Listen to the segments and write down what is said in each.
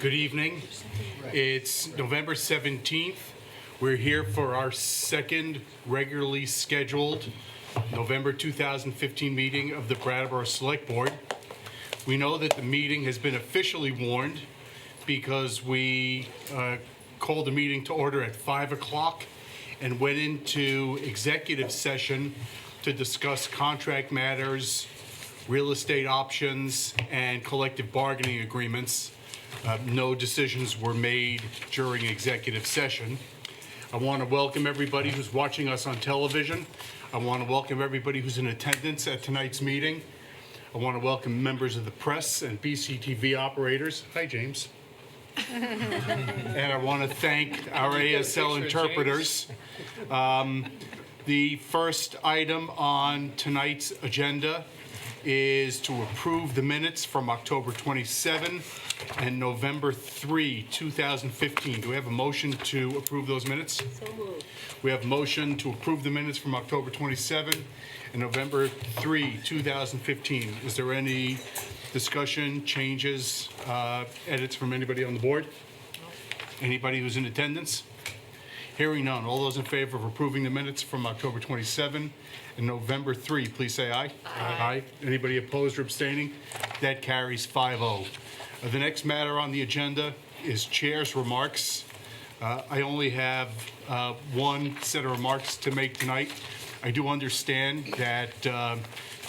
Good evening. It's November 17th. We're here for our second regularly scheduled November 2015 meeting of the Brattleboro Selectboard. We know that the meeting has been officially warned because we called the meeting to order at 5 o'clock and went into executive session to discuss contract matters, real estate options, and collective bargaining agreements. No decisions were made during executive session. I want to welcome everybody who's watching us on television. I want to welcome everybody who's in attendance at tonight's meeting. I want to welcome members of the press and BCTV operators. Hi, James. And I want to thank our ASL interpreters. The first item on tonight's agenda is to approve the minutes from October 27 and November 3, 2015. Do we have a motion to approve those minutes? So moved. We have a motion to approve the minutes from October 27 and November 3, 2015. Is there any discussion, changes, edits from anybody on the board? Anybody who's in attendance? Hearing none. All those in favor of approving the minutes from October 27 and November 3, please say aye. Aye. Anybody opposed or abstaining? That carries 5-0. The next matter on the agenda is chair's remarks. I only have one set of remarks to make tonight. I do understand that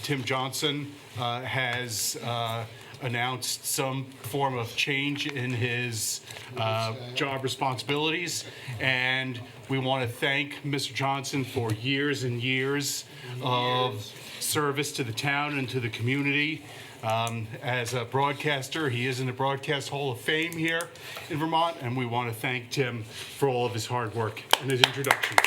Tim Johnson has announced some form of change in his job responsibilities, and we want to thank Mr. Johnson for years and years of service to the town and to the community. As a broadcaster, he is in the Broadcast Hall of Fame here in Vermont, and we want to thank Tim for all of his hard work and his introductions.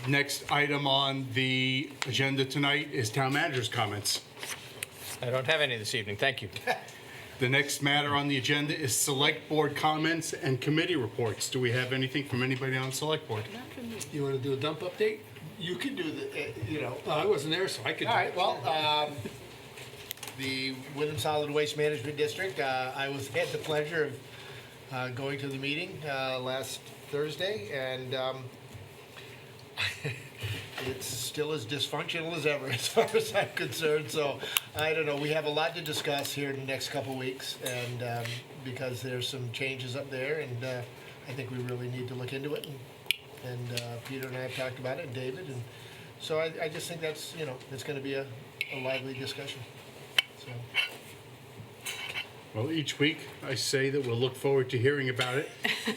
Next item on the agenda tonight is town manager's comments. I don't have any this evening, thank you. The next matter on the agenda is select board comments and committee reports. Do we have anything from anybody on select board? You want to do a dump update? You can do the, I wasn't there, so I could do All it. right, well, the Wyndham Solid Waste Management District, I had the pleasure of going to the meeting last Thursday, and it's still as dysfunctional as ever as far as I'm concerned. So I don't know, we have a lot to discuss here in the next couple of weeks, and because there's some changes up there, and I think we really need to look into it. And Peter and I have talked about it, and David, and so I just think that's, it's going to be a lively discussion. So. Well, each week I say that we'll look forward to hearing about it,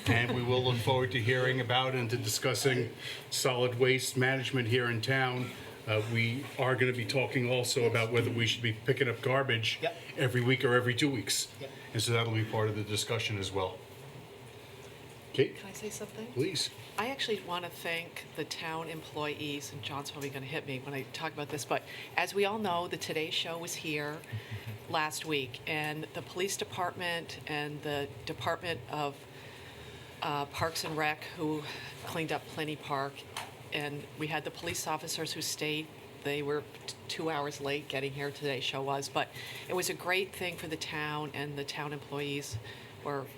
and we will look forward to hearing about and to discussing solid waste management here in town. We are going to be talking also about whether we should be picking up garbage Yep. every week or every 2 weeks. Yep. And so that'll be part of the discussion as well. Kate, Can I say something? please. I actually want to thank the town employees, and John's probably going to hit me when I talk about this, but as we all know, the Today Show was here last week, and the police department and the Department of Parks and Rec, who cleaned up Plenty Park, and we had the police officers who stayed. They were 2 hours late getting here, Today Show was, but it was a great thing for the town, and the town employees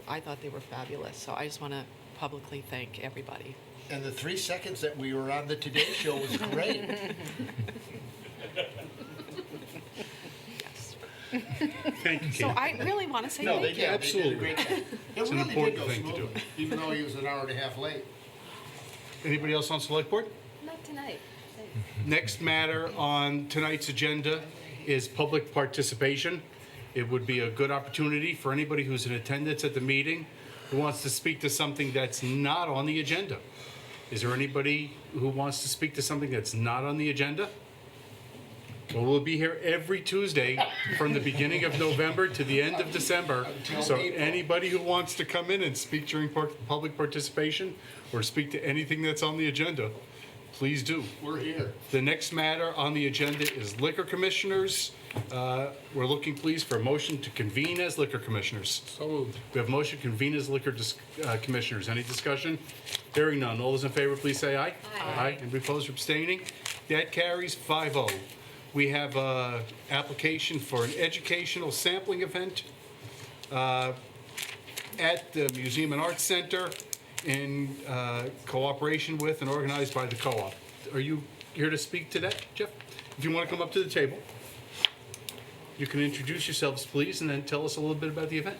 I thought they were fabulous. So I just want to publicly thank everybody. And the 3 seconds that we were on the Today Show was great. Yes. Thank you, So Kate. I really want to say No, thank they you. did. Absolutely. They did a great job. It an really important did go thing to do. smoothly, even though he was an hour and a half late. Anybody else on select board? Not tonight. Next matter on tonight's agenda is public participation. It would be a good opportunity for anybody who's in attendance at the meeting who wants to speak to something that's not on the agenda. Is there anybody who wants to speak to something that's not on the agenda? Well, we'll be here every Tuesday from the beginning of November to the end of December. So anybody who wants to come in and speak during public participation or speak to anything that's on the agenda, Please do. We're here. The next matter on the agenda is liquor commissioners. We're looking, please, for a motion to convene as liquor commissioners. So moved. We have a motion to convene as liquor commissioners. Any discussion? Hearing none. All those in favor, please say aye. Aye. Anybody opposed or abstaining? That carries 5-0. We have an application for an educational sampling event at the Museum and Arts Center in cooperation with and organized by the co-op. Are you here to speak to that, Jeff? If you want to come up to the table, you can introduce yourselves, please, and then tell us a little bit about the event.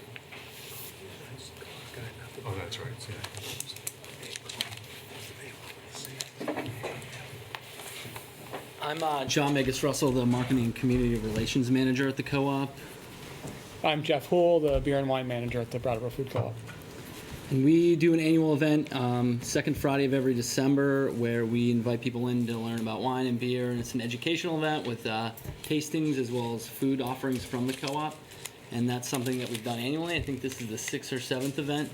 Oh, that's right. I'm John Megas Russell, the Marketing and Community Relations Manager at the Co-op. I'm Jeff Hool, the beer and wine manager at the Brattleboro Food Co-op. And we do an annual event, second Friday of every December, where we invite people in to learn about wine and beer. And it's an educational event with tastings as well as food offerings from the co-op. And that's something that we've done annually. I think this is the 6th or 7th event.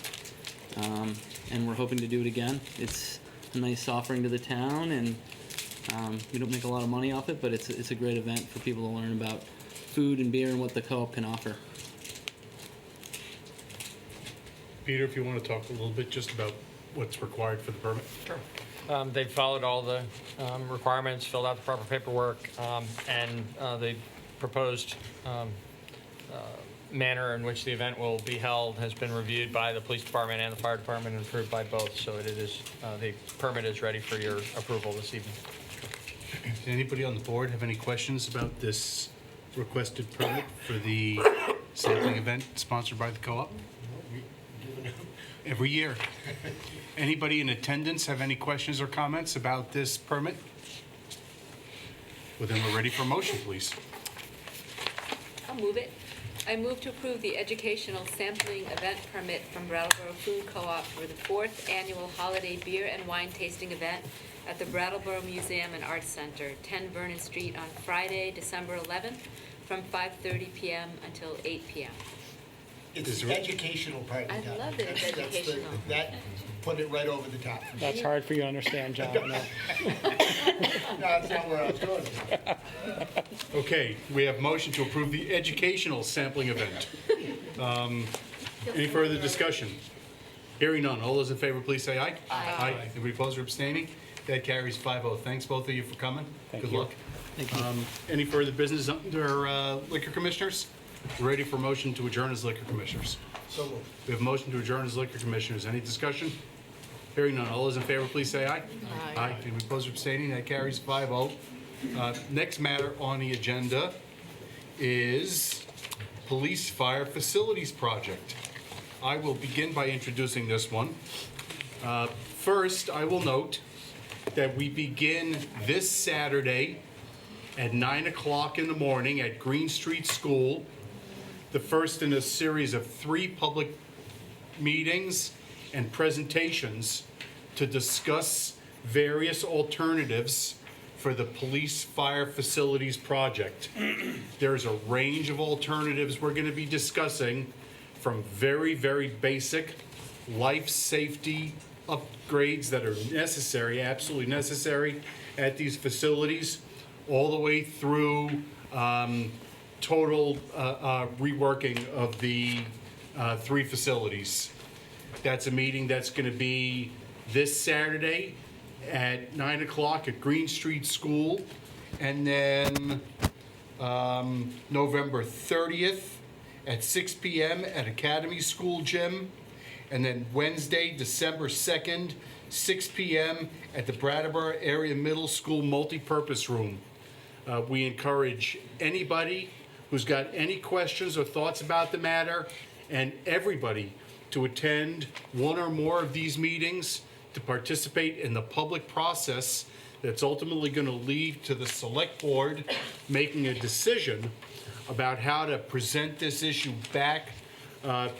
And we're hoping to do it again. It's a nice offering to the town, and we don't make a lot of money off it, but it's a great event for people to learn about food and beer and what the co-op can offer. Peter, if you want to talk a little bit just about what's required for the permit. Sure. They've followed all the requirements, filled out the proper paperwork, and the proposed manner in which the event will be held has been reviewed by the police department and the fire department and approved by both. So it is the permit is ready for your approval this evening. Does anybody on the board have any questions about this requested permit for the sampling event sponsored by the co-op? Every year. Anybody in attendance have any questions or comments about this permit? Well, then we're ready for a motion, please. I'll move it. I move to approve the educational sampling event permit from Brattleboro Food Co-op for the 4th annual holiday beer and wine tasting event at the Brattleboro Museum and Arts Center, 10 Vernon Street, on Friday, December 11th, from 5:30 p.m. until 8 p.m. It's the educational part. I love that it's educational. That put it right over the top. That's hard for you to understand, John. No. No, that's not where I was going. Okay, we have motion to approve the educational sampling event. Any further discussion? Hearing none. All those in favor, please say aye. Aye. Anybody opposed or abstaining? That carries 5-0. Thanks, both of you, for coming. Good luck. Thank you. Any further business under liquor commissioners? We're ready for motion to adjourn as liquor commissioners. So moved. We have motion to adjourn as liquor commissioners. Any discussion? Hearing none. All those in favor, please say aye. Aye. Anybody opposed or abstaining? That carries 5-0. Next matter on the agenda is Police Fire Facilities Project. I will begin by introducing this one. First, I will note that we begin this Saturday at 9 o'clock in the morning at Green Street School, the first in a series of 3 public meetings and presentations to discuss various alternatives for the police fire facilities project. There's a range of alternatives we're going to be discussing, from very, very basic life safety upgrades that are necessary, absolutely necessary at these facilities, all the way through total reworking of the 3 facilities. That's a meeting that's going to be this Saturday at 9 o'clock at Green Street School, and then November 30th at 6 p.m. at Academy School Gym, and then Wednesday, December 2nd, 6 p.m. at the Brattleboro Area Middle School Multipurpose Room. We encourage anybody who's got any questions or thoughts about the matter, and everybody, to attend one or more of these meetings to participate in the public process that's ultimately going to lead to the select board making a decision about how to present this issue back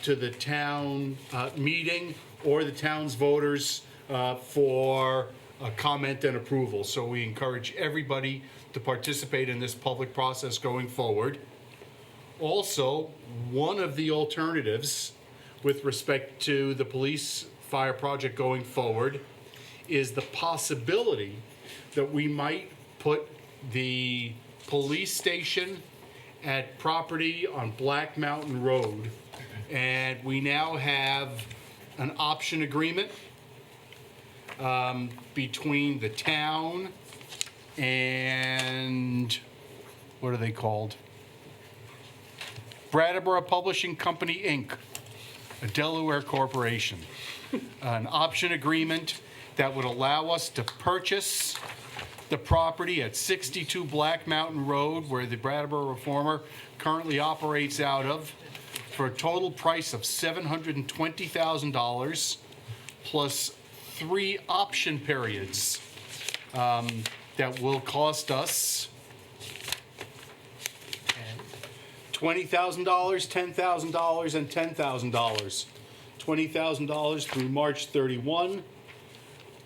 to the town meeting or the town's voters for comment and approval. So we encourage everybody to participate in this public process going forward. Also, one of the alternatives with respect to the police fire project going forward is the possibility that we might put the police station at property on Black Mountain Road. And we now have an option agreement between the town and, what are they called? Brattleboro Publishing Company, Inc., a Delaware corporation. An option agreement that would allow us to purchase the property at 62 Black Mountain Road, where the Brattleboro Reformer currently operates out of, for a total price of $720,000 plus 3 option periods that will cost us $20,000, $10,000, and $10,000. $20,000 through March 31,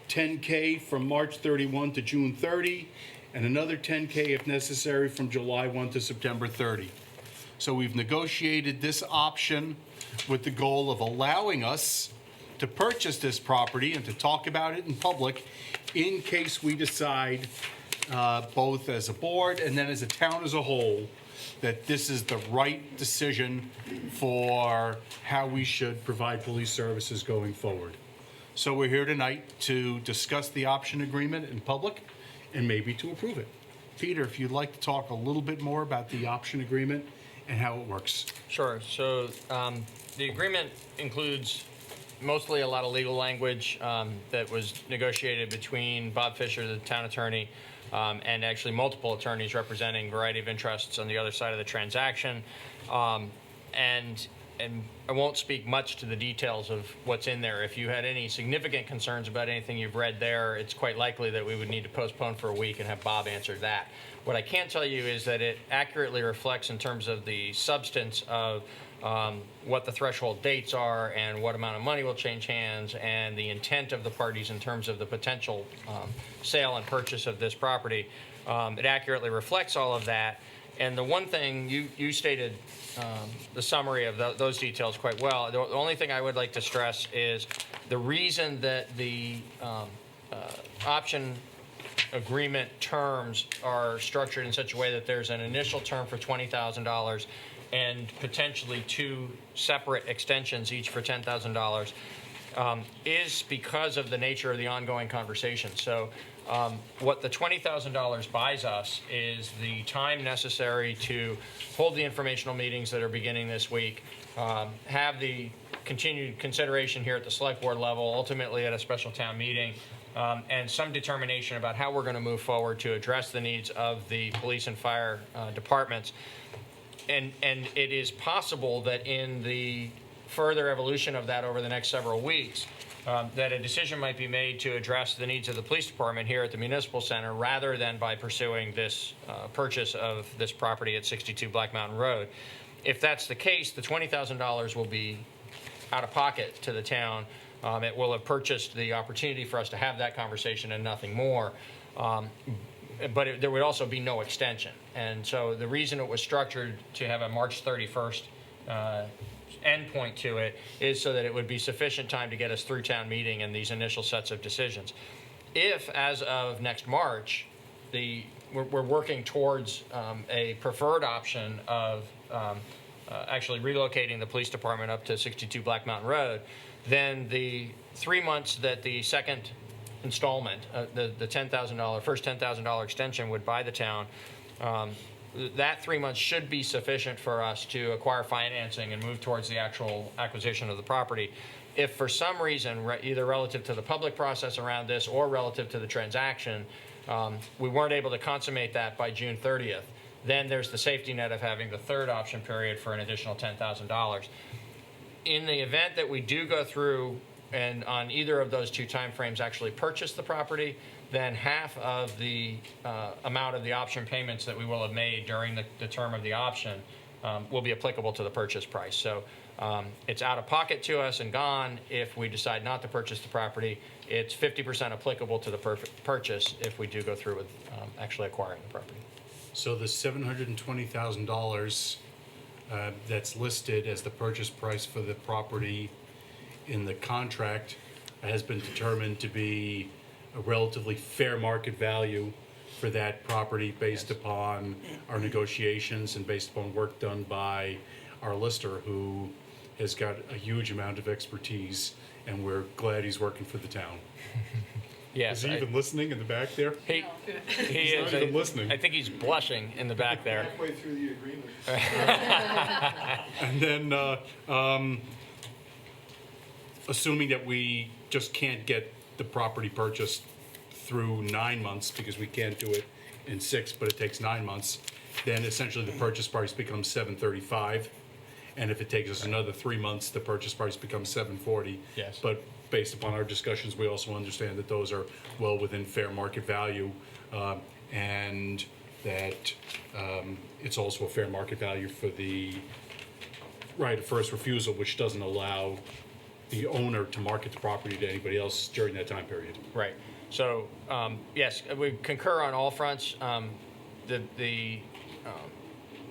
$10K from March 31 to June 30, and another $10K if necessary from July 1 to September 30. So we've negotiated this option with the goal of allowing us to purchase this property and to talk about it in public in case we decide, both as a board and then as a town as a whole, that this is the right decision for how we should provide police services going forward. So we're here tonight to discuss the option agreement in public and maybe to approve it. Peter, if you'd like to talk a little bit more about the option agreement and how it works. Sure. So the agreement includes mostly a lot of legal language that was negotiated between Bob Fisher, the town attorney, and actually multiple attorneys representing a variety of interests on the other side of the transaction. And I won't speak much to the details of what's in there. If you had any significant concerns about anything you've read there, it's quite likely that we would need to postpone for a week and have Bob answer that. What I can tell you is that it accurately reflects in terms of the substance of what the threshold dates are and what amount of money will change hands and the intent of the parties in terms of the potential sale and purchase of this property. It accurately reflects all of that. And the one thing, you stated the summary of those details quite well. The only thing I would like to stress is the reason that the option agreement terms are structured in such a way that there's an initial term for $20,000 and potentially 2 separate extensions, each for $10,000, is because of the nature of the ongoing conversation. So what the $20,000 buys us is the time necessary to hold the informational meetings that are beginning this week, have the continued consideration here at the select board level, ultimately at a special town meeting, and some determination about how we're going to move forward to address the needs of the police and fire departments. And it is possible that in the further evolution of that over the next several weeks, that a decision might be made to address the needs of the police department here at the municipal center rather than by pursuing this purchase of this property at 62 Black Mountain Road. If that's the case, the $20,000 will be out of pocket to the town. It will have purchased the opportunity for us to have that conversation and nothing more. But there would also be no extension. And so the reason it was structured to have a March 31st endpoint to it is so that it would be sufficient time to get us through town meeting and these initial sets of decisions. If, as of next March, we're working towards a preferred option of actually relocating the police department up to 62 Black Mountain Road, then the 3 months that the second installment, the $10,000, first $10,000 extension would buy the town, that 3 months should be sufficient for us to acquire financing and move towards the actual acquisition of the property. If for some reason, either relative to the public process around this or relative to the transaction, we weren't able to consummate that by June 30th, then there's the safety net of having the third option period for an additional $10,000. In the event that we do go through and on either of those 2 timeframes actually purchase the property, then half of the amount of the option payments that we will have made during the term of the option will be applicable to the purchase price. So it's out of pocket to us and gone if we decide not to purchase the property. It's 50% applicable to the purchase if we do go through with actually acquiring the property. So the $720,000 that's listed as the purchase price for the property in the contract has been determined to be a relatively fair market value for that property based upon our negotiations and based upon work done by our lister, who has got a huge amount of expertise, and we're glad he's working for the town. Yes, Is he even listening in the back there? he He's is. not even listening. I think he's blushing in the back there. Halfway through the agreement. And then, assuming that we just can't get the property purchased through 9 months, because we can't do it in 6, but it takes 9 months, then essentially the purchase price becomes $735. And if it takes us another 3 months, the purchase price becomes $740. Yes. But based upon our discussions, we also understand that those are well within fair market value, and that it's also a fair market value for the right of first refusal, which doesn't allow the owner to market the property to anybody else during that time period. Right. So, yes, we concur on all fronts.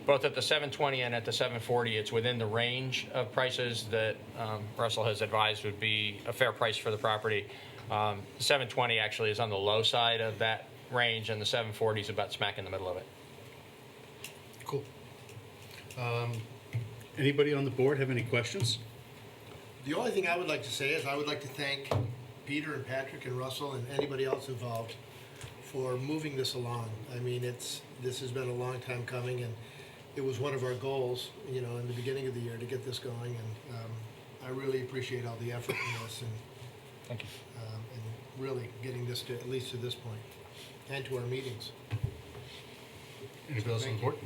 Both at the 720 and at the 740, it's within the range of prices that Russell has advised would be a fair price for the property. The 720 actually is on the low side of that range, and the 740 is about smack in the middle of it. Cool. Anybody on the board have any questions? The only thing I would like to say is I would like to thank Peter and Patrick and Russell and anybody else involved for moving this along. I mean, this has been a long time coming, and it was one of our goals, you know, in the beginning of the year to get this going, and I really appreciate all the effort in this, and Thank you. and really getting this to, at least to this point, and to our meetings. Anybody else on the Thank board?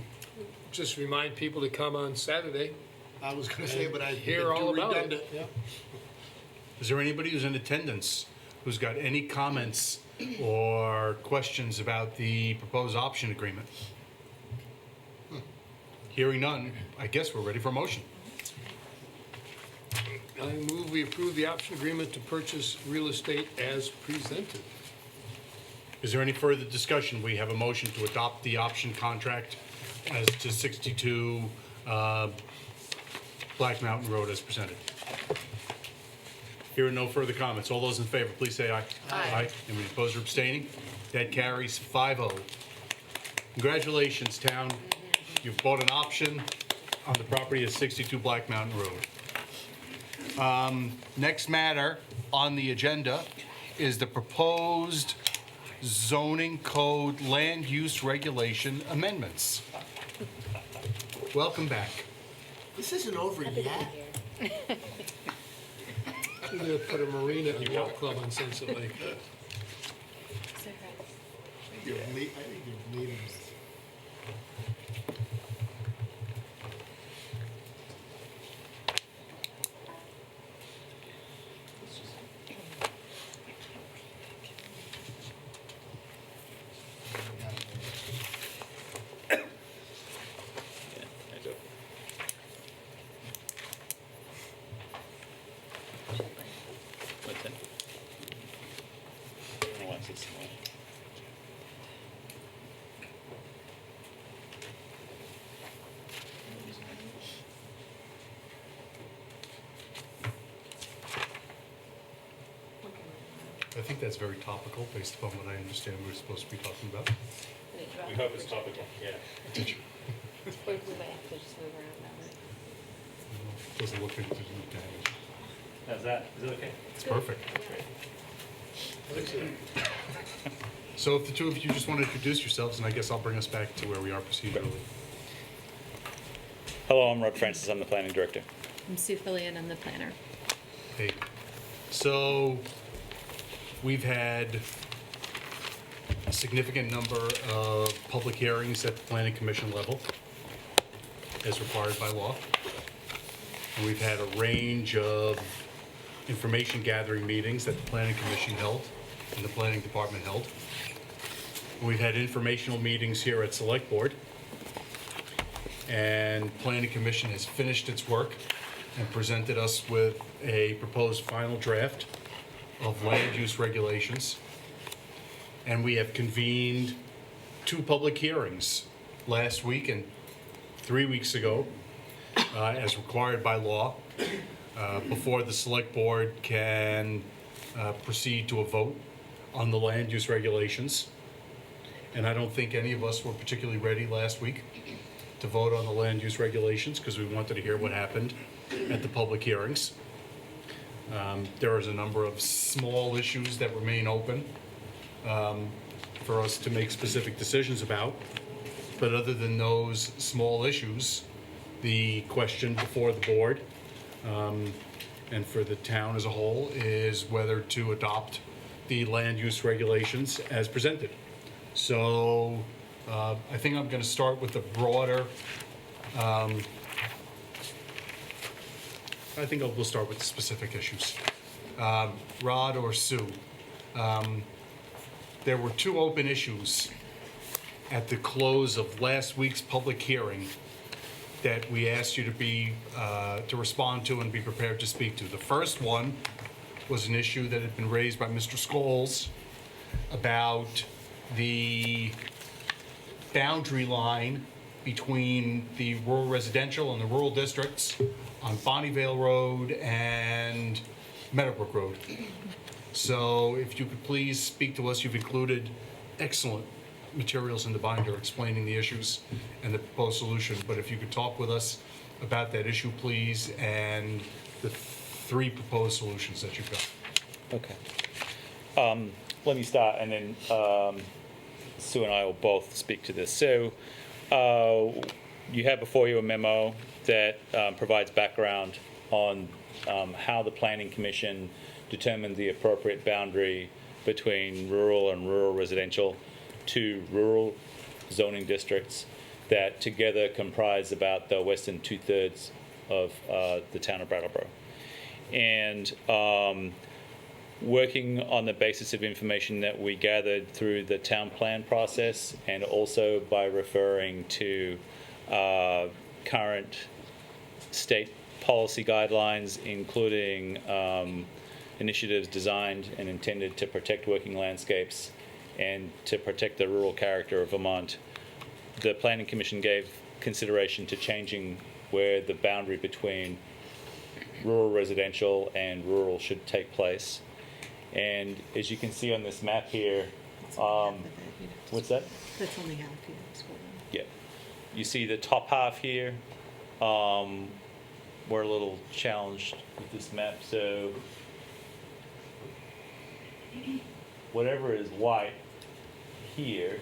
Just remind people to come on Saturday. I was gonna say, but I Hear all about it. Yeah. Is there anybody who's in attendance who's got any comments or questions about the proposed option agreement? Hearing none, I guess we're ready for a motion. I move we approve the option agreement to purchase real estate as presented. Is there any further discussion? We have a motion to adopt the option contract as to 62 Black Mountain Road as presented. Hearing no further comments, all those in favor, please say aye. Aye. Anybody opposed or abstaining? That carries 5-0. Congratulations, town. You've bought an option on the property at 62 Black Mountain Road. Next matter on the agenda is the proposed zoning code land use regulation amendments. Welcome back. This isn't over yet. We're gonna put a marina and yacht club on Sunset Lake. I think you're leaving. I think that's very topical based upon what I understand we're supposed to be talking about. We hope it's topical, yeah. Did you? We might have to just move around that way. Doesn't look like to do damage. How's that? Is it okay? It's perfect. So if the two of you just want to introduce yourselves, and I guess I'll bring us back to where we are procedurally. Hello, I'm Rod Francis. I'm the planning director. I'm Sue Fillion, I'm the planner. Hey, so we've had a significant number of public hearings at the planning commission level, as required by law. And we've had a range of information gathering meetings that the planning commission held and the planning department held. We've had informational meetings here at Select Board. And planning commission has finished its work and presented us with a proposed final draft of land use regulations. And we have convened 2 public hearings last week and 3 weeks ago, as required by law, before the select board can proceed to a vote on the land use regulations. And I don't think any of us were particularly ready last week to vote on the land use regulations because we wanted to hear what happened at the public hearings. There is a number of small issues that remain open for us to make specific decisions about. But other than those small issues, the question before the board and for the town as a whole is whether to adopt the land use regulations as presented. So I think I'm going to start with the broader, I think we'll start with the specific issues. Rod or Sue, there were two open issues at the close of last week's public hearing that we asked you to respond to and be prepared to speak to. The first one was an issue that had been raised by Mr. Scholes about the boundary line between the rural residential and the rural districts on Bonnievale Road and Meadowbrook Road. So if you could please speak to us, you've included excellent materials in the binder explaining the issues and the proposed solution, but if you could talk with us about that issue, please, and the three proposed solutions that you've got. Okay. Let me start, and then Sue and I will both speak to this. So you have before you a memo that provides background on how the Planning Commission determined the appropriate boundary between rural and rural residential to rural zoning districts that together comprise about the western 2/3 of the town of Brattleboro. And working on the basis of information that we gathered through the town plan process and also by referring to current state policy guidelines, including initiatives designed and intended to protect working landscapes and to protect the rural character of Vermont, the Planning Commission gave consideration to changing where the boundary between rural residential and rural should take place. And as you can see on this map here, what's that? That's only half, you scroll down. Yeah. You see the top half here. We're a little challenged with this map. So whatever is white here,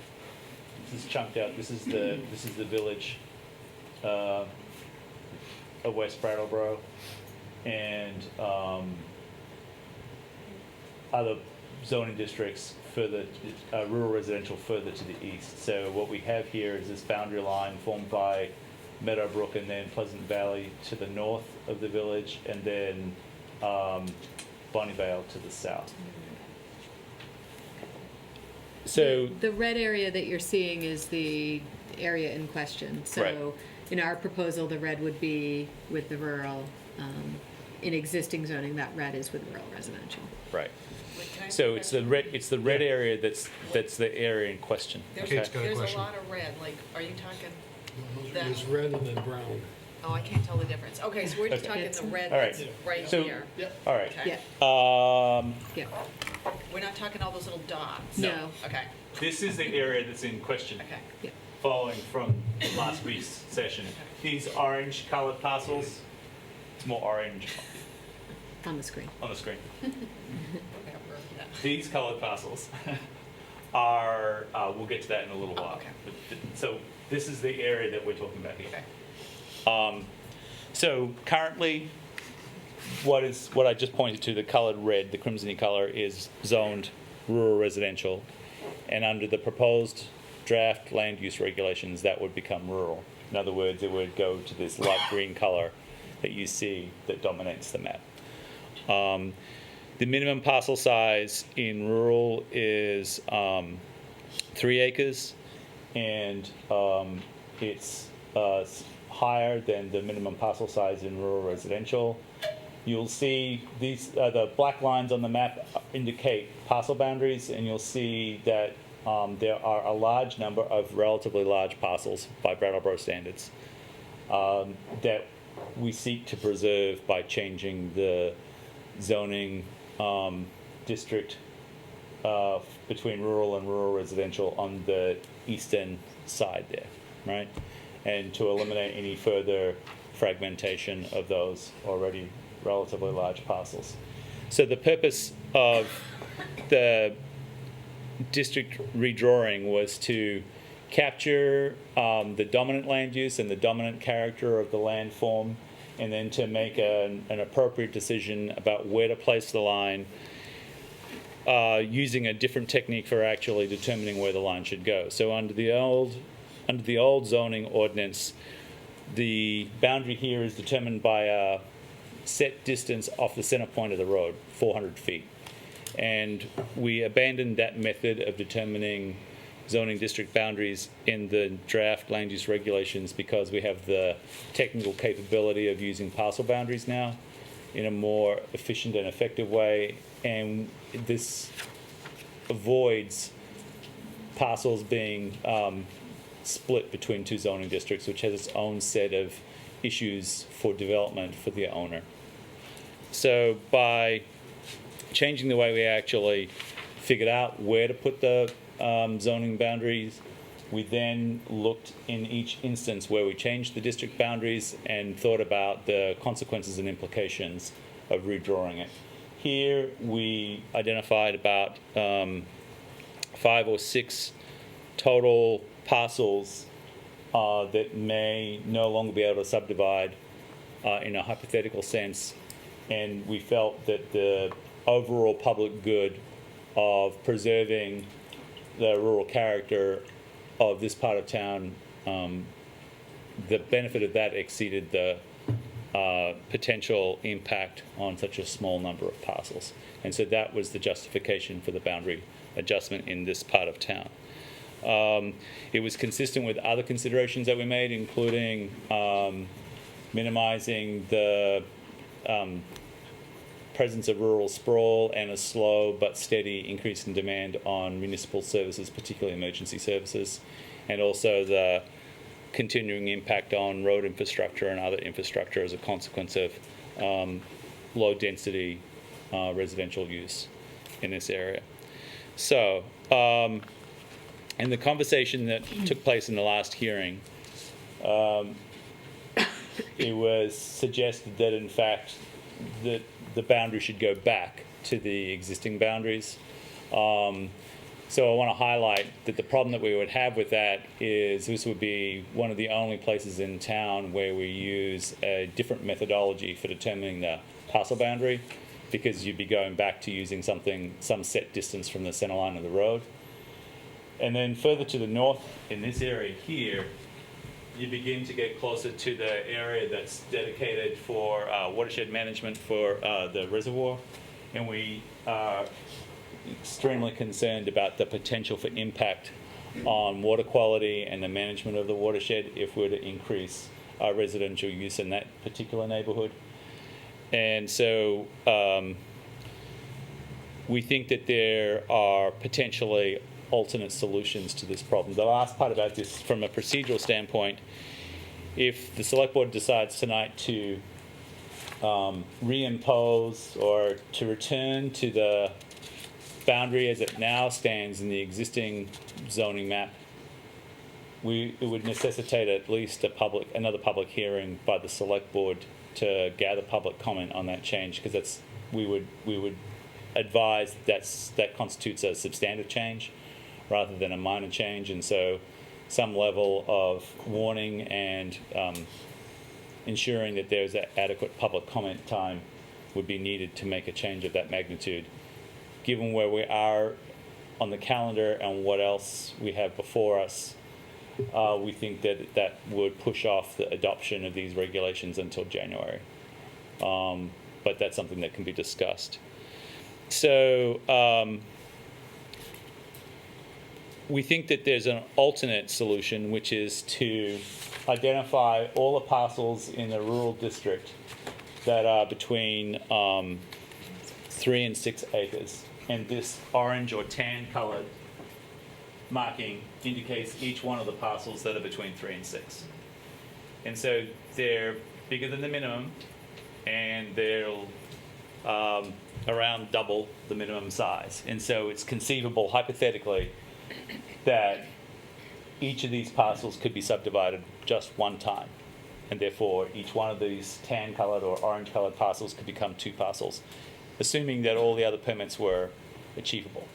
this is chunked out. This is the village of West Brattleboro, and other zoning districts further, rural residential further to the east. So what we have here is this boundary line formed by Meadowbrook and then Pleasant Valley to the north of the village, and then Bonnievale to the south. So The red area that you're seeing is the area in question. So Right. in our proposal, the red would be with the rural. In existing zoning, that red is with rural residential. right. So it's the red. It's the red area that's the area in question. Kate's got a There's a question. lot of red, like, are you talking that? There's red and then brown. Oh, I can't tell the difference. Okay, so we're just Okay. talking the red All right. that's right So- here. All right. Okay. Yeah, yeah. We're not talking all those little dots. No. Okay, This is the area that's in question. okay. Yeah. Following from last week's session. These orange colored parcels, it's more orange On the screen. on the screen. Whatever. Yeah. These colored parcels are, we'll get to that in a little Oh, while. okay. So this is the area that we're talking about here. Okay. So currently, what I just pointed to, the colored red, the crimsony color, is zoned rural residential. And under the proposed draft land use regulations, that would become rural. In other words, it would go to this light green color that you see that dominates the map. The minimum parcel size in rural is 3 acres, and it's higher than the minimum parcel size in rural residential. You'll see these the black lines on the map indicate parcel boundaries, and you'll see that there are a large number of relatively large parcels by Brattleboro standards that we seek to preserve by changing the zoning district between rural and rural residential on the eastern side there, right? And to eliminate any further fragmentation of those already relatively large parcels. So the purpose of the district redrawing was to capture the dominant land use and the dominant character of the land form, and then to make an appropriate decision about where to place the line, using a different technique for actually determining where the line should go. So under the old zoning ordinance, the boundary here is determined by a set distance off the center point of the road, 400 feet. And we abandoned that method of determining zoning district boundaries in the draft land use regulations because we have the technical capability of using parcel boundaries now in a more efficient and effective way. And this avoids parcels being split between two zoning districts, which has its own set of issues for development for the owner. So by changing the way we actually figured out where to put the zoning boundaries, we then looked in each instance where we changed the district boundaries and thought about the consequences and implications of redrawing it. Here we identified about 5 or 6 total parcels that may no longer be able to subdivide in a hypothetical sense, and we felt that the overall public good of preserving the rural character of this part of town, the benefit of that exceeded the potential impact on such a small number of parcels. And so that was the justification for the boundary adjustment in this part of town. It was consistent with other considerations that we made, including minimizing the presence of rural sprawl and a slow but steady increase in demand on municipal services, particularly emergency services, and also the continuing impact on road infrastructure and other infrastructure as a consequence of low density residential use in this area. So, in the conversation that took place in the last hearing, it was suggested that in fact that the boundary should go back to the existing boundaries. So I want to highlight that the problem that we would have with that is this would be one of the only places in town where we use a different methodology for determining the parcel boundary, because you'd be going back to using some set distance from the center line of the road. And then further to the north in this area here, you begin to get closer to the area that's dedicated for watershed management for the reservoir. And we are extremely concerned about the potential for impact on water quality and the management of the watershed if we were to increase residential use in that particular neighborhood. And so we think that there are potentially alternate solutions to this problem. The last part about this, from a procedural standpoint, if the select board decides tonight to reimpose or to return to the boundary as it now stands in the existing zoning map, it would necessitate at least another public hearing by the select board to gather public comment on that change, because we would advise that constitutes a substantive change rather than a minor change, and so some level of warning and ensuring that there's adequate public comment time would be needed to make a change of that magnitude. Given where we are on the calendar and what else we have before us, we think that would push off the adoption of these regulations until January. But that's something that can be discussed. So we think that there's an alternate solution, which is to identify all the parcels in the rural district that are between 3 and 6 acres. And this orange or tan colored marking indicates each one of the parcels that are between 3 and 6. And so they're bigger than the minimum, and they'll around double the minimum size. And so it's conceivable, hypothetically, that each of these parcels could be subdivided just one time. And therefore, each one of these tan-colored or orange-colored parcels could become 2 parcels, assuming that all the other permits were achievable.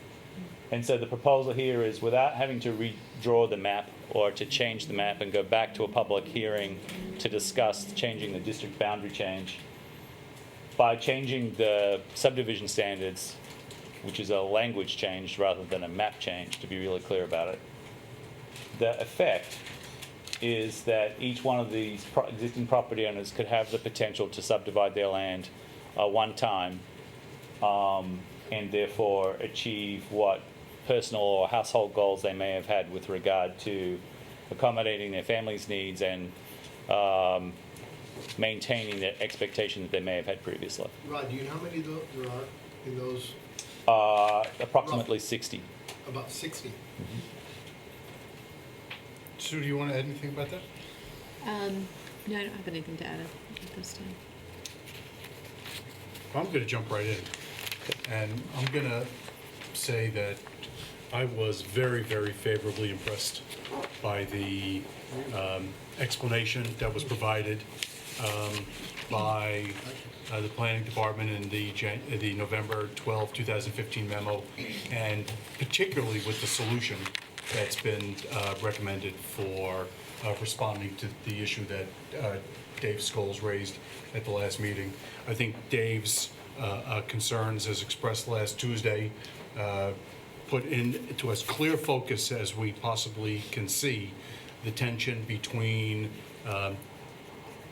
And so the proposal here is, without having to redraw the map or to change the map and go back to a public hearing to discuss changing the district boundary change, by changing the subdivision standards, which is a language change rather than a map change, to be really clear about it, the effect is that each one of these existing property owners could have the potential to subdivide their land one time, and therefore achieve what personal or household goals they may have had with regard to accommodating their family's needs and maintaining the expectation that they may have had previously. Rod, do you know how many there are in those? Approximately 60. About 60. Sue, do you want to add anything about that? No, I don't have anything to add at this time. I'm going to jump right in. And I'm going to say that I was very, very favorably impressed by the explanation that was provided by the planning department in the November 12, 2015 memo, and particularly with the solution that's been recommended for responding to the issue that Dave Scholes raised at the last meeting. I think Dave's concerns, as expressed last Tuesday, put into as clear focus as we possibly can see the tension between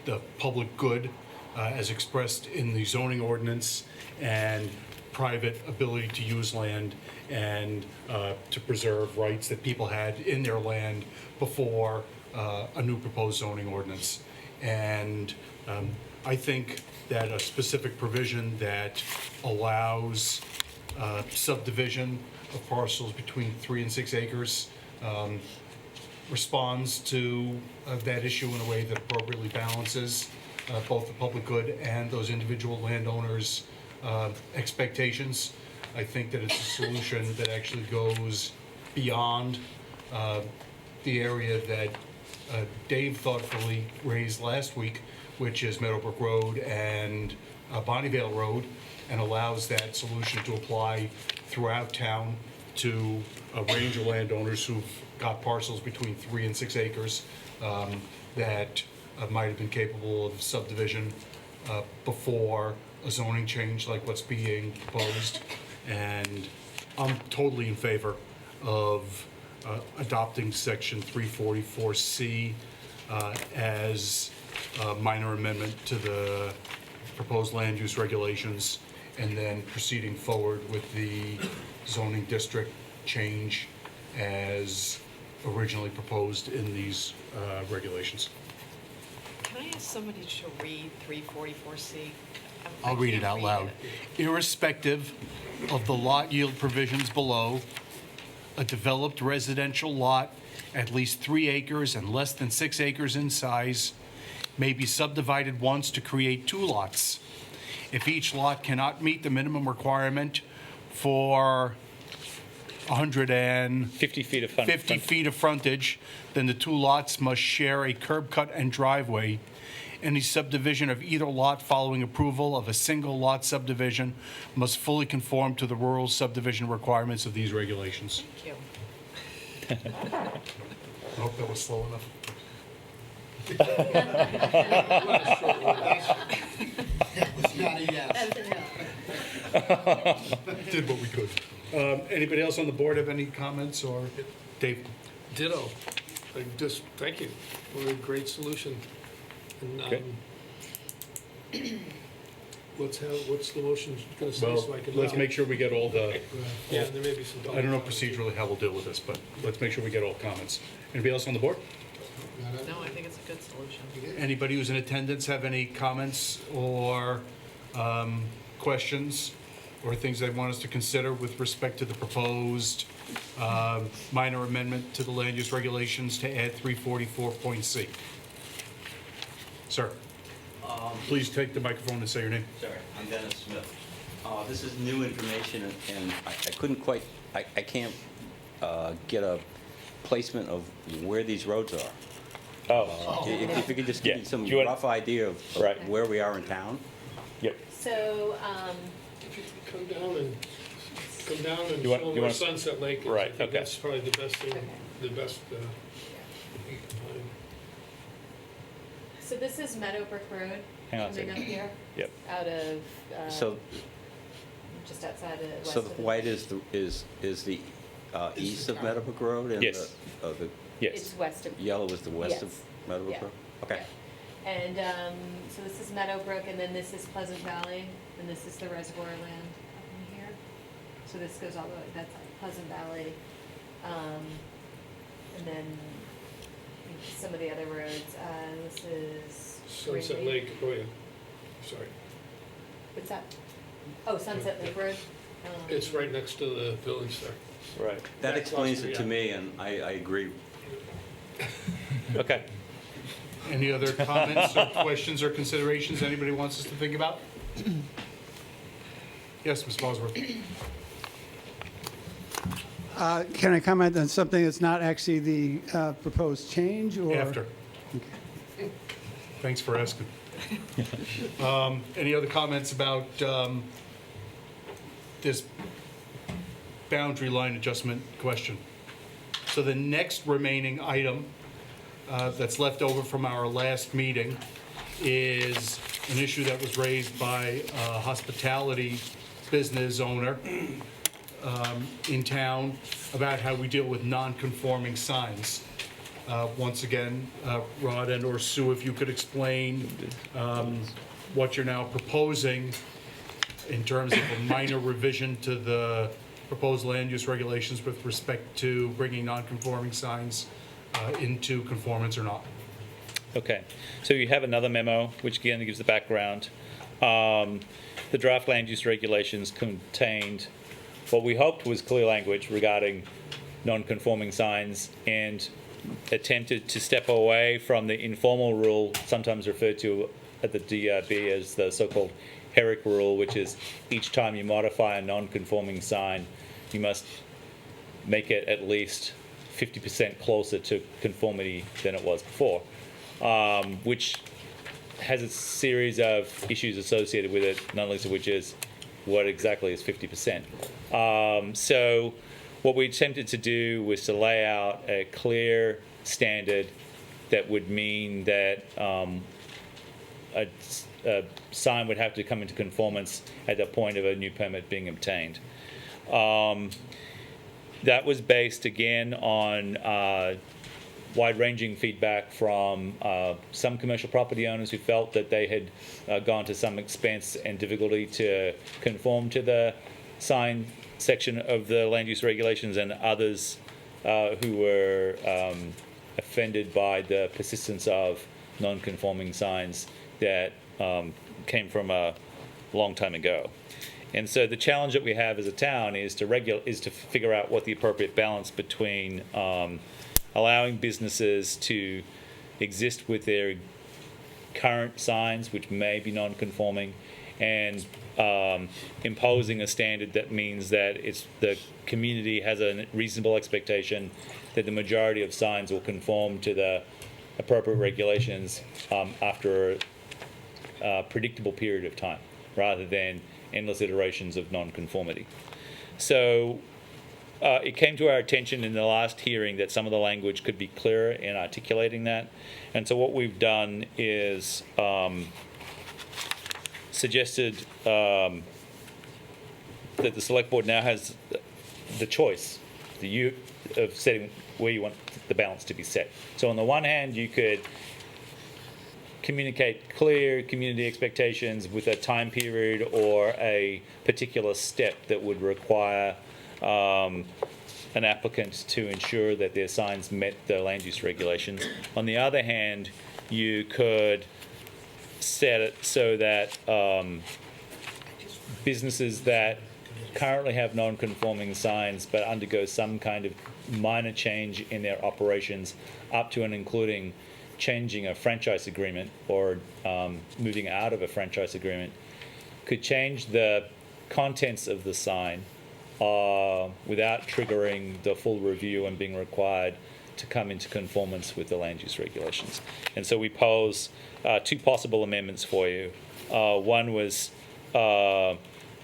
the public good as expressed in the zoning ordinance and private ability to use land and to preserve rights that people had in their land before a new proposed zoning ordinance. And I think that a specific provision that allows subdivision of parcels between 3 and 6 acres responds to that issue in a way that appropriately balances both the public good and those individual landowners' expectations. I think that it's a solution that actually goes beyond the area that Dave thoughtfully raised last week, which is Meadowbrook Road and Bonnievale Road, and allows that solution to apply throughout town to a range of landowners who've got parcels between 3 and 6 acres that might have been capable of subdivision before a zoning change like what's being proposed. And I'm totally in favor of adopting section 344C as a minor amendment to the proposed land use regulations, and then proceeding forward with the zoning district change as originally proposed in these regulations. Can I ask somebody to read 344C? I'll read it out loud. Irrespective of the lot yield provisions below, a developed residential lot at least 3 acres and less than 6 acres in size may be subdivided once to create 2 lots. If each lot cannot meet the minimum requirement for 50 feet of 50 feet of frontage, then the 2 lots must share a curb cut and driveway. Any subdivision of either lot following approval of a single lot subdivision must fully conform to the rural subdivision requirements of these regulations. Thank you. I hope that was slow enough. It's not a yes. Did what we could. Anybody else on the board have any comments, or Dave? Ditto. Just, thank you for a great solution. And Okay. what's the motion gonna say Well, so I can? let's make sure we get all the, Yeah, there may be some. I don't know procedurally how we'll deal with this, but let's make sure we get all comments. Anybody else on the board? No, I think it's a good solution. Anybody who's in attendance have any comments or questions or things they want us to consider with respect to the proposed minor amendment to the land use regulations to add 344.C? Sir, please take the microphone and say your name. Sorry, I'm Dennis Smith. This is new information, and I couldn't quite, I can't get a placement of where these roads are. If you could just give me some rough idea of where we are in town. Yep. So, If you could come down and You want- show you where want- Sunset Lake is. Right, I think okay. that's probably the best thing, Okay. the best, you can find. so this is Meadowbrook Road, Hang on a coming up second. here, Yep. out of, So, just outside of west so of the white is the east of Meadowbrook Road, and Yes. the Yes. It's west of. yellow is the west of Yes. Meadowbrook Yeah. Road? Okay. Yeah. And, so this is Meadowbrook, and then this is Pleasant Valley, and this is the reservoir land up in here. So this goes all the way, that's Pleasant Valley. And then some of the other roads, this is. Sunset Ridley. Lake, oh yeah, sorry. What's that? Oh, Sunset Lake Road. It's right next to the village there. Right. That Back explains across it the- to me, and I agree. Okay. Any other comments or questions or considerations anybody wants us to think about? Yes, Ms. Bosworth. Can I comment on something that's not actually the proposed change, or? After. Thanks for asking. Any other comments about this boundary line adjustment question? So the next remaining item that's left over from our last meeting is an issue that was raised by a hospitality business owner in town about how we deal with non-conforming signs. Once again, Rod and or Sue, if you could explain what you're now proposing in terms of a minor revision to the proposed land use regulations with respect to bringing non-conforming signs into conformance or not. Okay, so you have another memo, which again gives the background. The draft land use regulations contained what we hoped was clear language regarding non-conforming signs, and attempted to step away from the informal rule, sometimes referred to at the DRB as the so-called Herrick rule, which is each time you modify a non-conforming sign, you must make it at least 50% closer to conformity than it was before, which has a series of issues associated with it, not least of which is what exactly is 50%. So what we attempted to do was to lay out a clear standard that would mean that a sign would have to come into conformance at the point of a new permit being obtained. That was based again on wide-ranging feedback from some commercial property owners who felt that they had gone to some expense and difficulty to conform to the sign section of the land use regulations, and others who were offended by the persistence of non-conforming signs that came from a long time ago. And so the challenge that we have as a town is to figure out what the appropriate balance between allowing businesses to exist with their current signs, which may be non-conforming, and imposing a standard that means that the community has a reasonable expectation that the majority of signs will conform to the appropriate regulations after a predictable period of time, rather than endless iterations of non-conformity. So it came to our attention in the last hearing that some of the language could be clearer in articulating that. And so what we've done is suggested that the select board now has the choice of setting where you want the balance to be set. So on the one hand, you could communicate clear community expectations with a time period or a particular step that would require an applicant to ensure that their signs met the land use regulations. On the other hand, you could set it so that businesses that currently have non-conforming signs but undergo some kind of minor change in their operations, up to and including changing a franchise agreement or moving out of a franchise agreement, could change the contents of the sign without triggering the full review and being required to come into conformance with the land use regulations. And so we pose two possible amendments for you. One was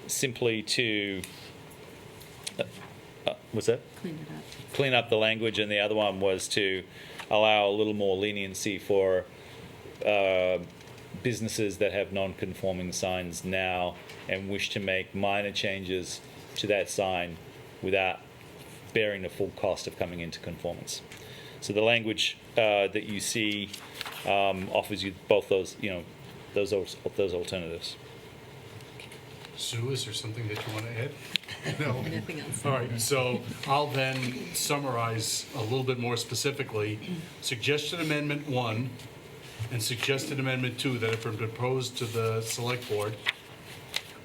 simply to, what's that? Clean up the language, and the other one was to allow a little more leniency for businesses that have non-conforming signs now and wish to make minor changes to that sign without bearing the full cost of coming into conformance. So the language that you see offers you both those, those alternatives. Sue, is there something that you want to add? No. Anything else? All right, so I'll then summarize a little bit more specifically. Suggested Amendment 1 and Suggested Amendment 2 that have been proposed to the Select Board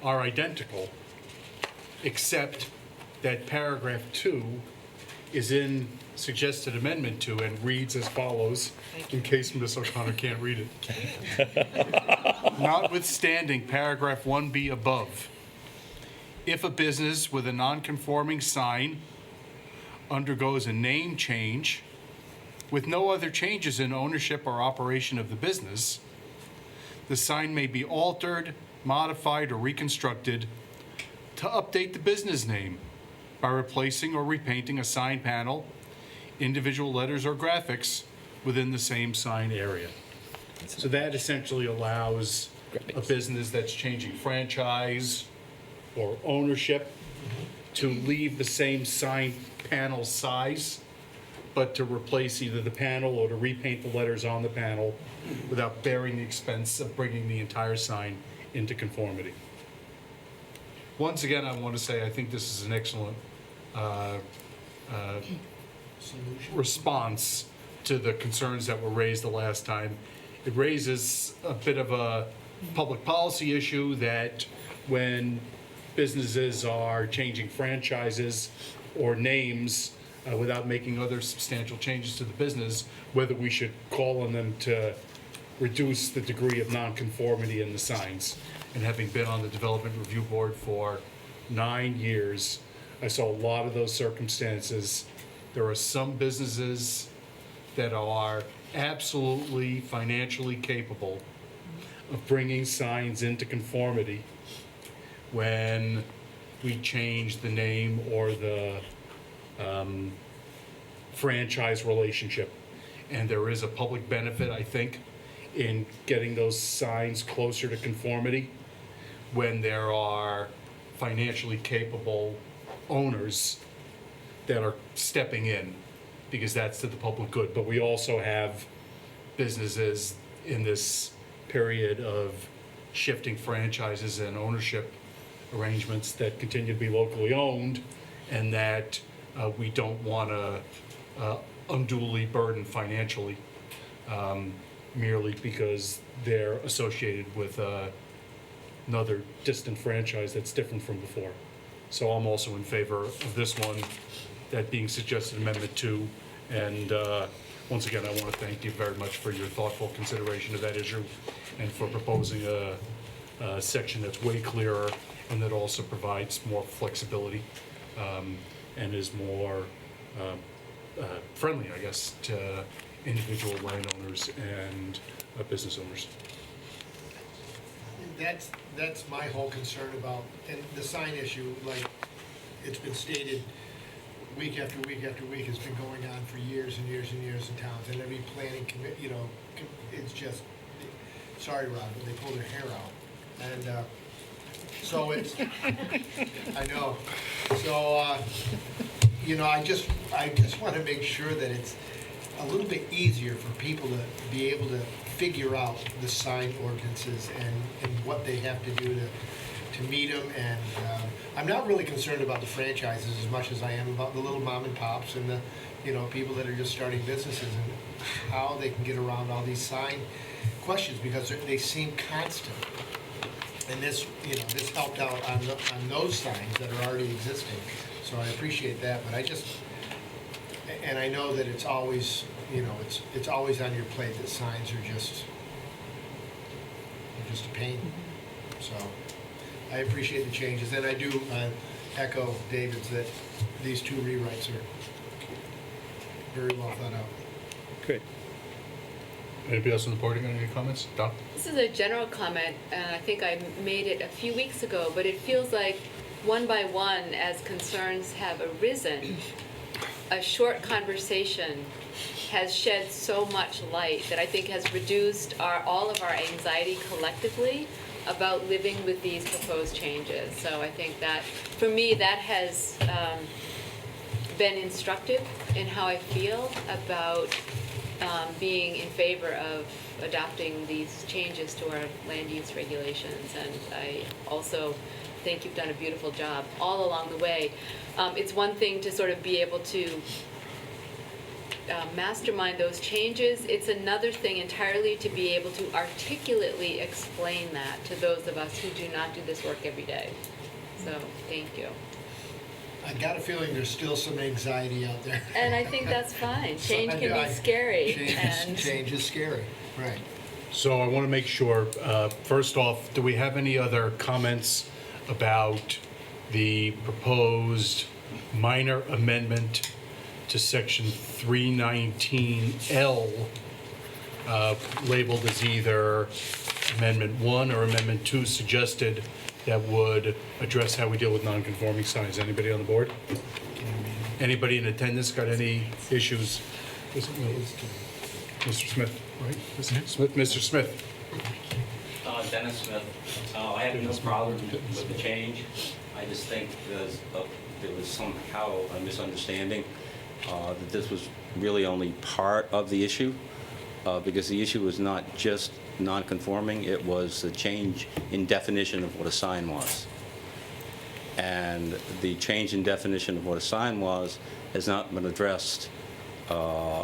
are identical, except that paragraph 2 is in Suggested Amendment 2 and reads as follows, in case Ms. O'Connor can't read it. Notwithstanding paragraph 1B above, if a business with a non-conforming sign undergoes a name change with no other changes in ownership or operation of the business, the sign may be altered, modified, or reconstructed to update the business name by replacing or repainting a sign panel, individual letters or graphics within the same sign area. So that essentially allows a business that's changing franchise or ownership to leave the same sign panel size, but to replace either the panel or to repaint the letters on the panel without bearing the expense of bringing the entire sign into conformity. Once again, I want to say I think this is an excellent response to the concerns that were raised the last time. It raises a bit of a public policy issue that when businesses are changing franchises or names without making other substantial changes to the business, whether we should call on them to reduce the degree of nonconformity in the signs. And having been on the Development Review Board for 9 years, I saw a lot of those circumstances. There are some businesses that are absolutely financially capable of bringing signs into conformity when we change the name or the franchise relationship. And there is a public benefit, I think, in getting those signs closer to conformity when there are financially capable owners that are stepping in, because that's to the public good. But we also have businesses in this period of shifting franchises and ownership arrangements that continue to be locally owned, and that we don't want to unduly burden financially merely because they're associated with another distant franchise that's different from before. So I'm also in favor of this one, that being Suggested Amendment 2. And once again, I want to thank you very much for your thoughtful consideration of that issue and for proposing a section that's way clearer and that also provides more flexibility and is more friendly, I guess, to individual landowners and business owners. That's my whole concern about, and the sign issue, like it's been stated, week after week after week, has been going on for years and years and years in towns, and every planning commit, it's just, sorry, Rob, but they pull their hair out, and so it's, I know, so I just want to make sure that it's a little bit easier for people to be able to figure out the sign ordinances and what they have to do to meet them. And I'm not really concerned about the franchises as much as I am about the little mom and pops and the people that are just starting businesses and how they can get around all these sign questions, because they seem constant. And this helped out on those signs that are already existing. So I appreciate that, but and I know that it's always, it's always on your plate that signs are just a pain. So I appreciate the changes, and I do echo David's that these two rewrites are very well thought out. Great. Anybody else on the board got any comments? Doc? This is a general comment, and I think I made it a few weeks ago, but it feels like one by one, as concerns have arisen, a short conversation has shed so much light that I think has reduced all of our anxiety collectively about living with these proposed changes. So I think that, for me, that has been instructive in how I feel about being in favor of adopting these changes to our land use regulations. And I also think you've done a beautiful job all along the way. It's one thing to sort of be able to mastermind those changes. It's another thing entirely to be able to articulately explain that to those of us who do not do this work every day. So, thank you. I got a feeling there's still some anxiety out there. And I think that's fine. Change can be scary. Change is scary, right. So I want to make sure, first off, do we have any other comments about the proposed minor amendment to section 319L, labeled as either Amendment 1 or Amendment 2 suggested, that would address how we deal with non-conforming signs? Anybody on the board? Anybody in attendance got any issues? Mr. Smith, right? Mr. Smith, Mr. Smith. Dennis Smith. I have no problem with the change. I just think there was somehow a misunderstanding that this was really only part of the issue, because the issue was not just non-conforming, it was a change in definition of what a sign was. And the change in definition of what a sign was has not been addressed,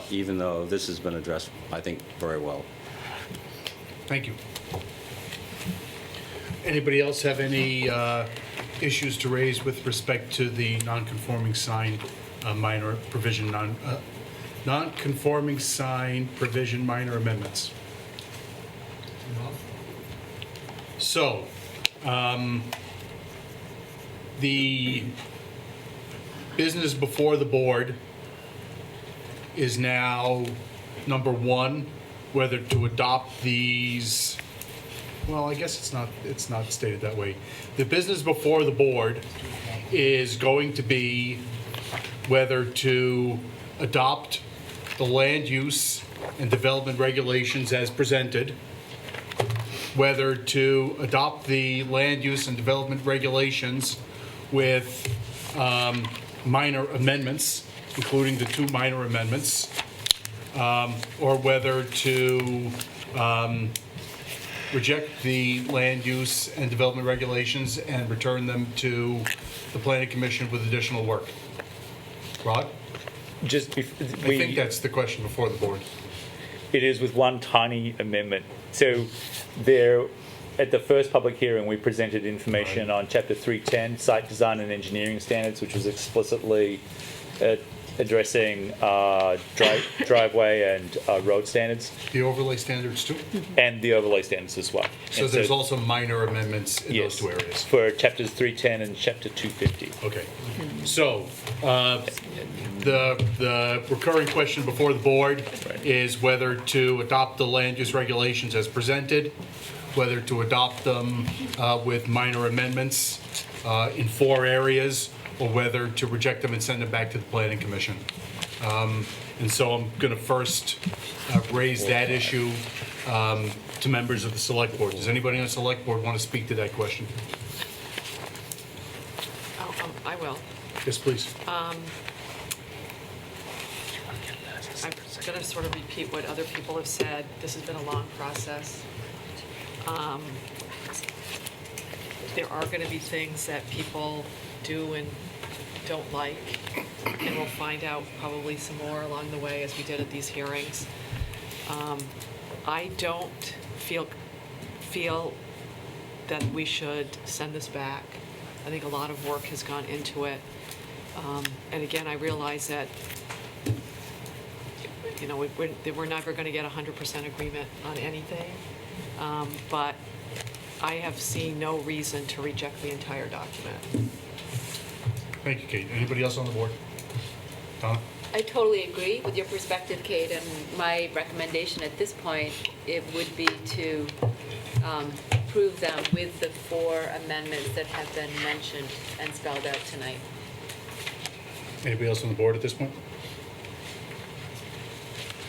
even though this has been addressed, I think, very well. Thank you. Anybody else have any issues to raise with respect to the non-conforming sign minor provision, non-conforming sign provision minor amendments? So, the business before the board is now, number one, whether to adopt these. Well, I guess it's not stated that way. The business before the board is going to be whether to adopt the land use and development regulations as presented, whether to adopt the land use and development regulations with minor amendments, including the two minor amendments, or whether to reject the land use and development regulations and return them to the Planning Commission with additional work. Rod? I think that's the question before the board. It is, with one tiny amendment. So there, at the first public hearing, we presented information on Chapter 310, Site Design and Engineering Standards, which was explicitly addressing driveway and road standards. The overlay standards too? And the overlay standards as well. So there's also minor amendments in those two areas? For Chapters 310 and Chapter 250. Okay. So the recurring question before the board is whether to adopt the land use regulations as presented, whether to adopt them with minor amendments in 4 areas, or whether to reject them and send them back to the Planning Commission. And so I'm going to first raise that issue to members of the Select Board. Does anybody on the Select Board want to speak to that question? I will. Yes, please. I'm going to sort of repeat what other people have said. This has been a long process. There are going to be things that people do and don't like, and we'll find out probably some more along the way as we did at these hearings. I don't feel that we should send this back. I think a lot of work has gone into it. And again, I realize that, you know, we're never going to get 100% agreement on anything. But I have seen no reason to reject the entire document. Thank you, Kate. Anybody else on the board? Donna? I totally agree with your perspective, Kate, and my recommendation at this point, it would be to approve them with the 4 amendments that have been mentioned and spelled out tonight. Anybody else on the board at this point?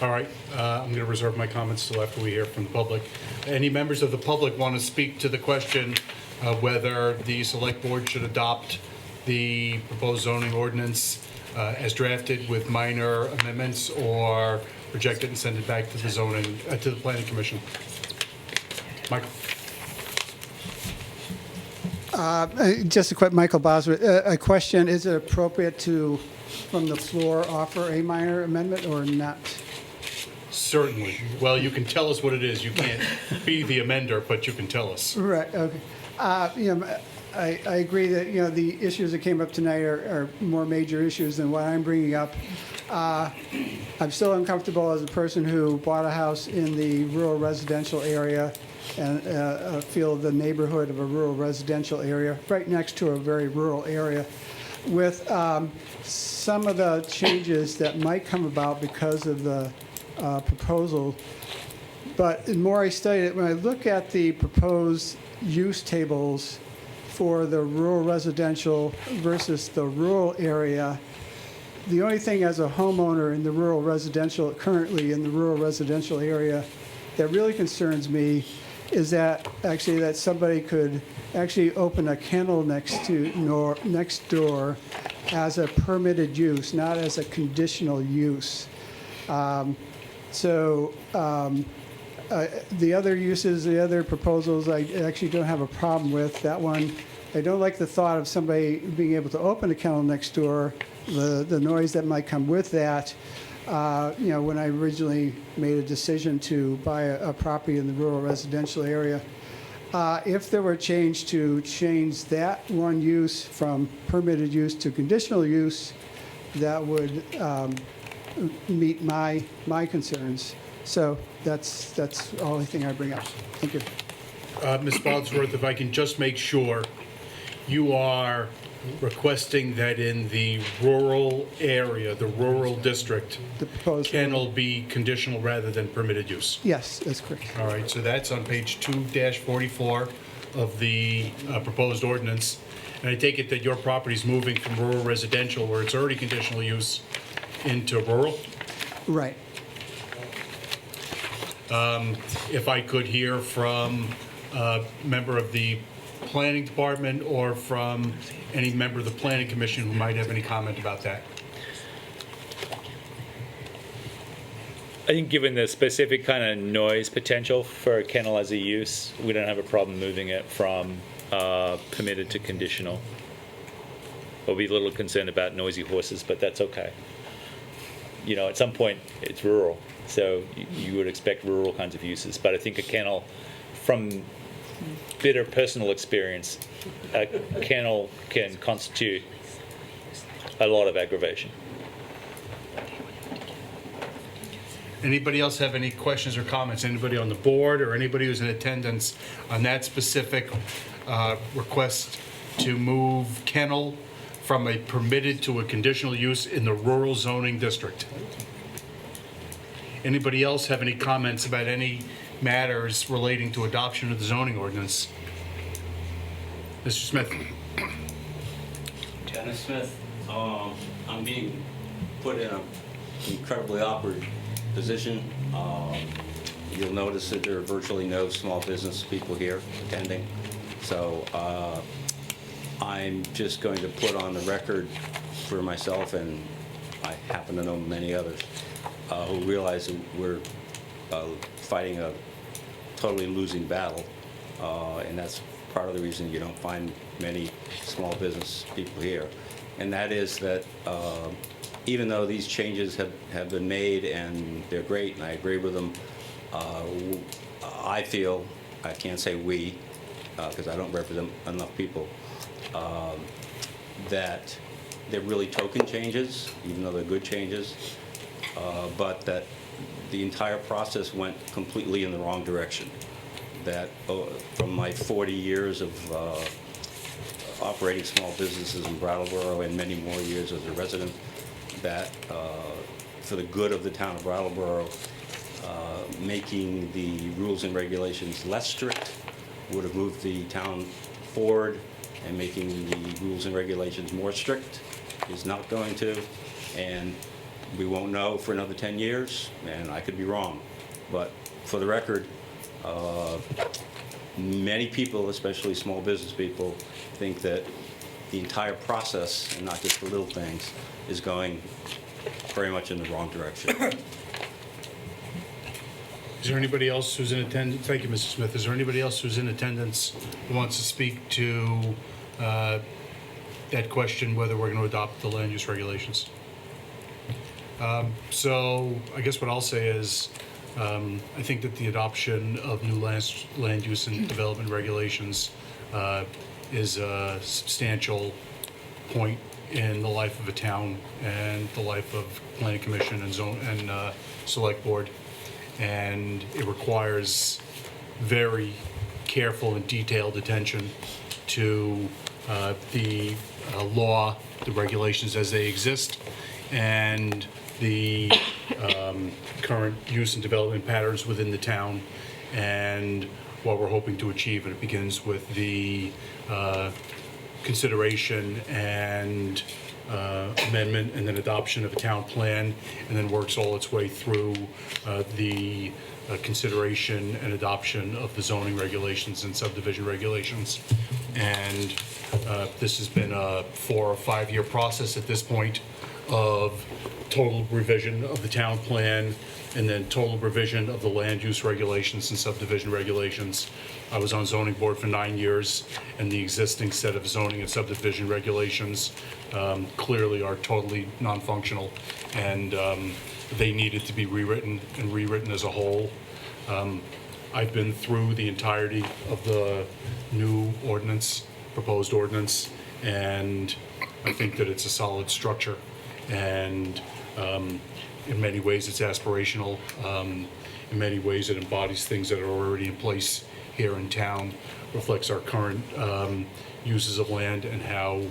All right, I'm going to reserve my comments till after we hear from the public. Any members of the public want to speak to the question of whether the select board should adopt the proposed zoning ordinance as drafted with minor amendments, or reject it and send it back to the zoning, to the planning commission? Michael? Just a quick, Michael Bosworth, a question, is it appropriate to, from the floor, offer a minor amendment or not? Certainly. Well, you can tell us what it is. You can't be the amender, but you can tell us. Right, okay. I agree that, the issues that came up tonight are more major issues than what I'm bringing up. I'm still uncomfortable as a person who bought a house in the rural residential area and feel the neighborhood of a rural residential area, right next to a very rural area, with some of the changes that might come about because of the proposal. But the more I study it, when I look at the proposed use tables for the rural residential versus the rural area, the only thing as a homeowner in the rural residential, currently in the rural residential area, that really concerns me is that actually that somebody could actually open a kennel next door as a permitted use, not as a conditional use. The other uses, the other proposals, I actually don't have a problem with. That one, I don't like the thought of somebody being able to open a kennel next door, the noise that might come with that. When I originally made a decision to buy a property in the rural residential area, if there were a change to change that one use from permitted use to conditional use, that would meet my concerns. So that's the only thing I bring up. Thank you. Ms. Bosworth, if I can just make sure, you are requesting that in the rural area, the rural district, The proposed kennel be conditional rather than permitted use? Yes, that's correct. All right, so that's on page 2-44 of the proposed ordinance. And I take it that your property's moving from rural residential, where it's already conditional use, into rural? Right. If I could hear from a member of the planning department or from any member of the planning commission who might have any comment about that. I think given the specific kind of noise potential for a kennel as a use, we don't have a problem moving it from permitted to conditional. We'll be a little concerned about noisy horses, but that's okay. At some point, it's rural, so you would expect rural kinds of uses. But I think a kennel, from bitter personal experience, a kennel can constitute a lot of aggravation. Anybody else have any questions or comments? Anybody on the board or anybody who's in attendance on that specific request to move kennel from a permitted to a conditional use in the rural zoning district? Anybody else have any comments about any matters relating to adoption of the zoning ordinance? Mr. Smith. Dennis Smith, I'm being put in an incredibly awkward position. You'll notice that there are virtually no small business people here attending. So I'm just going to put on the record for myself, and I happen to know many others, who realize that we're fighting a totally losing battle, and that's part of the reason you don't find many small business people here. And that is that even though these changes have been made and they're great and I agree with them, I feel, I can't say we, because I don't represent enough people, that they're really token changes, even though they're good changes, but that the entire process went completely in the wrong direction. that from my 40 years of operating small businesses in Brattleboro and many more years as a resident, that for the good of the town of Brattleboro, making the rules and regulations less strict would have moved the town forward, and making the rules and regulations more strict is not going to. And we won't know for another 10 years, and I could be wrong. But for the record, many people, especially small business people, think that the entire process, and not just the little things, is going very much in the wrong direction. Is there anybody else who's in attendance? Thank you, Mr. Smith. Is there anybody else who's in attendance who wants to speak to that question, whether we're going to adopt the land use regulations? So I guess what I'll say is I think that the adoption of new land use and development regulations is a substantial point in the life of a town and the life of planning commission and select board. And it requires very careful and detailed attention to the law, the regulations as they exist, and the current use and development patterns within the town, and what we're hoping to achieve. And it begins with the consideration and amendment and then adoption of a town plan, and then works all its way through the consideration and adoption of the zoning regulations and subdivision regulations. And this has been a 4 or 5 year process at this point of total revision of the town plan and then total revision of the land use regulations and subdivision regulations. I was on zoning board for 9 years, and the existing set of zoning and subdivision regulations clearly are totally non-functional, and they needed to be rewritten and rewritten as a whole. I've been through the entirety of the new ordinance, proposed ordinance, and I think that it's a solid structure, and in many ways it's aspirational. In many ways it embodies things that are already in place here in town, reflects our current uses of land and how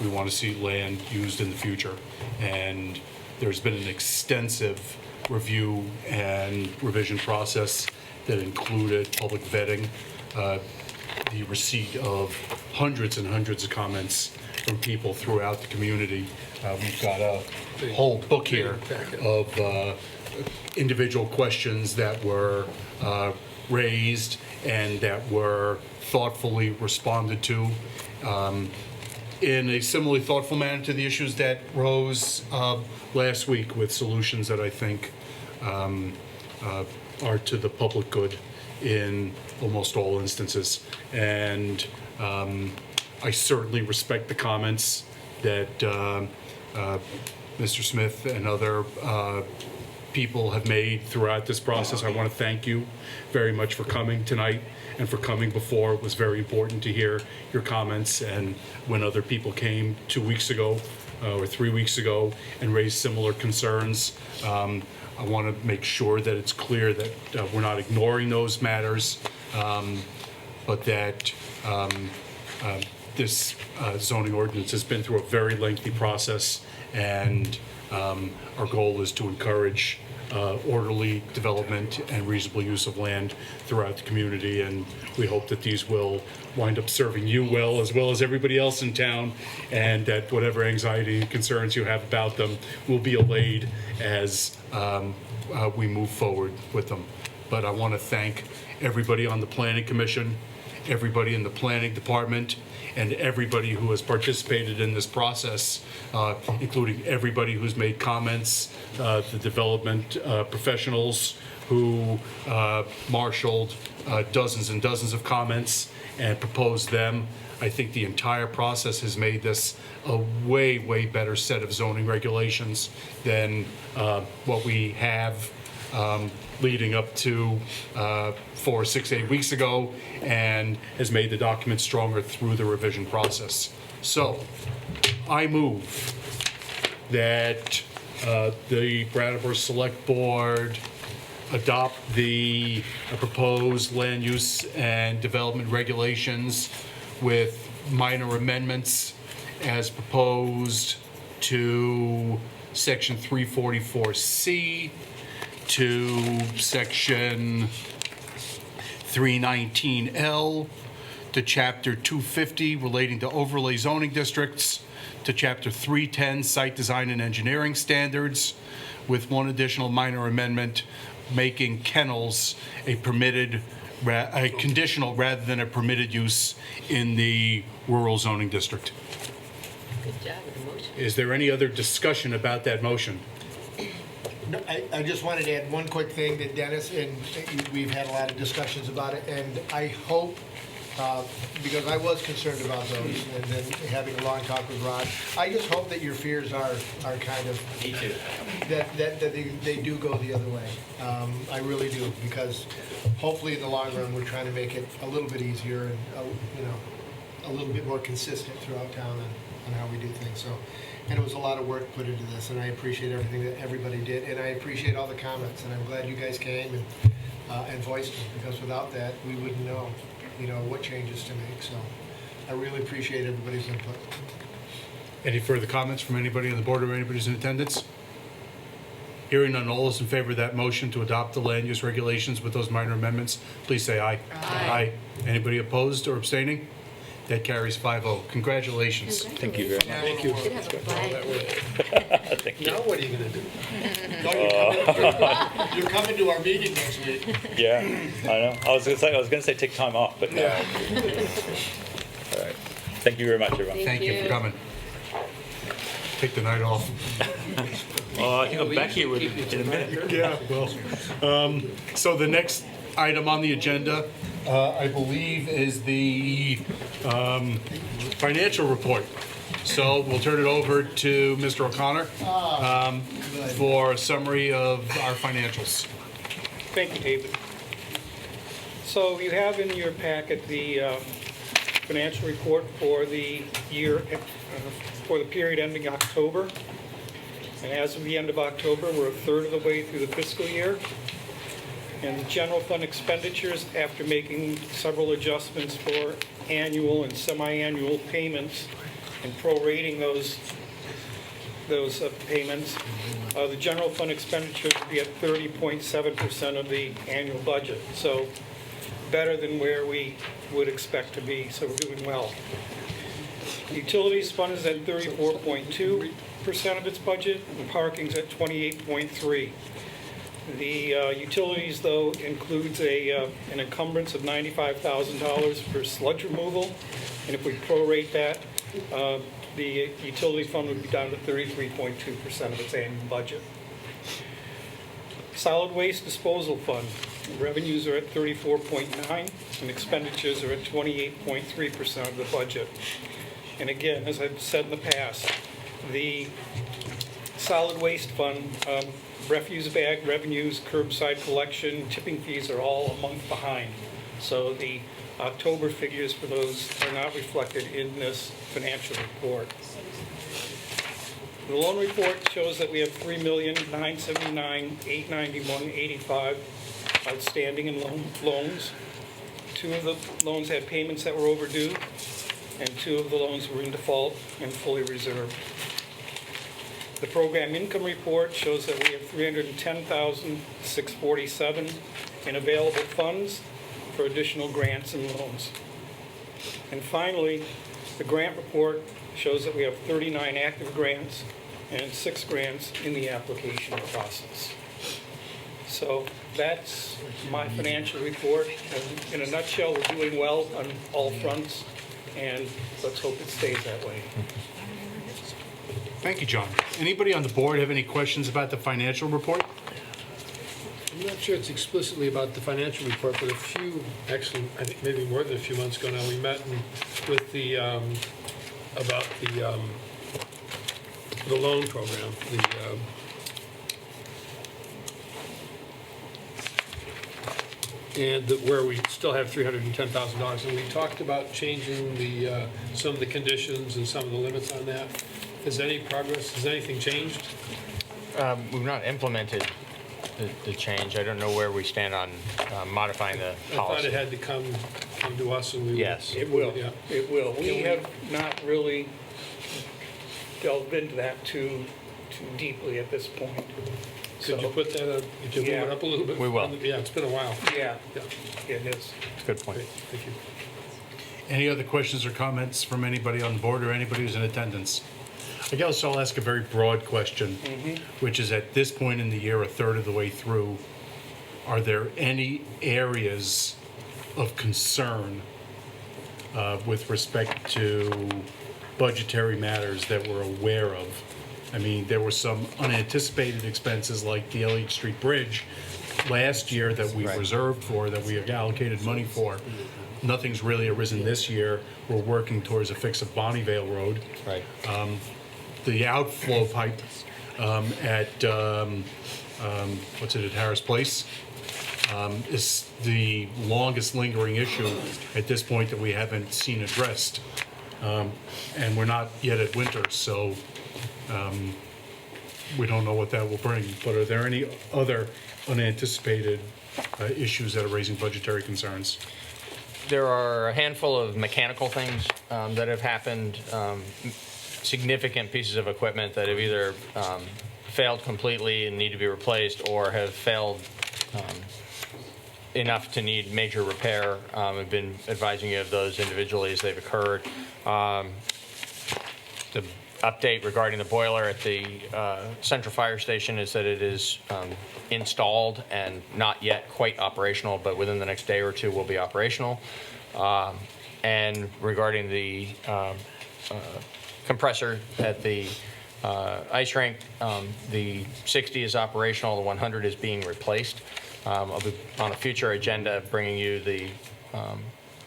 we want to see land used in the future. And there's been an extensive review and revision process that included public vetting, the receipt of hundreds and hundreds of comments from people throughout the community. We've got a whole book here of individual questions that were raised and that were thoughtfully responded to in a similarly thoughtful manner to the issues that rose last week, with solutions that I think are to the public good in almost all instances. And I certainly respect the comments that Mr. Smith and other people have made throughout this process. I want to thank you very much for coming tonight and for coming before. It was very important to hear your comments, and when other people came 2 weeks ago or 3 weeks ago and raised similar concerns, I want to make sure that it's clear that we're not ignoring those matters, but that this zoning ordinance has been through a very lengthy process, and our goal is to encourage orderly development and reasonable use of land throughout the community. And we hope that these will wind up serving you well as everybody else in town, and that whatever anxiety and concerns you have about them will be allayed as we move forward with them. But I want to thank everybody on the Planning Commission, everybody in the Planning Department, and everybody who has participated in this process, including everybody who's made comments, the development professionals who marshaled dozens and dozens of comments and proposed them. I think the entire process has made this a way, way better set of zoning regulations than what we have leading up to 4, 6, 8 weeks ago, and has made the document stronger through the revision process. So I move that the Brattleboro Select Board adopt the proposed land use and development regulations with minor amendments as proposed to section 344C, to section 319L, to chapter 250 relating to overlay zoning districts, to chapter 310 site design and engineering standards, with one additional minor amendment making kennels a permitted, a conditional rather than a permitted use in the rural zoning district. Good job with the motion. Is there any other discussion about that motion? No, I just wanted to add one quick thing that Dennis, and we've had a lot of discussions about it, and I hope, because I was concerned about those, and then having a long talk with Rod, I just hope that your fears are kind of. Me too. That they do go the other way. I really do, because hopefully in the long run, we're trying to make it a little bit easier and, a little bit more consistent throughout town on how we do things, so. And it was a lot of work put into this, and I appreciate everything that everybody did, and I appreciate all the comments, and I'm glad you guys came and voiced them, because without that, we wouldn't know, what changes to make, so I really appreciate everybody's input. Any further comments from anybody on the board or anybody who's in attendance? Hearing none, all those in favor of that motion to adopt the land use regulations with those minor amendments, please say aye. Aye. Anybody opposed or abstaining? That carries 5-0. Congratulations. Thank you very much. Thank you. Should have a flag. Thank you. Now what are you gonna do? No, you're coming to our meeting next week. Yeah, I know. I was gonna say take time off, but no. All right. Thank you very much, everyone. Thank you for coming. Take the night off. I think I'm back here in a minute. Yeah, well, so the next item on the agenda, I believe, is the financial report. So we'll turn it over to Mr. O'Connor for a summary of our financials. Thank you, David. So you have in your packet the financial report for the year, for the period ending October. And as of the end of October, we're a third of the way through the fiscal year. And the general fund expenditures, after making several adjustments for annual and semi-annual payments and prorating those payments, the general fund expenditures would be at 30.7% of the annual budget. So better than where we would expect to be, so we're doing well. The utilities fund is at 34.2% of its budget, and parking's at 28.3%. The utilities, though, includes an encumbrance of $95,000 for sludge removal, and if we prorate that, the utility fund would be down to 33.2% of its annual budget. Solid waste disposal fund, revenues are at 34.9%, and expenditures are at 28.3% of the budget. And again, as I've said in the past, the solid waste fund, refuse bag revenues, curbside collection, tipping fees are all a month behind. So the October figures for those are not reflected in this financial report. The loan report shows that we have $3,979,891.85 outstanding in loans. 2 of the loans had payments that were overdue, and 2 of the loans were in default and fully reserved. The program income report shows that we have $310,647 in available funds for additional grants and loans. And finally, the grant report shows that we have 39 active grants and 6 grants in the application process. So that's my financial report. And in a nutshell, we're doing well on all fronts, and let's hope it stays that way. Thank you, John. Anybody on the board have any questions about the financial report? I'm not sure it's explicitly about the financial report, but actually, I think maybe more than a few months ago now, we met with the, about the loan program, where we still have $310,000, and we talked about changing some of the conditions and some of the limits on that. Is any progress? Has anything changed? We've not implemented the change. I don't know where we stand on modifying the I thought policy. it had to come to us and we would. Yes. It will, Yeah. it will. We have not really delved into that too deeply at this point. Could you put that up, could you move it up a little bit? We will. Yeah, it's been a while. Yeah, Yeah, it is. It's a good point. great, thank you. Any other questions or comments from anybody on the board or anybody who's in attendance? I guess I'll ask a very broad question, which is at this point in the year, a third of the way through, are there any areas of concern with respect to budgetary matters that we're aware of? I mean, there were some unanticipated expenses like the Elliott Street Bridge last year that we reserved for, that we allocated money for. Nothing's really arisen this year. We're working towards a fix of Bonnievale Road. Right. The outflow pipe at, at Harris Place is the longest lingering issue at this point that we haven't seen addressed. And we're not yet at winter, so we don't know what that will bring. But are there any other unanticipated issues that are raising budgetary concerns? There are a handful of mechanical things that have happened, significant pieces of equipment that have either failed completely and need to be replaced or have failed enough to need major repair. I've been advising you of those individually as they've occurred. The update regarding the boiler at the Central Fire Station is that it is installed and not yet quite operational, but within the next day or two will be operational. And regarding the compressor at the ice rink, the 60 is operational, the 100 is being replaced. I'll be on a future agenda bringing you the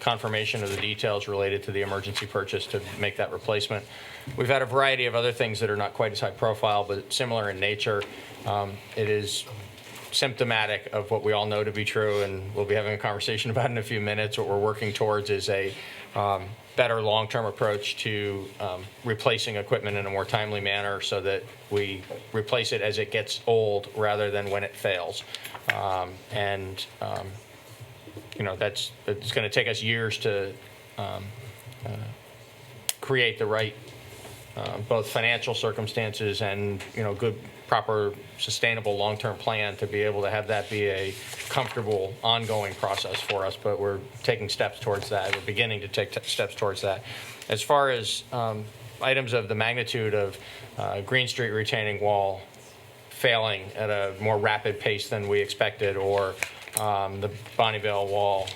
confirmation of the details related to the emergency purchase to make that replacement. We've had a variety of other things that are not quite as high profile, but similar in nature. It is symptomatic of what we all know to be true, and we'll be having a conversation about in a few minutes. What we're working towards is a better long-term approach to replacing equipment in a more timely manner so that we replace it as it gets old rather than when it fails. You know, it's going to take us years to create the right both financial circumstances and, you know, good, proper, sustainable long-term plan to be able to have that be a comfortable, ongoing process for us. But we're taking steps towards that. We're beginning to take steps towards that. As far as items of the magnitude of Green Street retaining wall failing at a more rapid pace than we expected, or the Bonnievale wall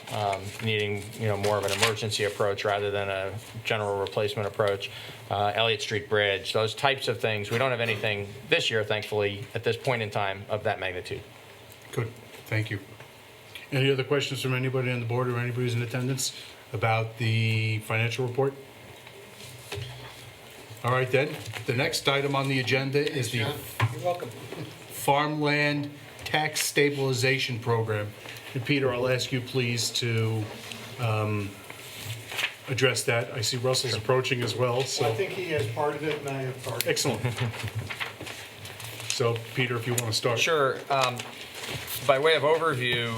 needing, you know, more of an emergency approach rather than a general replacement approach. Elliott Street Bridge, those types of things. We don't have anything this year, thankfully, at this point in time of that magnitude. Good, thank you. Any other questions from anybody on the board or anybody who's in attendance about the financial report? All right then, the next item on the agenda is the You're welcome. Farmland Tax Stabilization Program. And Peter, I'll ask you please to address that. I see Russell's approaching as well, so. I think he has part of it and I have part of it. Excellent. So, Peter, if you want to start. Sure. By way of overview,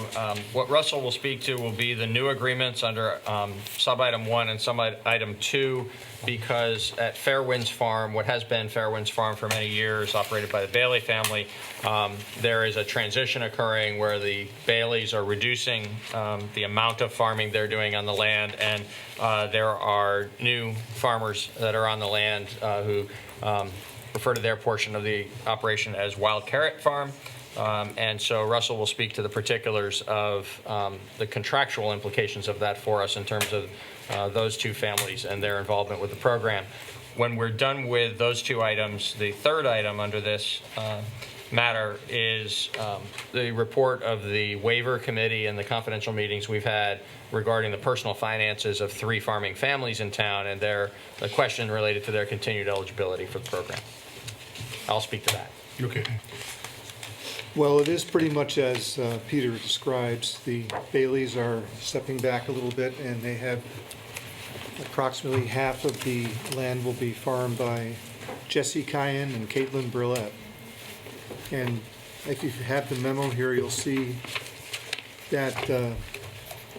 what Russell will speak to will be the new agreements under sub-item 1 and sub-item 2, because at Fairwinds Farm, what has been Fairwinds Farm for many years, operated by the Bailey family, there is a transition occurring where the Baileys are reducing the amount of farming they're doing on the land, and there are new farmers that are on the land who refer to their portion of the operation as Wild Carrot Farm. And so Russell will speak to the particulars of the contractual implications of that for us in terms of those two families and their involvement with the program. When we're done with those two items, the third item under this matter is the report of the waiver committee and the confidential meetings we've had regarding the personal finances of 3 farming families in town and the question related to their continued eligibility for the program. I'll speak to that. Okay. Well, it is pretty much as Peter describes. The Baileys are stepping back a little bit, and they have approximately half of the land will be farmed by Jesse Kyan and Caitlin Burlett. And if you have the memo here, you'll see that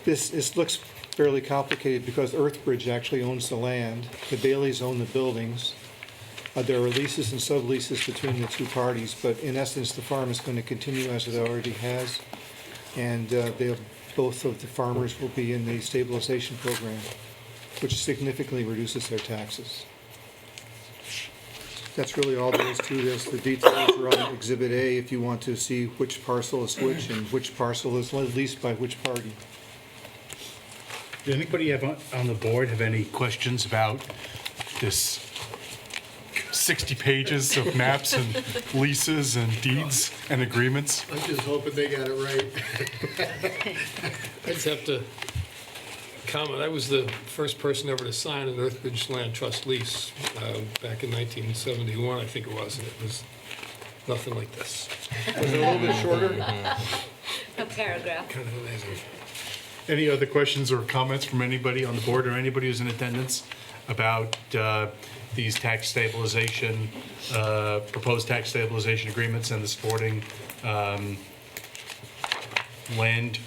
this looks fairly complicated because Earthbridge actually owns the land. The Baileys own the buildings. There are leases and subleases between the two parties, but in essence, the farm is going to continue as it already has. And both of the farmers will be in the stabilization program, which significantly reduces their taxes. That's really all there is to this. The details are on Exhibit A if you want to see which parcel is which and which parcel is leased by which party. Does anybody on the board have any questions about this 60 pages of maps and leases and deeds and agreements? I'm just hoping they got it right. I just have to comment, I was the first person ever to sign an Earthbridge Land Trust lease back in 1971, I think it was, and it was nothing like this. Was it a little bit shorter? A paragraph. Kind of amazing. Any other questions or comments from anybody on the board or anybody who's in attendance about these tax stabilization, proposed tax stabilization agreements and the supporting land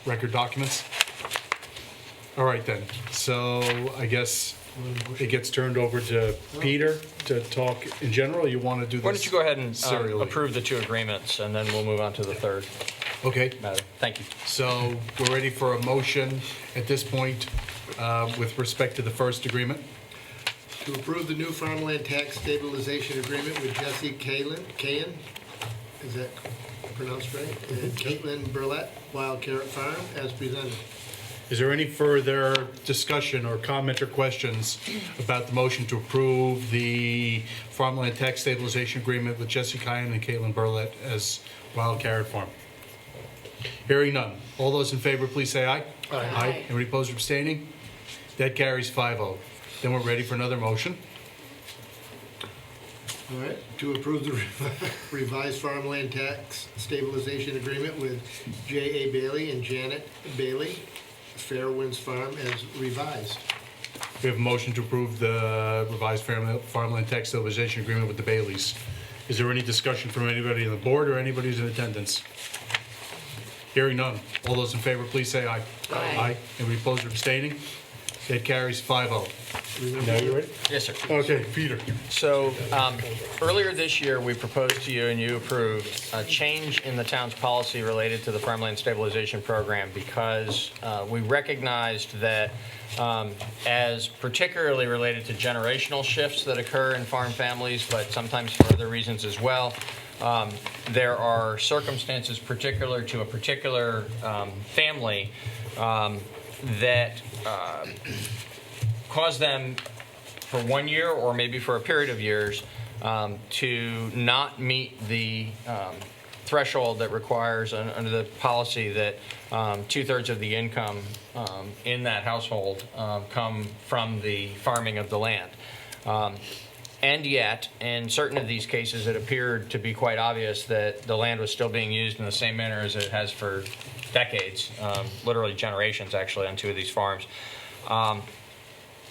record documents? All right then, so I guess it gets turned over to Peter to talk in general. You want to do this? Why don't you go ahead and serially? approve the two agreements, and then we'll move on to the third Okay. matter. Thank you. So we're ready for a motion at this point with respect to the first agreement. To approve the new farmland tax stabilization agreement with Jesse Cahan, is that pronounced right? And Caitlin Burlett, Wild Carrot Farm, as presented. Is there any further discussion or comment or questions about the motion to approve the farmland tax stabilization agreement with Jesse Cahan and Caitlin Burlett as Wild Carrot Farm? Hearing none. All those in favor, please say aye. Aye. Anybody opposed or abstaining? That carries 5-0. Then we're ready for another motion. All right, to approve the revised farmland tax stabilization agreement with J.A. Bailey and Janet Bailey, Fairwinds Farm, as revised. We have a motion to approve the revised farmland tax stabilization agreement with the Baileys. Is there any discussion from anybody on the board or anybody who's in attendance? Hearing none. All those in favor, please say aye. Aye. Anybody opposed or abstaining? That carries 5-0. Now you ready? Yes, sir. Okay, Peter. So earlier this year, we proposed to you and you approved a change in the town's policy related to the farmland stabilization program because we recognized that as particularly related to generational shifts that occur in farm families, but sometimes for other reasons as well, there are circumstances particular to a particular family that cause them for 1 year or maybe for a period of years to not meet the threshold that requires under the policy that 2/3 of the income in that household come from the farming of the land. And yet, in certain of these cases, it appeared to be quite obvious that the land was still being used in the same manner as it has for decades, literally generations actually, on 2 of these farms.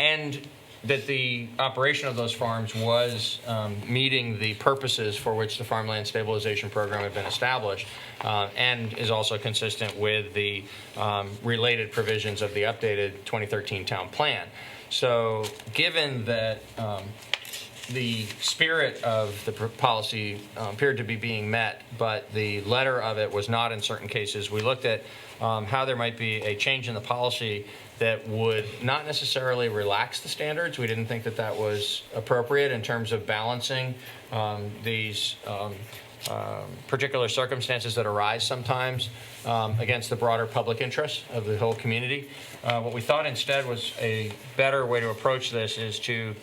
And that the operation of those farms was meeting the purposes for which the farmland stabilization program had been established, and is also consistent with the related provisions of the updated 2013 town plan. So given that the spirit of the policy appeared to be being met, but the letter of it was not in certain cases, we looked at how there might be a change in the policy that would not necessarily relax the standards. We didn't think that that was appropriate in terms of balancing these particular circumstances that arise sometimes against the broader public interest of the whole community. What we thought instead was a better way to approach this is to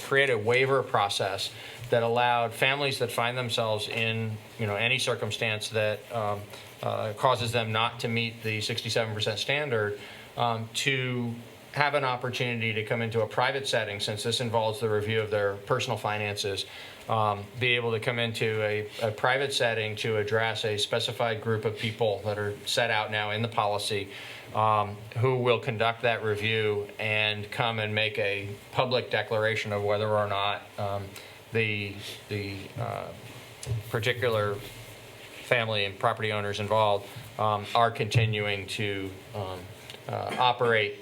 create a waiver process that allowed families that find themselves in any circumstance that causes them not to meet the 67% standard to have an opportunity to come into a private setting, since this involves the review of their personal finances, be able to come into a private setting to address a specified group of people that are set out now in the policy, who will conduct that review and come and make a public declaration of whether or not the particular family and property owners involved are continuing to operate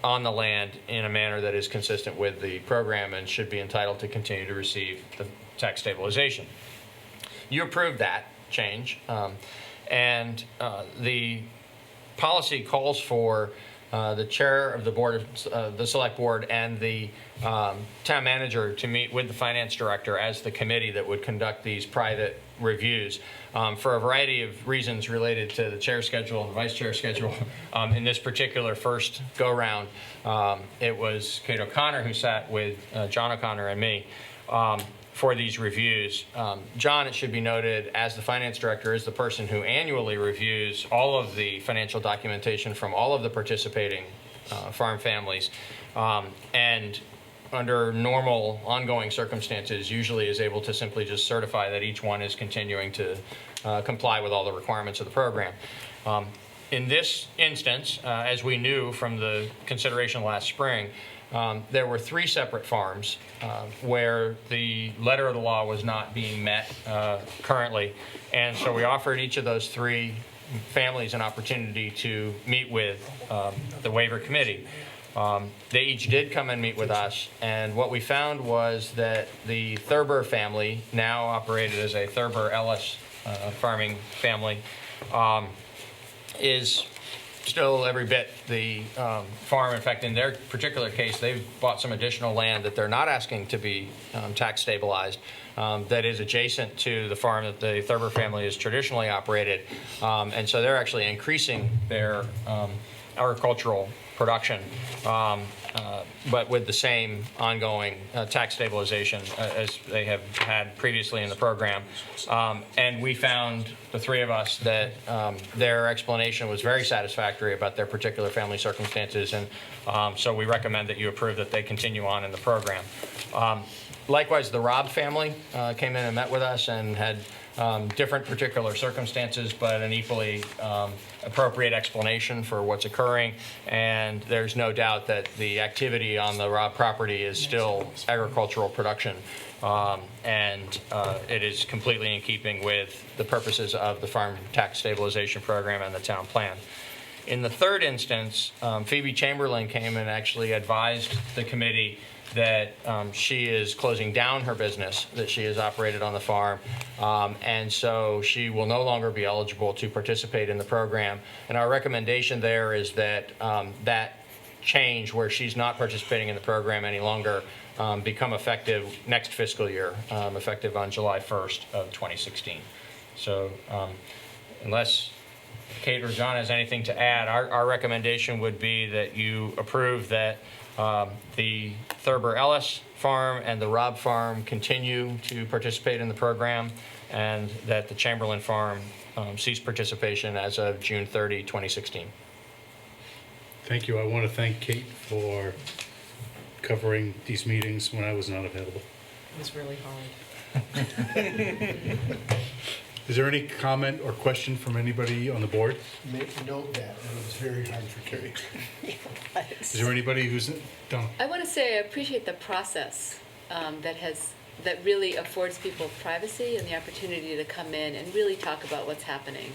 on the land in a manner that is consistent with the program and should be entitled to continue to receive the tax stabilization. You approved that change, and the policy calls for the chair of the board, the select board, and the town manager to meet with the finance director as the committee that would conduct these private reviews for a variety of reasons related to the chair schedule and the vice chair schedule. In this particular first go-round, it was Kate O'Connor who sat with John O'Connor and me for these reviews. John, it should be noted, as the finance director, is the person who annually reviews all of the financial documentation from all of the participating farm families, and under normal ongoing circumstances usually is able to simply just certify that each one is continuing to comply with all the requirements of the program. In this instance, as we knew from the consideration last spring, there were 3 separate farms where the letter of the law was not being met currently, and so we offered each of those 3 families an opportunity to meet with the waiver committee. They each did come and meet with us, and what we found was that the Thurber family, now operated as a Thurber Ellis farming family, is still every bit the farm. In fact, in their particular case, they've bought some additional land that they're not asking to be tax stabilized, that is adjacent to the farm that the Thurber family has traditionally operated. And so they're actually increasing their agricultural production, but with the same ongoing tax stabilization as they have had previously in the program. And we found, the 3 of us, that their explanation was very satisfactory about their particular family circumstances, and so we recommend that you approve that they continue on in the program. Likewise, the Robb family came in and met with us and had different particular circumstances, but an equally appropriate explanation for what's occurring. And there's no doubt that the activity on the Robb property is still agricultural production, and it is completely in keeping with the purposes of the Farm Tax Stabilization Program and the town plan. In the third instance, Phoebe Chamberlain came and actually advised the committee that she is closing down her business that she has operated on the farm, and so she will no longer be eligible to participate in the program. And our recommendation there is that that change, where she's not participating in the program any longer, become effective next fiscal year, effective on July 1st of 2016. So unless Kate or John has anything to add, our recommendation would be that you approve that the Thurber Ellis farm and the Robb farm continue to participate in the program, and that the Chamberlain farm cease participation as of June 30, 2016. Thank you. I want to thank Kate for covering these meetings when I was not available. It was really hard. Is there any comment or question from anybody on the board? Note that it was very hard for Kate. Is there anybody who's done? I want to say I appreciate the process that really affords people privacy and the opportunity to come in and really talk about what's happening.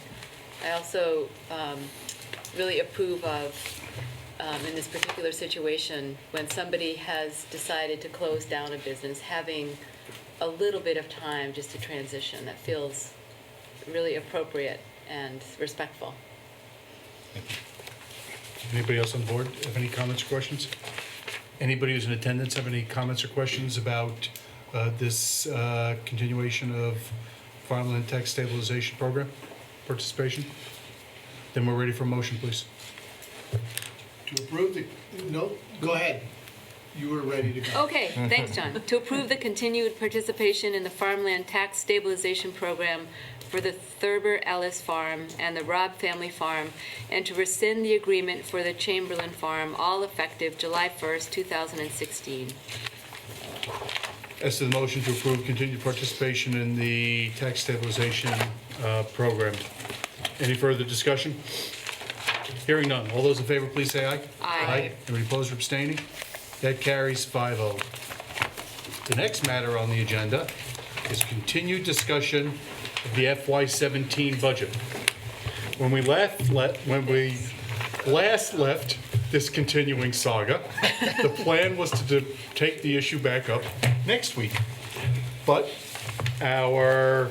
I also really approve of, in this particular situation, when somebody has decided to close down a business, having a little bit of time just to transition. That feels really appropriate and respectful. Anybody else on the board have any comments or questions? Anybody who's in attendance have any comments or questions about this continuation of Farmland Tax Stabilization Program participation? Then we're ready for a motion, please. To approve the, no, go ahead. You were ready to go. Okay, thanks, John. To approve the continued participation in the Farmland Tax Stabilization Program for the Thurber Ellis Farm and the Robb Family Farm, and to rescind the agreement for the Chamberlain Farm, all effective July 1st, 2016. As to the motion to approve continued participation in the tax stabilization program, any further discussion? Hearing none. All those in favor, please say aye. Aye. Anybody opposed or abstaining? That carries 5-0. The next matter on the agenda is continued discussion of the FY17 budget. When we last left this continuing saga, the plan was to take the issue back up next week. But our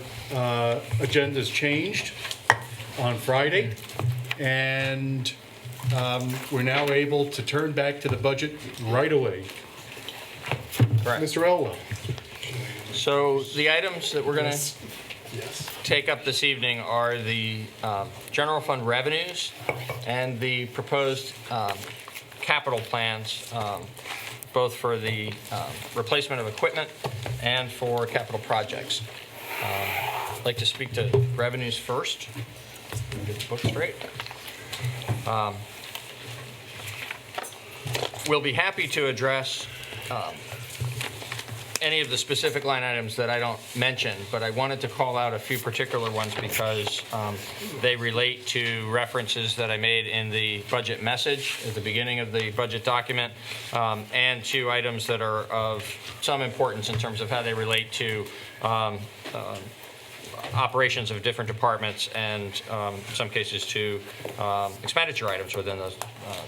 agenda's changed on Friday, and we're now able to turn back to the budget right away. Correct. Mr. Elwell. So the items that we're going to take up this evening are the general fund revenues and the proposed capital plans, both for the replacement of equipment and for capital projects. I'd like to speak to revenues first. Get the book straight. We'll be happy to address any of the specific line items that I don't mention, but I wanted to call out a few particular ones because they relate to references that I made in the budget message at the beginning of the budget document, and to items that are of some importance in terms of how they relate to operations of different departments and in some cases to expenditure items within those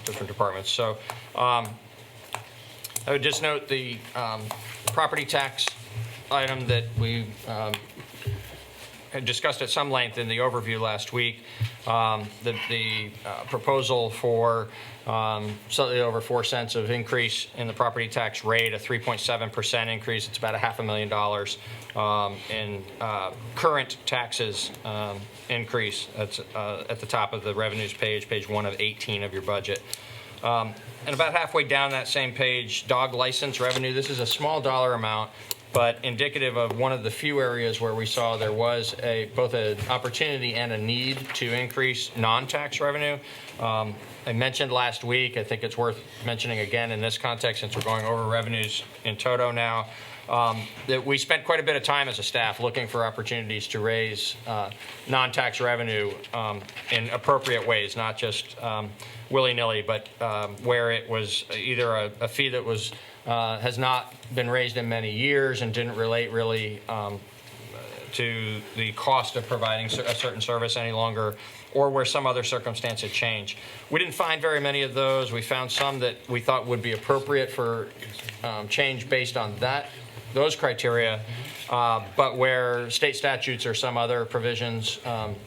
different departments. So I would just note the property tax item that we had discussed at some length in the overview last week. The proposal for slightly over 4 cents of increase in the property tax rate, a 3.7% increase. It's about $500,000 in current taxes increase. That's at the top of the revenues page, page 1 of 18 of your budget. And about halfway down that same page, dog license revenue. This is a small dollar amount, but indicative of one of the few areas where we saw there was both an opportunity and a need to increase non-tax revenue. I mentioned last week, I think it's worth mentioning again in this context since we're going over revenues in toto now, that we spent quite a bit of time as a staff looking for opportunities to raise non-tax revenue in appropriate ways, not just willy-nilly, but where it was either a fee that was has not been raised in many years and didn't relate really to the cost of providing a certain service any longer, or where some other circumstance had changed. We didn't find very many of those. We found some that we thought would be appropriate for change based on those criteria, but where state statutes or some other provisions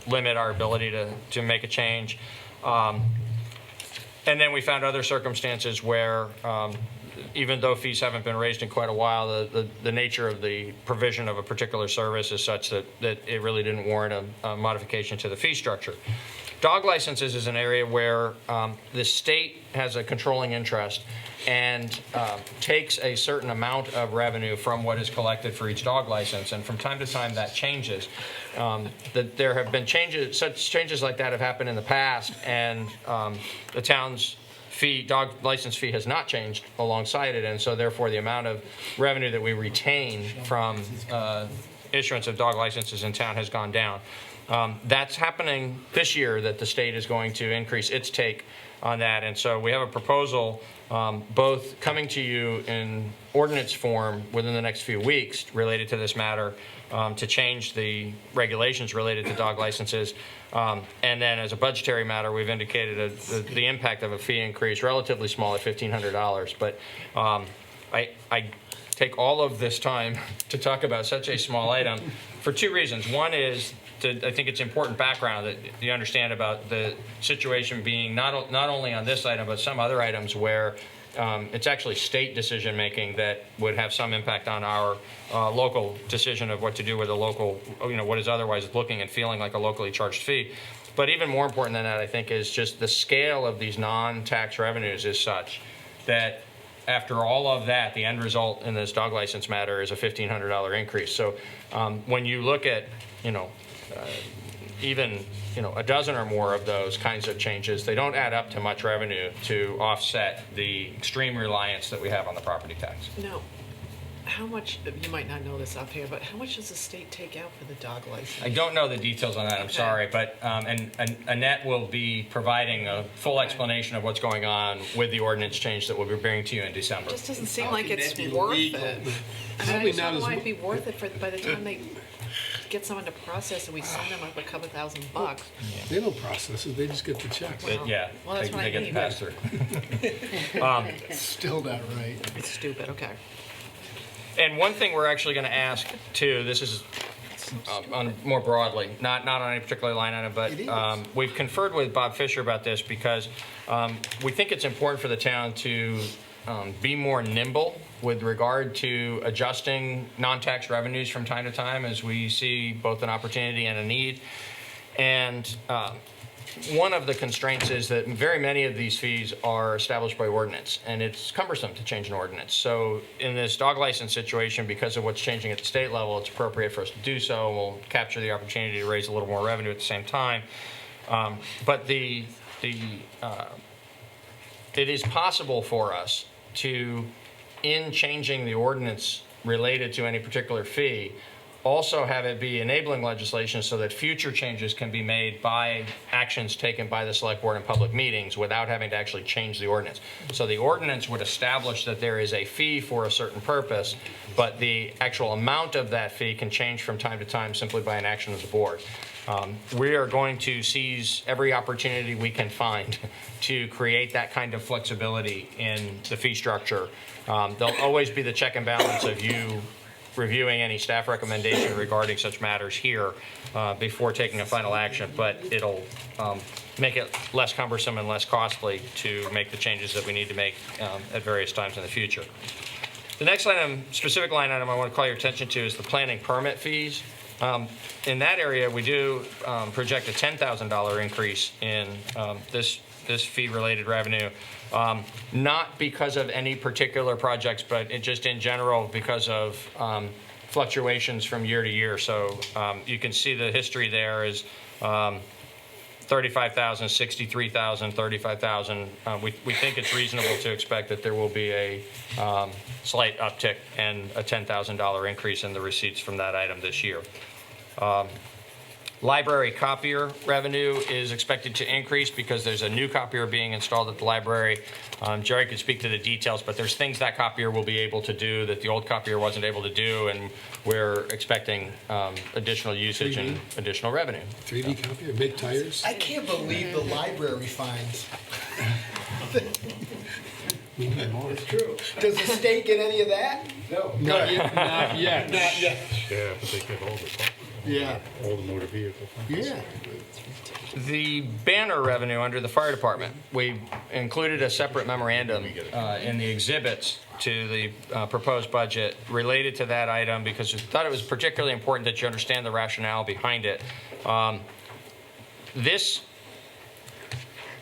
limit our ability to make a change. And then we found other circumstances where, even though fees haven't been raised in quite a while, the nature of the provision of a particular service is such that it really didn't warrant a modification to the fee structure. Dog licenses is an area where the state has a controlling interest and takes a certain amount of revenue from what is collected for each dog license, and from time to time that changes. That there have been such changes like that have happened in the past, and the town's dog license fee has not changed alongside it, and so therefore the amount of revenue that we retain from issuance of dog licenses in town has gone down. That's happening this year, that the state is going to increase its take on that, and so we have a proposal both coming to you in ordinance form within the next few weeks related to this matter, to change the regulations related to dog licenses. And then as a budgetary matter, we've indicated the impact of a fee increase, relatively small at $1,500. But I take all of this time to talk about such a small item for two reasons. One is, I think it's important background that you understand about the situation being not only on this item, but some other items where it's actually state decision making that would have some impact on our local decision of what to do with a local, what is otherwise looking and feeling like a locally charged fee. But even more important than that, I think, is just the scale of these non-tax revenues is such that after all of that, the end result in this dog license matter is a $1,500 increase. So when you look at, even a dozen or more of those kinds of changes, they don't add up to much revenue to offset the extreme reliance that we have on the property tax. No. How much, you might not know this up here, but how much does the state take out for the dog license? I don't know the details on that, I'm sorry, but and Annette will be providing a full explanation of what's going on with the ordinance change that we'll be bringing to you in December. It just doesn't seem like it's worth it. I mean, I just don't know why it'd be worth it by the time they get someone to process and we send them up a couple $1,000. They don't process it, they just get the checks. Yeah, Well, that's they what I get the mean. pass-through. Still not right. It's stupid, okay. And one thing we're actually going to ask too, this is on more broadly, not on any particular line item, but we've conferred with Bob Fisher about this because we think it's important for the town to be more nimble with regard to adjusting non-tax revenues from time to time as we see both an opportunity and a need. And one of the constraints is that very many of these fees are established by ordinance, and it's cumbersome to change an ordinance. So in this dog license situation, because of what's changing at the state level, it's appropriate for us to do so. We'll capture the opportunity to raise a little more revenue at the same time. But it is possible for us to, in changing the ordinance related to any particular fee, also have it be enabling legislation so that future changes can be made by actions taken by the select board in public meetings without having to actually change the ordinance. So the ordinance would establish that there is a fee for a certain purpose, but the actual amount of that fee can change from time to time simply by an action of the board. We are going to seize every opportunity we can find to create that kind of flexibility in the fee structure. There'll always be the check and balance of you reviewing any staff recommendation regarding such matters here before taking a final action, but it'll make it less cumbersome and less costly to make the changes that we need to make at various times in the future. The next specific line item I want to call your attention to is the planning permit fees. In that area, we do project a $10,000 increase in this fee-related revenue. Not because of any particular projects, but just in general because of fluctuations from year to year. So you can see the history there is 35,000, 63,000, 35,000. We think it's reasonable to expect that there will be a slight uptick and a $10,000 increase in the receipts from that item this year. Library copier revenue is expected to increase because there's a new copier being installed at the library. Jerry could speak to the details, but there's things that copier will be able to do that the old copier wasn't able to do, and we're expecting additional usage and additional revenue. 3D copier, make tires? I can't believe the library finds. It's true. Does the state get any of that? No. Not yet. Not yet. Not yet. Yeah, but they get all the Yeah. all the motor vehicle funds. Yeah. The banner revenue under the fire department, we included a separate memorandum in the exhibits to the proposed budget related to that item because we thought it was particularly important that you understand the rationale behind it. This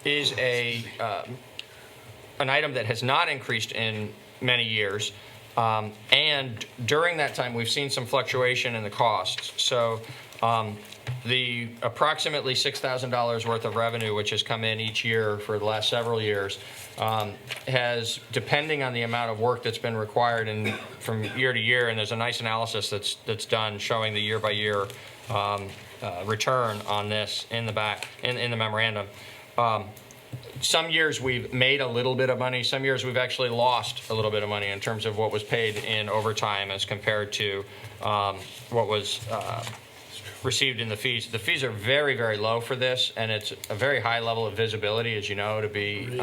is an item that has not increased in many years. And during that time, we've seen some fluctuation in the costs. So the approximately $6,000 worth of revenue, which has come in each year for the last several years, has, depending on the amount of work that's been required and from year to year, and there's a nice analysis that's done showing the year-by-year return on this in the back, in the memorandum. Some years we've made a little bit of money. Some years we've actually lost a little bit of money in terms of what was paid in overtime as compared to what was received in the fees. The fees are very, very low for this, and it's a very high level of visibility, as you know, to be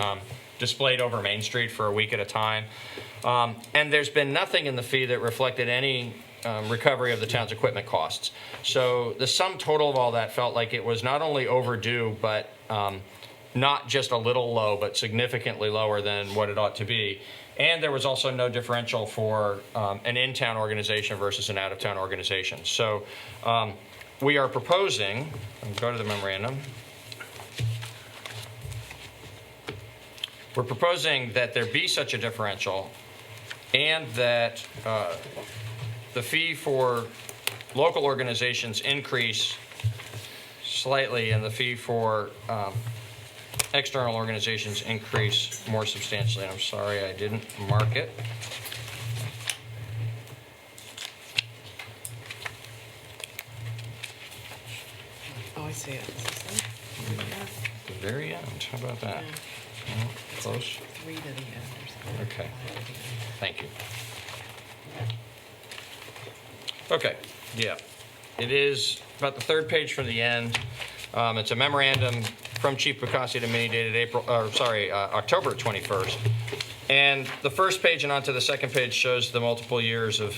displayed over Main Street for a week at a time. And there's been nothing in the fee that reflected any recovery of the town's equipment costs. So the sum total of all that felt like it was not only overdue, but not just a little low, but significantly lower than what it ought to be. And there was also no differential for an in-town organization versus an out-of-town organization. So we are proposing, go to the memorandum. We're proposing that there be such a differential and that the fee for local organizations increase slightly and the fee for external organizations increase more substantially. I'm sorry I didn't mark it. Oh, I see it. At the very end. How about that? Yeah. Close. 3 to the end or something. Okay. 5 to the end. Thank you. Okay. Yeah. It is about the third page from the end. It's a memorandum from Chief Bacassi to me dated October 21st. And the first page and onto the second page shows the multiple years of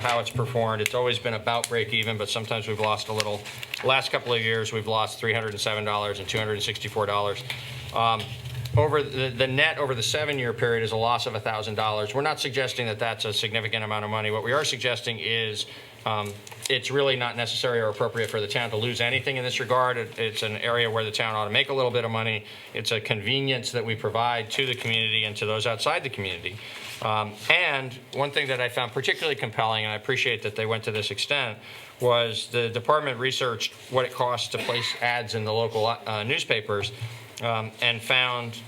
how it's performed. It's always been about break even, but sometimes we've lost a little. The last couple of years, we've lost $307 and $264. Over the net over the 7-year period is a loss of $1,000. We're not suggesting that that's a significant amount of money. What we are suggesting is it's really not necessary or appropriate for the town to lose anything in this regard. It's an area where the town ought to make a little bit of money. It's a convenience that we provide to the community and to those outside the community. And one thing that I found particularly compelling, and I appreciate that they went to this extent, was the department researched what it costs to place ads in the local newspapers and found,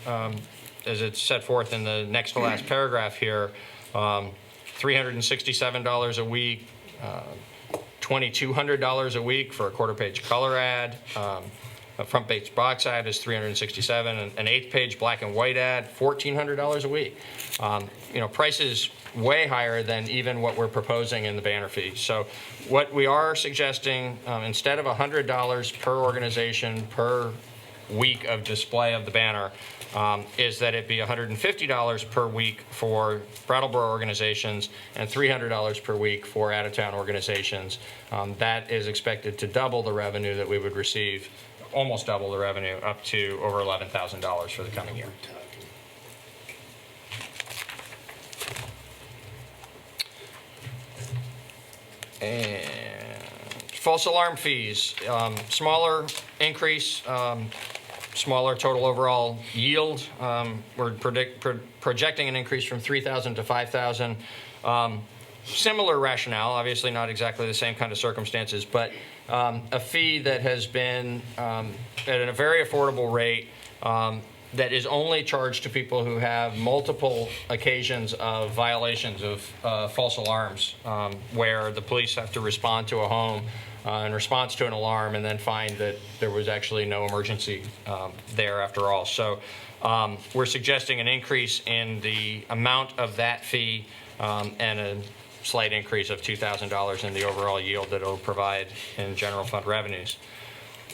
as it's set forth in the next to last paragraph here, $367 a week, $2,200 a week for a quarter-page color ad. A front-page box ad is $367, an eighth-page black and white ad, $1,400 a week. Prices way higher than even what we're proposing in the banner fee. So what we are suggesting, instead of $100 per organization per week of display of the banner, is that it be $150 per week for Brattleboro organizations and $300 per week for out-of-town organizations. That is expected to double the revenue that we would receive, almost double the revenue, up to over $11,000 for the coming year. And false alarm fees, smaller increase, smaller total overall yield. We're projecting an increase from 3,000 to 5,000. Similar rationale, obviously not exactly the same kind of circumstances, but a fee that has been at a very affordable rate that is only charged to people who have multiple occasions of violations of false alarms, where the police have to respond to a home in response to an alarm and then find that there was actually no emergency there after all. So we're suggesting an increase in the amount of that fee and a slight increase of $2,000 in the overall yield that it'll provide in general fund revenues.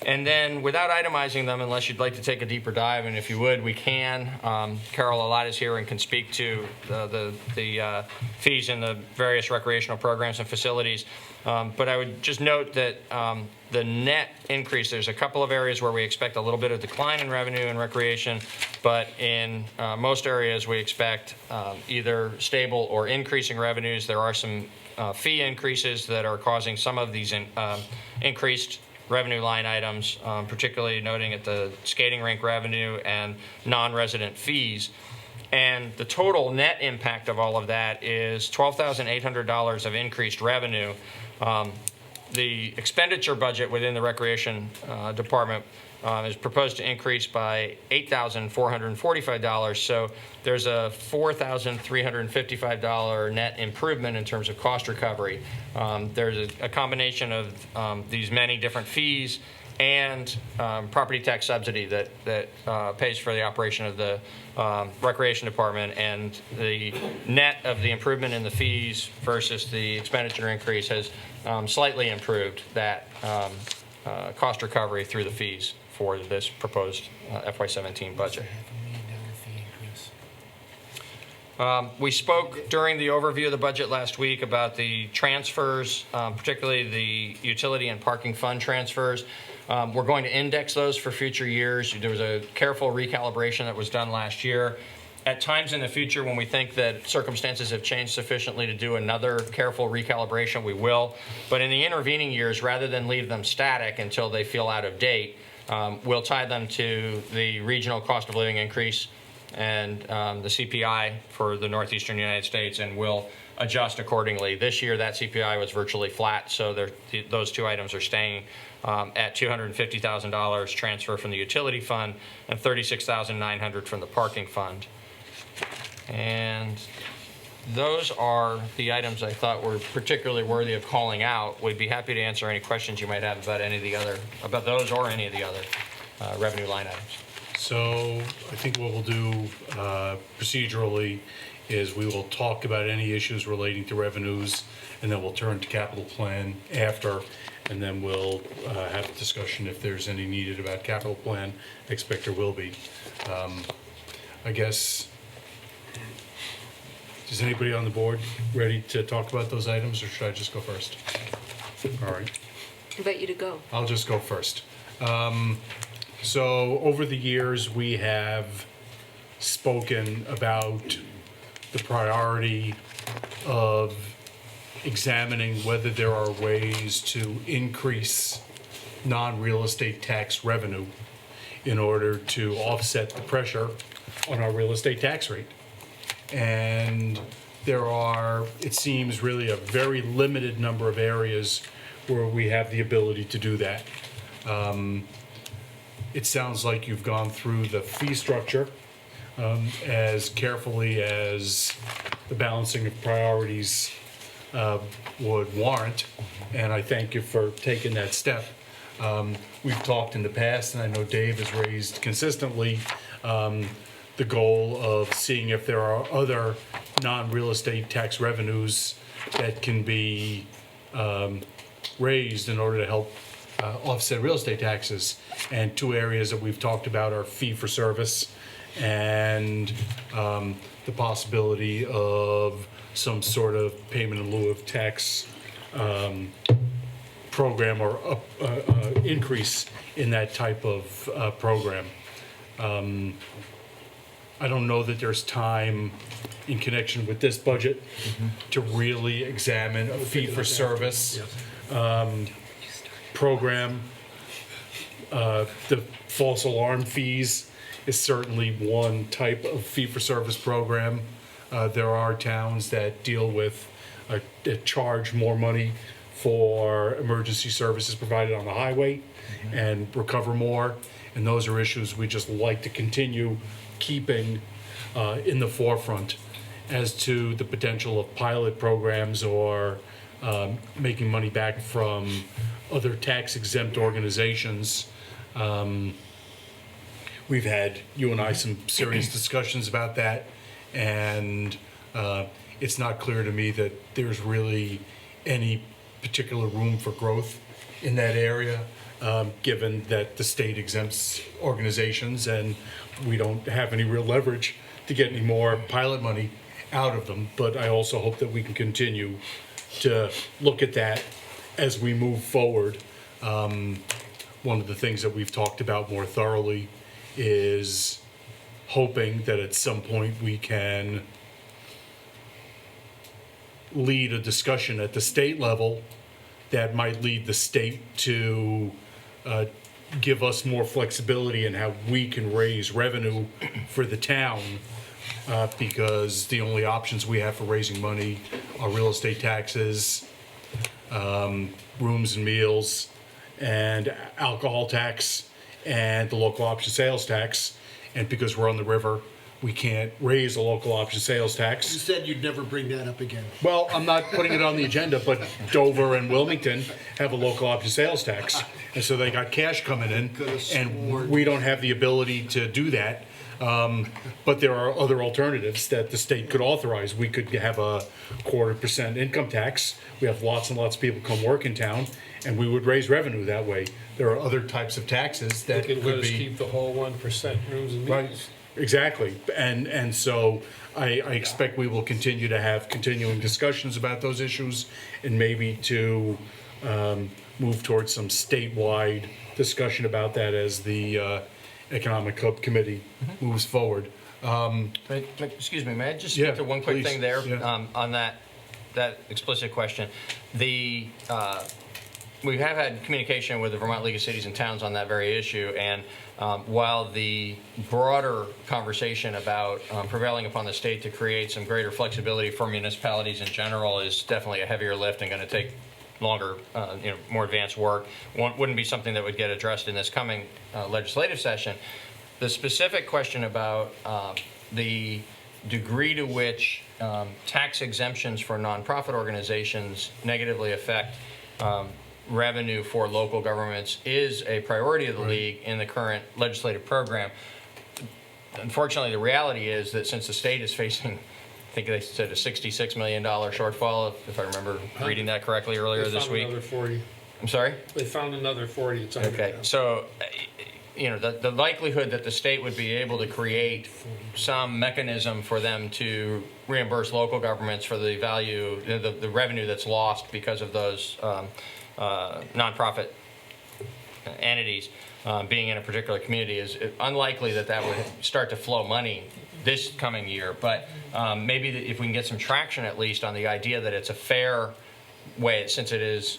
And then, without itemizing them, unless you'd like to take a deeper dive, and if you would, we can. Carol Alott is here and can speak to the fees in the various recreational programs and facilities. But I would just note that the net increase, there's a couple of areas where we expect a little bit of decline in revenue and recreation, but in most areas we expect either stable or increasing revenues. There are some fee increases that are causing some of these increased revenue line items, particularly noting at the skating rink revenue and non-resident fees. And the total net impact of all of that is $12,800 of increased revenue. The expenditure budget within the Recreation Department is proposed to increase by $8,445. So there's a $4,355 net improvement in terms of cost recovery. There's a combination of these many different fees and property tax subsidy that pays for the operation of the Recreation Department, and the net of the improvement in the fees versus the expenditure increase has slightly improved that cost recovery through the fees for this proposed FY17 budget. We spoke during the overview of the budget last week about the transfers, particularly the utility and parking fund transfers. We're going to index those for future years. There was a careful recalibration that was done last year. At times in the future, when we think that circumstances have changed sufficiently to do another careful recalibration, we will. But in the intervening years, rather than leave them static until they feel out of date, we'll tie them to the regional cost of living increase and the CPI for the northeastern United States, and we'll adjust accordingly. This year, that CPI was virtually flat, so those two items are staying at $250,000 transfer from the utility fund and $36,900 from the parking fund. And those are the items I thought were particularly worthy of calling out. We'd be happy to answer any questions you might have about any of the other, about those or any of the other revenue line items. So I think what we'll do procedurally is we will talk about any issues relating to revenues, and then we'll turn to capital plan after. and then we'll have a discussion if there's any needed about capital plan. I expect there will be. I guess, is anybody on the board ready to talk about those items, or should I just go first? All right. Invite you to go. I'll just go first. So over the years, we have spoken about the priority of examining whether there are ways to increase non-real estate tax revenue in order to offset the pressure on our real estate tax rate. And there are, it seems, really a very limited number of areas where we have the ability to do that. It sounds like you've gone through the fee structure as carefully as the balancing of priorities would warrant, and I thank you for taking that step. We've talked in the past, and I know Dave has raised consistently the goal of seeing if there are other non-real estate tax revenues that can be raised in order to help offset real estate taxes. And two areas that we've talked about are fee for service and the possibility of some sort of payment in lieu of tax program or increase in that type of program. I don't know that there's time in connection with this budget to really examine a fee for service program. The false alarm fees is certainly one type of fee for service program. There are towns that deal with, that charge more money for emergency services provided on the highway and recover more. And those are issues we just like to continue keeping in the forefront. As to the potential of pilot programs or making money back from other tax exempt organizations, we've had, you and I, some serious discussions about that, and it's not clear to me that there's really any particular room for growth in that area, given that the state exempts organizations and we don't have any real leverage to get any more pilot money out of them. But I also hope that we can continue to look at that as we move forward. One of the things that we've talked about more thoroughly is hoping that at some point we can lead a discussion at the state level that might lead the state to give us more flexibility in how we can raise revenue for the town, because the only options we have for raising money are real estate taxes, rooms and meals, and alcohol tax, and the local option sales tax. And because we're on the river, we can't raise a local option sales You tax. said you'd never bring that up again. Well, I'm not putting it on the agenda, but Dover and Wilmington have a local option sales tax. And so they got cash coming in, and we don't have the ability to do that. But there are other alternatives that the state could authorize. We could have a 0.25% income tax. We have lots and lots of people come work in town, and we would raise revenue that way. There are other types of taxes that They could would let us be. keep the whole 1% rooms and Right, meals. exactly. And so I expect we will continue to have continuing discussions about those issues, and maybe to move towards some statewide discussion about that as the Economic Hub Committee moves forward. Excuse me, may I just Yeah, speak to one quick please. thing there Yeah. on that explicit question? We have had communication with the Vermont League of Cities and Towns on that very issue, and while the broader conversation about prevailing upon the state to create some greater flexibility for municipalities in general is definitely a heavier lift and going to take longer, more advanced work, wouldn't be something that would get addressed in this coming legislative session. The specific question about the degree to which tax exemptions for nonprofit organizations negatively affect revenue for local governments is a priority of the league in the current legislative program. Unfortunately, the reality is that since the state is facing, I think they said, a $66 million shortfall, if I remember reading that correctly earlier this week. Another 40. I'm sorry? They found another 40, it's Okay, so, the likelihood that the state would be able to create some mechanism for them to reimburse local governments for the value, the revenue that's lost because of those nonprofit entities being in a particular community is unlikely that would start to flow money this coming year. But maybe if we can get some traction at least on the idea that it's a fair way, since it is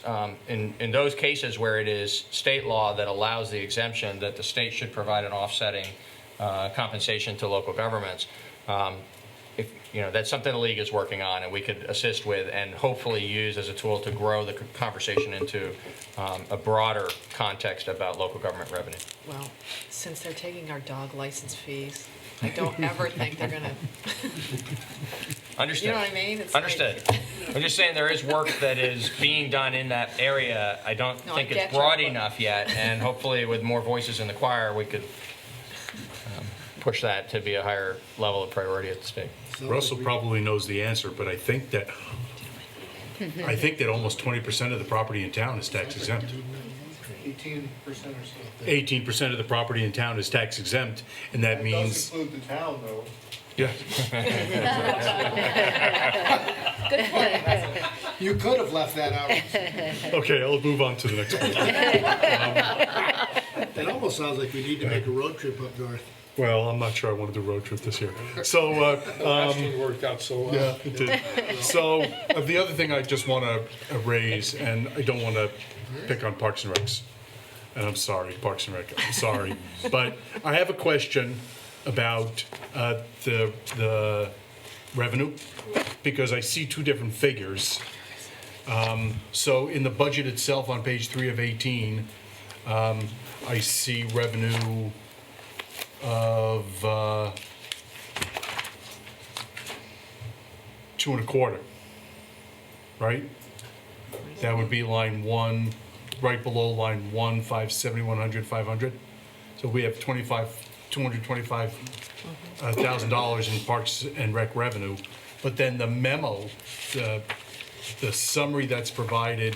in those cases where it is state law that allows the exemption, that the state should provide an offsetting compensation to local governments. If that's something the league is working on, and we could assist with, and hopefully use as a tool to grow the conversation into a broader context about local government revenue. Well, since they're taking our dog license fees, I don't ever think they're gonna. Understood. You know what I mean? It's like- Understood. I'm just saying there is work that is being done in that area. I don't No, I think get it's broad you. enough yet, and hopefully with more voices in the choir, we could push that to be a higher level of priority at the state. Russell probably knows the answer, but I think that almost 20% of the property in town is tax exempt. 18% or so. 18% of the property in town is tax exempt, and that means, Does include the town, though. yeah. Good point. You could have left that out. Okay, I'll move on to the next one. It almost sounds like we need to make a road trip up north. Well, I'm not sure I want to do a road trip this year. So, Last one worked out so well. yeah, it did. So, the other thing I just want to raise, and I don't want to pick on Parks and Recs, and I'm sorry, Parks and Rec, I'm sorry, but I have a question about the revenue, because I see two different figures. So in the budget itself on page 3 of 18, I see revenue of 2.25, right? That would be line 1, right below line 1, 570, 500. So we have $225,000 in Parks and Rec revenue. But then the memo, the summary that's provided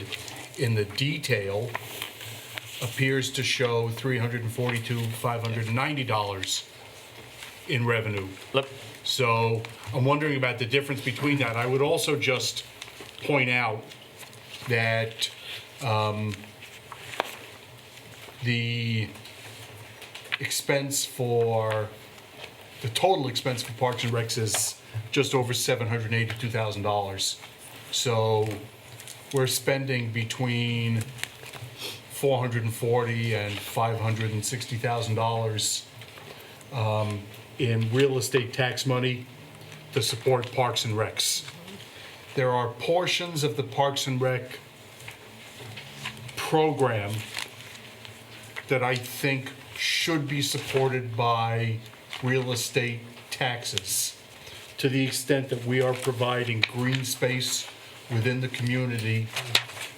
in the detail appears to show $342,590 in revenue. Look, So I'm wondering about the difference between that. I would also just point out that the total expense for Parks and Recs is just over $782,000. So we're spending between $440,000 and $560,000 in real estate tax money to support Parks and Recs. There are portions of the Parks and Rec program that I think should be supported by real estate taxes, to the extent that we are providing green space within the community,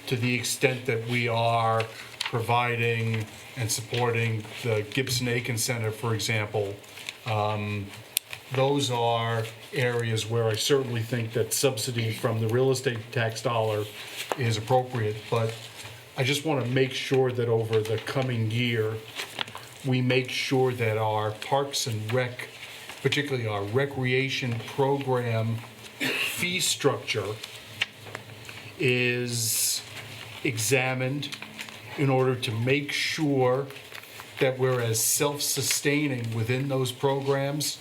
to the extent that we are providing and supporting the Gibson-Aiken Center, for example. Those are areas where I certainly think that subsidy from the real estate tax dollar is appropriate, but I just want to make sure that over the coming year, we make sure that our Parks and Rec, particularly our recreation program fee structure, is examined in order to make sure that we're as self-sustaining within those programs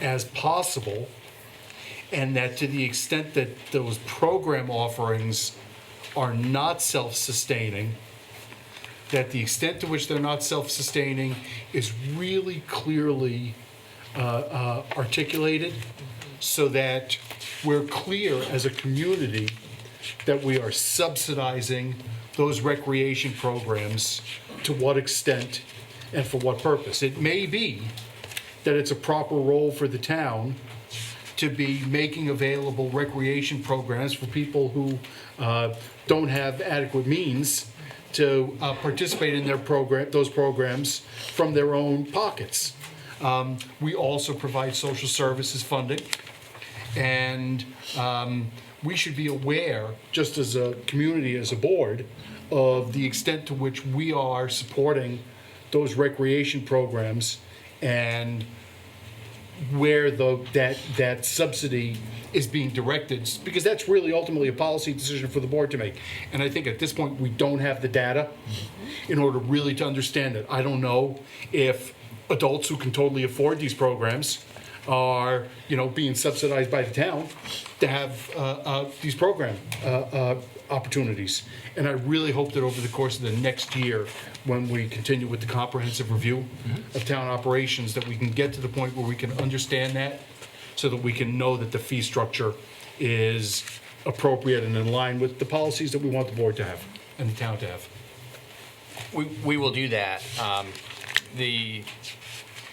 as possible, and that to the extent that those program offerings are not self-sustaining, that the extent to which they're not self-sustaining is really clearly articulated, so that we're clear as a community that we are subsidizing those recreation programs, to what extent and for what purpose. It may be that it's a proper role for the town to be making available recreation programs for people who don't have adequate means to participate in those programs from their own pockets. We also provide social services funding, and we should be aware, just as a community, as a board, of the extent to which we are supporting those recreation programs and where that subsidy is being directed, because that's really ultimately a policy decision for the board to make. And I think at this point, we don't have the data in order really to understand it. I don't know if adults who can totally afford these programs are, being subsidized by the town to have these program opportunities. And I really hope that over the course of the next year, when we continue with the comprehensive review of town operations, that we can get to the point where we can understand that, so that we can know that the fee structure is appropriate and in line with the policies that we want the board to have and the town to have. We will do that.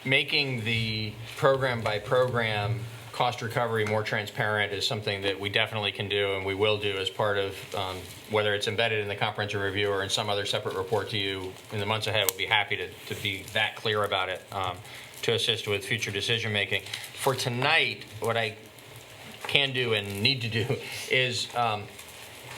Making the program by program cost recovery more transparent is something that we definitely can do and we will do as part of whether it's embedded in the comprehensive review or in some other separate report to you in the months ahead. We'll be happy to be that clear about it to assist with future decision making. For tonight, what I can do and need to do is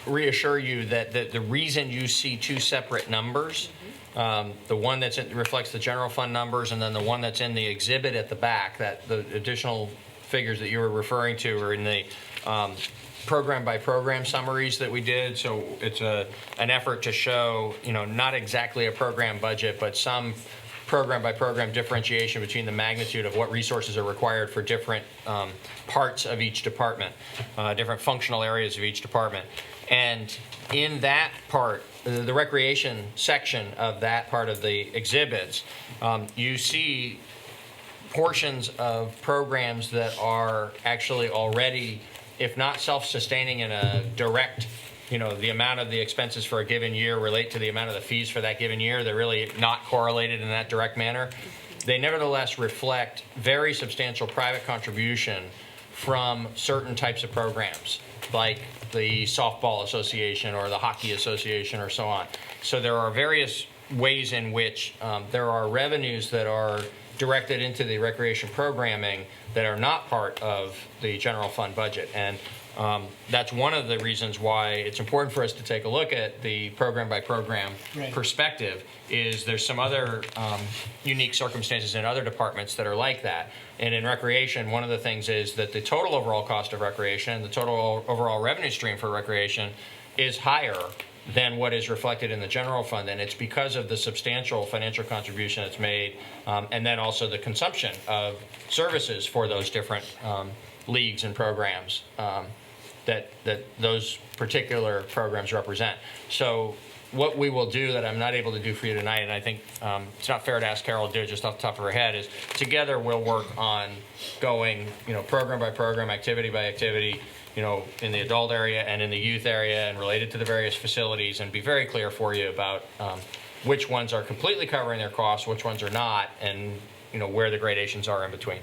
reassure you that the reason you see two separate numbers, the one that reflects the general fund numbers and then the one that's in the exhibit at the back, that the additional figures that you were referring to are in the program by program summaries that we did. So it's an effort to show, not exactly a program budget, but some program by program differentiation between the magnitude of what resources are required for different parts of each department, different functional areas of each department. And in that part, the recreation section of that part of the exhibits, you see portions of programs that are actually already, if not self-sustaining in a direct, the amount of the expenses for a given year relate to the amount of the fees for that given year. They're really not correlated in that direct manner. They nevertheless reflect very substantial private contribution from certain types of programs, like the Softball Association or the Hockey Association or so on. So there are various ways in which there are revenues that are directed into the recreation programming that are not part of the general fund budget. And that's one of the reasons why it's important for us to take a look at the program by program perspective. Is there's some other unique circumstances in other departments that are like that. And in recreation, one of the things is that the total overall cost of recreation, the total overall revenue stream for recreation is higher than what is reflected in the general fund. And it's because of the substantial financial contribution that's made, and then also the consumption of services for those different leagues and programs that those particular programs represent. So what we will do that I'm not able to do for you tonight, and I think it's not fair to ask Carol to do it just off the top of her head, is together we'll work on going, program by program, activity by activity, in the adult area and in the youth area and related to the various facilities, and be very clear for you about which ones are completely covering their costs, which ones are not, and where the gradations are in between.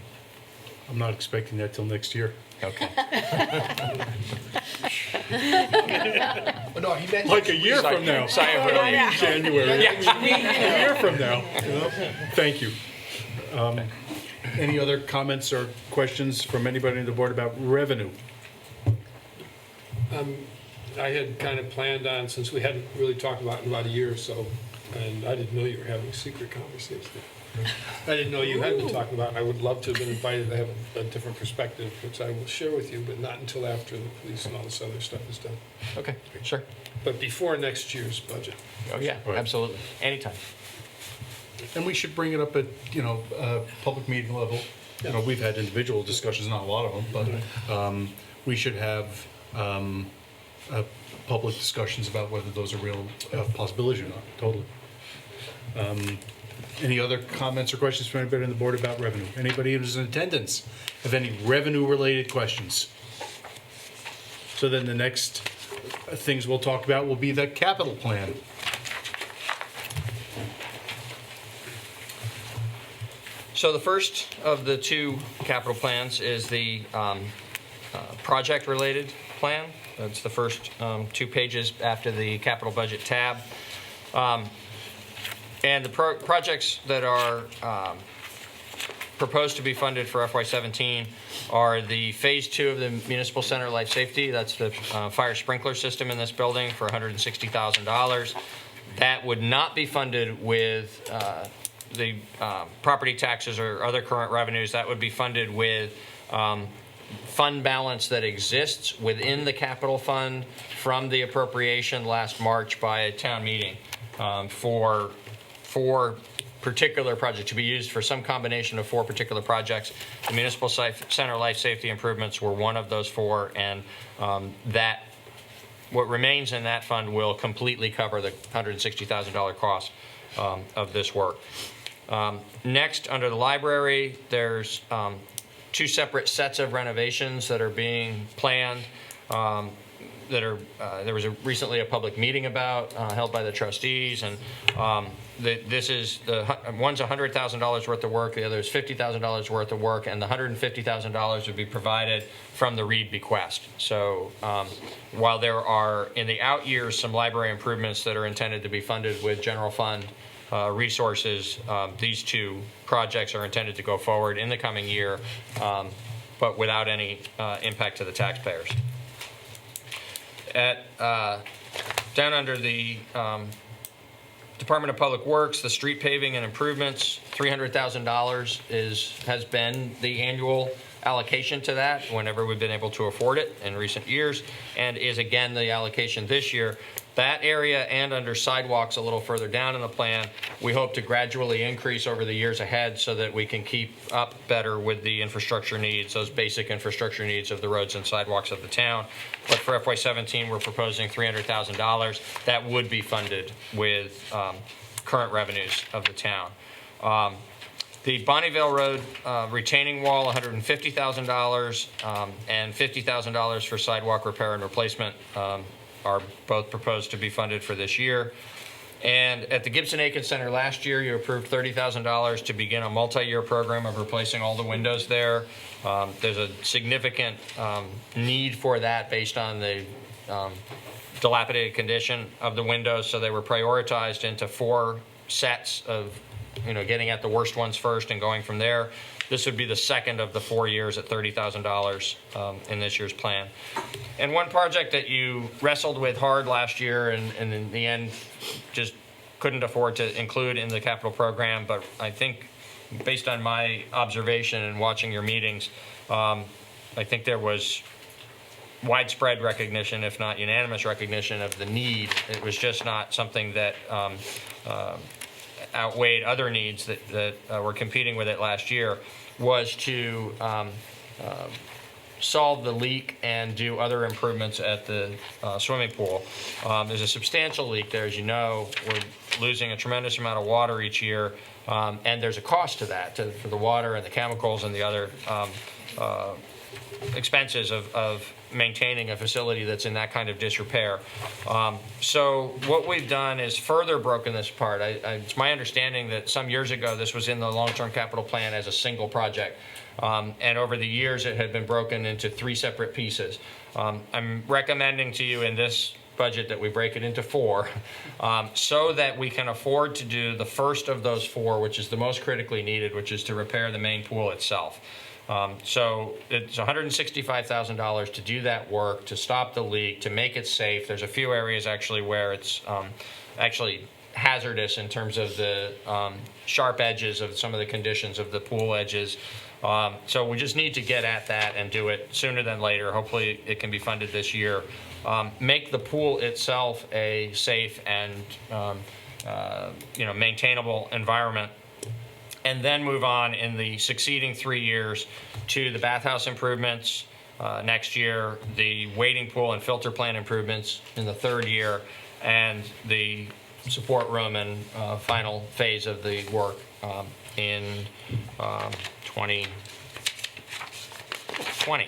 I'm not expecting that till next year. Okay. No, he meant Like a year from now. January. A year from now. Thank you. Any other comments or questions from anybody on the board about revenue? I had kind of planned on, since we hadn't really talked about it in about a year or so, and I didn't know you were having secret conversations. I didn't know you had been talking about it. I would love to have been invited to have a different perspective, which I will share with you, but not until after the police and all this other stuff is done. Okay, sure. But before next year's budget. Oh, yeah, absolutely. Anytime. And we should bring it up at, public meeting level. We've had individual discussions, not a lot of them, but we should have public discussions about whether those are real possibilities or not, totally. Any other comments or questions from anybody on the board about revenue? Anybody who's in attendance have any revenue-related questions? So then the next things we'll talk about will be the capital plan. So the first of the two capital plans is the project-related plan. That's the first 2 pages after the capital budget tab. And the projects that are proposed to be funded for FY17 are the Phase 2 of the Municipal Center Life Safety. That's the fire sprinkler system in this building for $160,000. That would not be funded with the property taxes or other current revenues. That would be funded with fund balance that exists within the capital fund from the appropriation last March by a town meeting for particular projects to be used for some combination of 4 particular projects. The Municipal Center Life Safety improvements were one of those 4, and what remains in that fund will completely cover the $160,000 cost of this work. Next, under the library, there's 2 separate sets of renovations that are being planned. There was recently a public meeting about held by the trustees, and this is one's $100,000 worth of work, the other is $50,000 worth of work, and the $150,000 would be provided from the Reed bequest. So while there are in the out years some library improvements that are intended to be funded with general fund resources, these 2 projects are intended to go forward in the coming year, but without any impact to the taxpayers. Down under the Department of Public Works, the street paving and improvements, $300,000 has been the annual allocation to that whenever we've been able to afford it in recent years, and is again the allocation this year. That area and under sidewalks a little further down in the plan, we hope to gradually increase over the years ahead so that we can keep up better with the infrastructure needs, those basic infrastructure needs of the roads and sidewalks of the town. But for FY17, we're proposing $300,000. That would be funded with current revenues of the town. The Bonnievale Road retaining wall, $150,000, and $50,000 for sidewalk repair and replacement are both proposed to be funded for this year. And at the Gibson-Aiken Center last year, you approved $30,000 to begin a multi-year program of replacing all the windows there. There's a significant need for that based on the dilapidated condition of the windows, so they were prioritized into 4 sets of getting at the worst ones first and going from there. This would be the second of the 4 years at $30,000 in this year's plan. And one project that you wrestled with hard last year and in the end just couldn't afford to include in the capital program, but I think based on my observation and watching your meetings, I think there was widespread recognition, if not unanimous recognition, of the need. It was just not something that outweighed other needs that were competing with it last year, was to solve the leak and do other improvements at the swimming pool. There's a substantial leak there, as you know. We're losing a tremendous amount of water each year, and there's a cost to that, for the water and the chemicals and the other expenses of maintaining a facility that's in that kind of disrepair. So what we've done is further broken this apart. It's my understanding that some years ago this was in the long-term capital plan as a single project. And over the years it had been broken into 3 separate pieces. I'm recommending to you in this budget that we break it into 4 so that we can afford to do the first of those 4, which is the most critically needed, which is to repair the main pool itself. So it's $165,000 to do that work, to stop the leak, to make it safe. There's a few areas actually where it's actually hazardous in terms of the sharp edges of some of the conditions of the pool edges. So we just need to get at that and do it sooner than later. Hopefully it can be funded this year. Make the pool itself a safe and maintainable environment, and then move on in the succeeding 3 years to the bathhouse improvements next year, the wading pool and filter plant improvements in the 3rd year, and the support room and final phase of the work in 2020.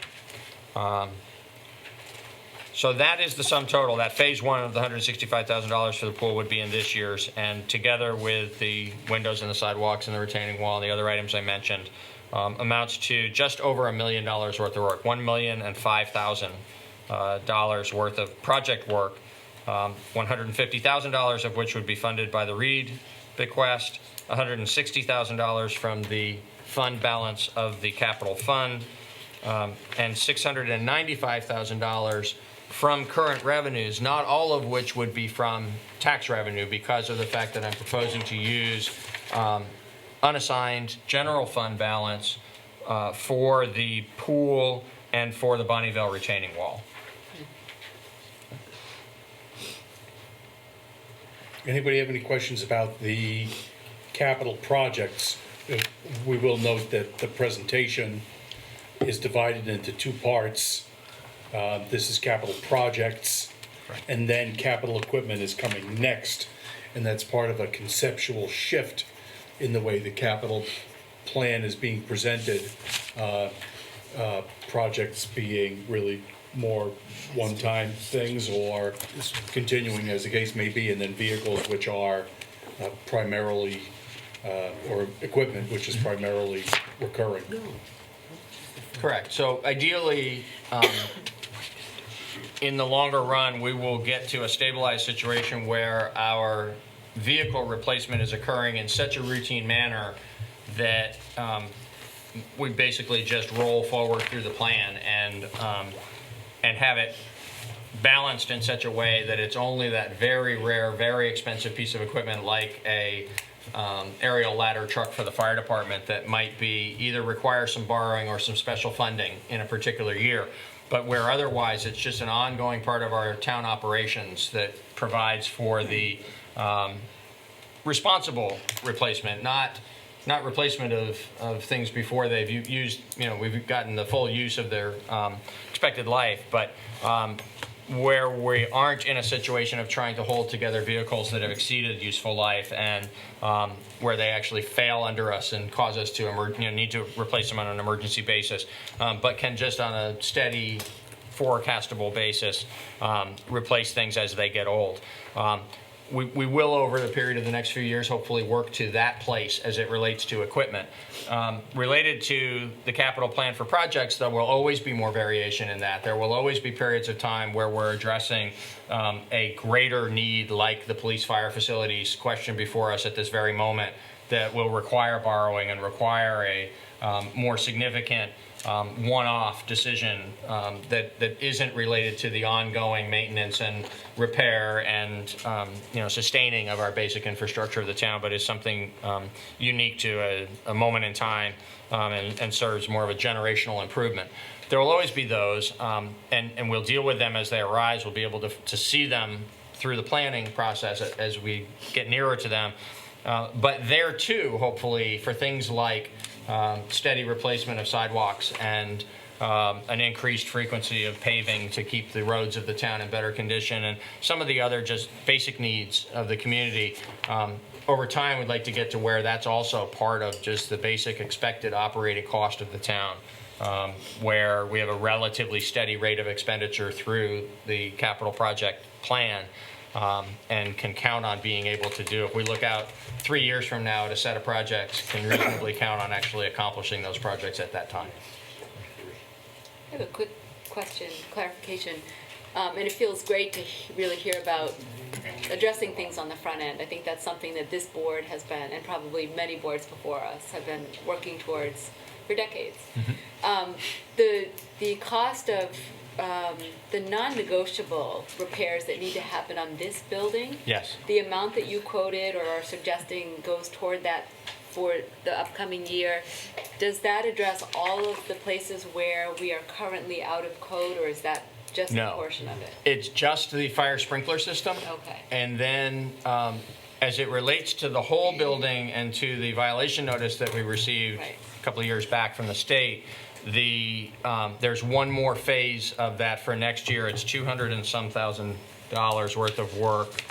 So that is the sum total. That phase 1 of the $165,000 for the pool would be in this year's, and together with the windows and the sidewalks and the retaining wall and the other items I mentioned, amounts to just over $1 million worth of work, $1,005,000 worth of project work, $150,000 of which would be funded by the Reed bequest, $160,000 from the fund balance of the capital fund, and $695,000 from current revenues, not all of which would be from tax revenue because of the fact that I'm proposing to use unassigned general fund balance for the pool and for the Bonnievale retaining wall. Anybody have any questions about the capital projects? We will note that the presentation is divided into two parts. This is capital projects, and then capital equipment is coming next. And that's part of a conceptual shift in the way the capital plan is being presented. Projects being really more one-time things or continuing as the case may be, and then vehicles which are primarily, or equipment which is primarily recurring. Correct. So ideally, in the longer run, we will get to a stabilized situation where our vehicle replacement is occurring in such a routine manner that we basically just roll forward through the plan and have it balanced in such a way that it's only that very rare, very expensive piece of equipment like a aerial ladder truck for the fire department that might be either require some borrowing or some special funding in a particular year. But where otherwise it's just an ongoing part of our town operations that provides for the responsible replacement, not replacement of things before they've used, we've gotten the full use of their expected life, but where we aren't in a situation of trying to hold together vehicles that have exceeded useful life and where they actually fail under us and cause us to need to replace them on an emergency basis, but can just on a steady, forecastable basis replace things as they get old. We will, over the period of the next few years, hopefully work to that place as it relates to equipment. Related to the capital plan for projects, there will always be more variation in that. There will always be periods of time where we're addressing a greater need, like the police fire facilities question before us at this very moment, that will require borrowing and require a more significant one-off decision that isn't related to the ongoing maintenance and repair and sustaining of our basic infrastructure of the town, but is something unique to a moment in time and serves more of a generational improvement. There will always be those, and we'll deal with them as they arise. We'll be able to see them through the planning process as we get nearer to them. But there too, hopefully, for things like steady replacement of sidewalks and an increased frequency of paving to keep the roads of the town in better condition, and some of the other just basic needs of the community. Over time, we'd like to get to where that's also part of just the basic expected operating cost of the town, where we have a relatively steady rate of expenditure through the capital project plan. And can count on being able to do. If we look out 3 years from now at a set of projects, can reasonably count on actually accomplishing those projects at that time. I have a quick question, clarification, and it feels great to really hear about addressing things on the front end. I think that's something that this board has been, and probably many boards before us, have been working towards for decades. Mm-hmm. The cost of the non-negotiable repairs that need to happen on this building, yes, the amount that you quoted or are suggesting goes toward that for the upcoming year, does that address all of the places where we are currently out of code, or is that just a portion of it? It's just the fire sprinkler system. Okay. And then as it relates to the whole building and to the violation notice that we received a couple of years back from the state, there's one more phase of that for next year. It's $200 and some thousand worth of work.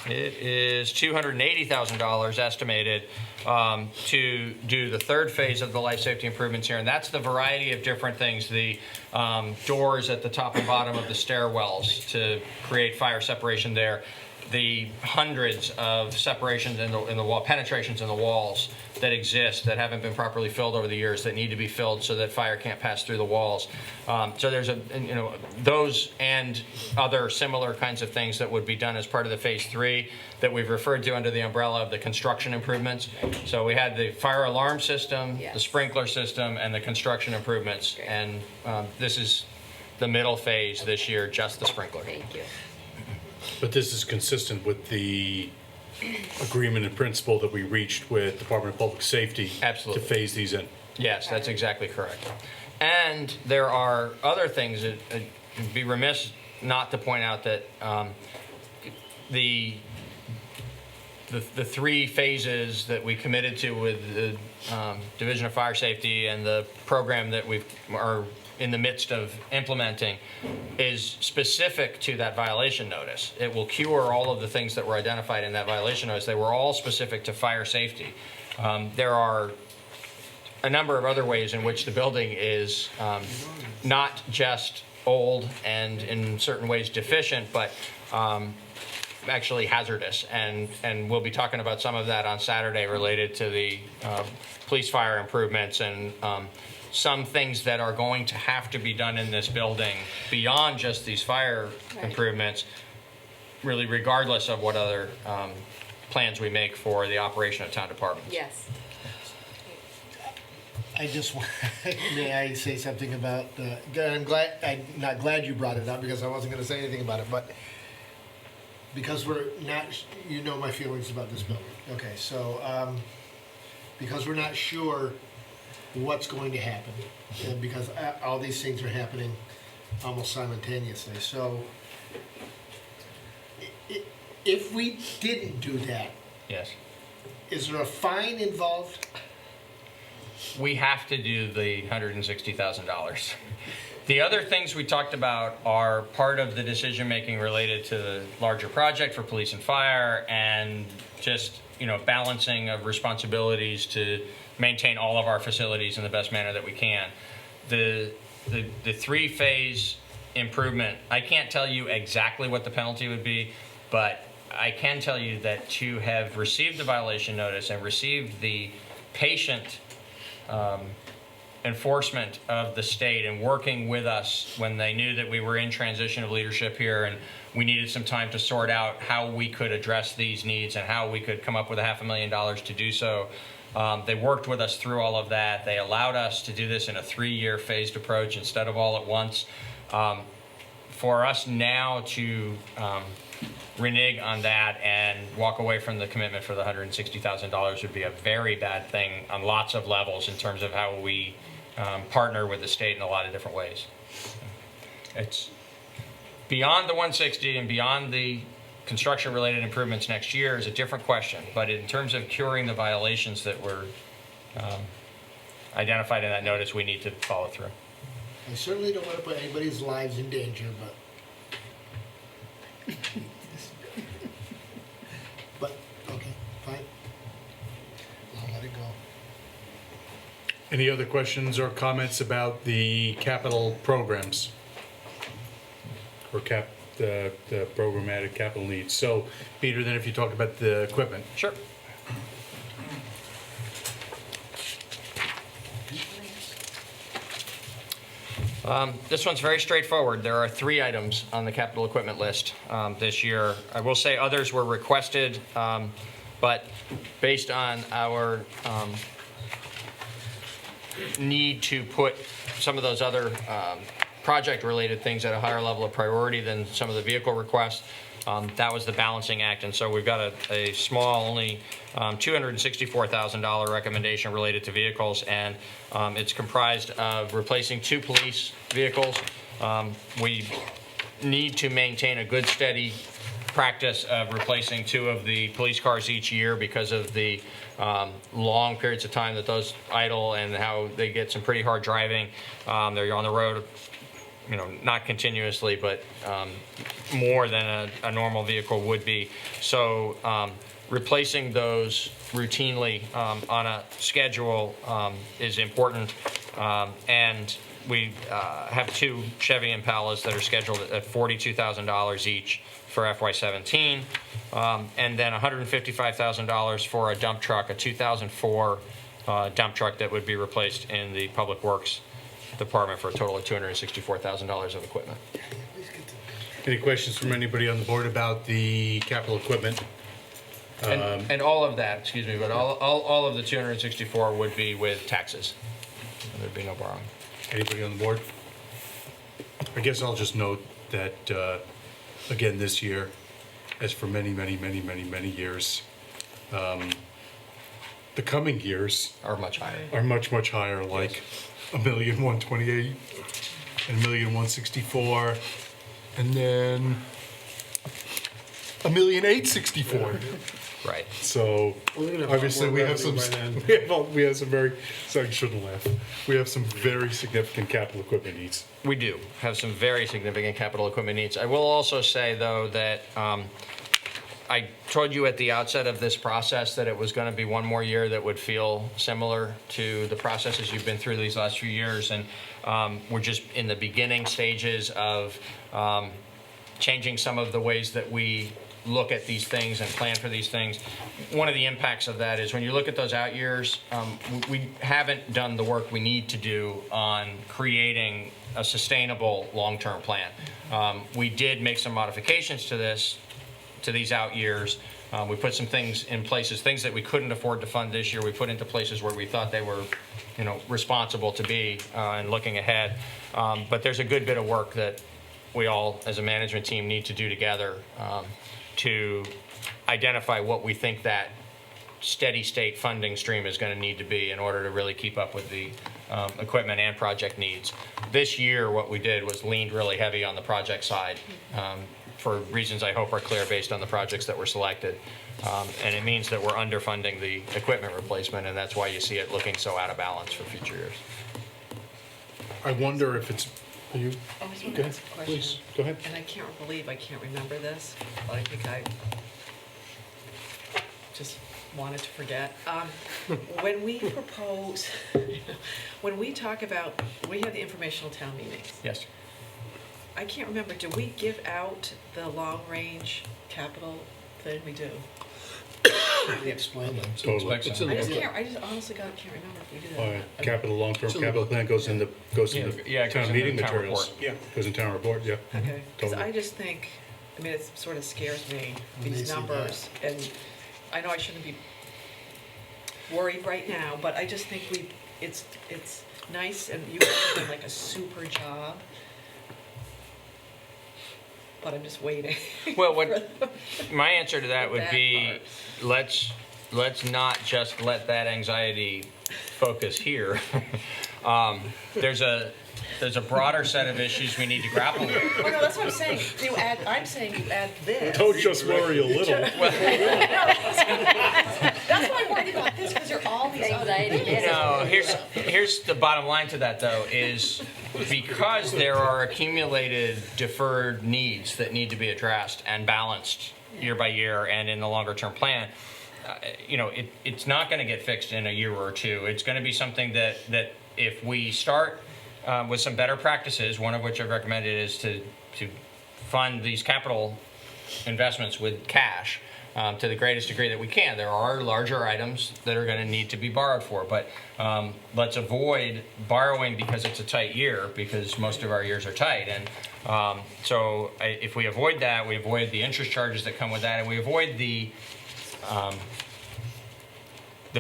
It is $280,000 estimated to do the third phase of the life safety improvements here, and that's the variety of different things. The doors at the top and bottom of the stairwells to create fire separation there. the hundreds of separations in the wall, penetrations in the walls that exist that haven't been properly filled over the years that need to be filled so that fire can't pass through the walls. So there's those and other similar kinds of things that would be done as part of the phase 3 that we've referred to under the umbrella of the construction improvements. So we had the fire alarm system, the sprinkler system, and the construction improvements. Great. And this is the middle phase this year, just the sprinkler. Thank you. But this is consistent with the agreement in principle that we reached with Department of Public Safety. Absolutely. To phase these in. Yes, that's exactly correct. And there are other things that it'd be remiss not to point out that the 3 phases that we committed to with the Division of Fire Safety and the program that we are in the midst of implementing is specific to that violation notice. It will cure all of the things that were identified in that violation notice. They were all specific to fire safety. There are a number of other ways in which the building is not just old and in certain ways deficient, but actually hazardous. And we'll be talking about some of that on Saturday related to the police fire improvements and some things that are going to have to be done in this building beyond just these fire improvements, really regardless of what other plans we make for the operation of town departments. Yes. I just want, may I say something about, I'm not glad you brought it up because I wasn't going to say anything about it, but because we're not, you know my feelings about this building. Okay, so because we're not sure what's going to happen, because all these things are happening almost simultaneously. So if we didn't do that, Yes. is there a fine involved? We have to do the $160,000. The other things we talked about are part of the decision-making related to the larger project for police and fire and just, balancing of responsibilities to maintain all of our facilities in the best manner that we can. The 3-phase improvement, I can't tell you exactly what the penalty would be, but I can tell you that to have received the violation notice and received the patient enforcement of the state and working with us when they knew that we were in transition of leadership here and we needed some time to sort out how we could address these needs and how we could come up with $500,000 to do so. They worked with us through all of that. They allowed us to do this in a 3-year phased approach instead of all at once. For us now to renege on that and walk away from the commitment for the $160,000 would be a very bad thing on lots of levels in terms of how we partner with the state in a lot of different ways. It's beyond the 160 and beyond the construction-related improvements next year is a different question, but in terms of curing the violations that were identified in that notice, we need to follow through. I certainly don't want to put anybody's lives in danger, but okay, fine. I'll let it go. Any other questions or comments about the capital programs? Or the programmatic capital needs? So, Peter, then if you talk about the equipment. Sure. This one's very straightforward. There are 3 items on the capital equipment list this year. I will say others were requested, but based on our need to put some of those other project-related things at a higher level of priority than some of the vehicle requests, that was the balancing act. And so we've got a small, only $264,000 recommendation related to vehicles, and it's comprised of replacing 2 police vehicles. We need to maintain a good, steady practice of replacing 2 of the police cars each year because of the long periods of time that those idle and how they get some pretty hard driving. They're on the road, not continuously, but more than a normal vehicle would be. So replacing those routinely on a schedule is important. And we have 2 Chevy Impalas that are scheduled at $42,000 each for FY17, and then $155,000 for a dump truck, a 2004 dump truck that would be replaced in the Public Works Department for a total of $264,000 of equipment. Any questions from anybody on the board about the capital equipment? And all of that, excuse me, but all of the 264 would be with taxes. There'd be no borrowing. Anybody on the board? I guess I'll just note that, again, this year, as for many, many, many, many, many years, the coming years Are much higher. are much, much higher, like $1,128,000 and $1,164,000, and then $1,864,000. Right. So Well, we're gonna have a lot obviously more we have some, revenue by then. we have some very, sorry, I shouldn't laugh. We have some very significant capital equipment needs. We do have some very significant capital equipment needs. I will also say, though, that I told you at the outset of this process that it was going to be one more year that would feel similar to the processes you've been through these last few years. And we're just in the beginning stages of changing some of the ways that we look at these things and plan for these things. One of the impacts of that is when you look at those out years, we haven't done the work we need to do on creating a sustainable long-term plan. We did make some modifications to these out years. We put some things in places, things that we couldn't afford to fund this year, we put into places where we thought they were, responsible to be and looking ahead. But there's a good bit of work that we all, as a management team, need to do together to identify what we think that steady state funding stream is going to need to be in order to really keep up with the equipment and project needs. This year, what we did was leaned really heavy on the project side for reasons I hope are clear based on the projects that were selected. And it means that we're underfunding the equipment replacement, and that's why you see it looking so out of balance for future years. I wonder if it's, are you, I just want go to ahead, ask a question. please, go ahead. And I can't believe I can't remember this, but I think I just wanted to forget. When we propose, when we talk about, we have the informational town meetings. Yes. I can't remember, do we give out the long-range capital thing? We do. Explain that. Totally. It's in I the just book. can't, I just honestly God can't remember if we do that. Capital, long-term It's in the capital book. plan goes in the, goes in Yeah, the it goes town in meeting the town materials. report. Yeah. Goes in town report, yeah. Okay, because Totally. I just think, I mean, it sort of scares me, When they these see numbers. And I know I shouldn't be worried right now, but I just think it's nice, and you guys have done like a super job. But I'm just waiting. Well, for my answer to that would bad be, let's not just let that anxiety focus here. There's a broader set of issues we need to grapple with. Oh, no, that's what I'm saying. I'm saying you add this. Don't just worry a little. That's why I'm worried about this, because there are all these other Anxiety. things. No, here's the bottom line to that, though, is because there are accumulated deferred needs that need to be addressed and balanced year by year and in the longer term plan, it's not going to get fixed in a year or two. It's going to be something that if we start with some better practices, one of which I've recommended is to fund these capital investments with cash to the greatest degree that we can. There are larger items that are going to need to be borrowed for, but let's avoid borrowing because it's a tight year, because most of our years are tight. And so if we avoid that, we avoid the interest charges that come with that, and we avoid the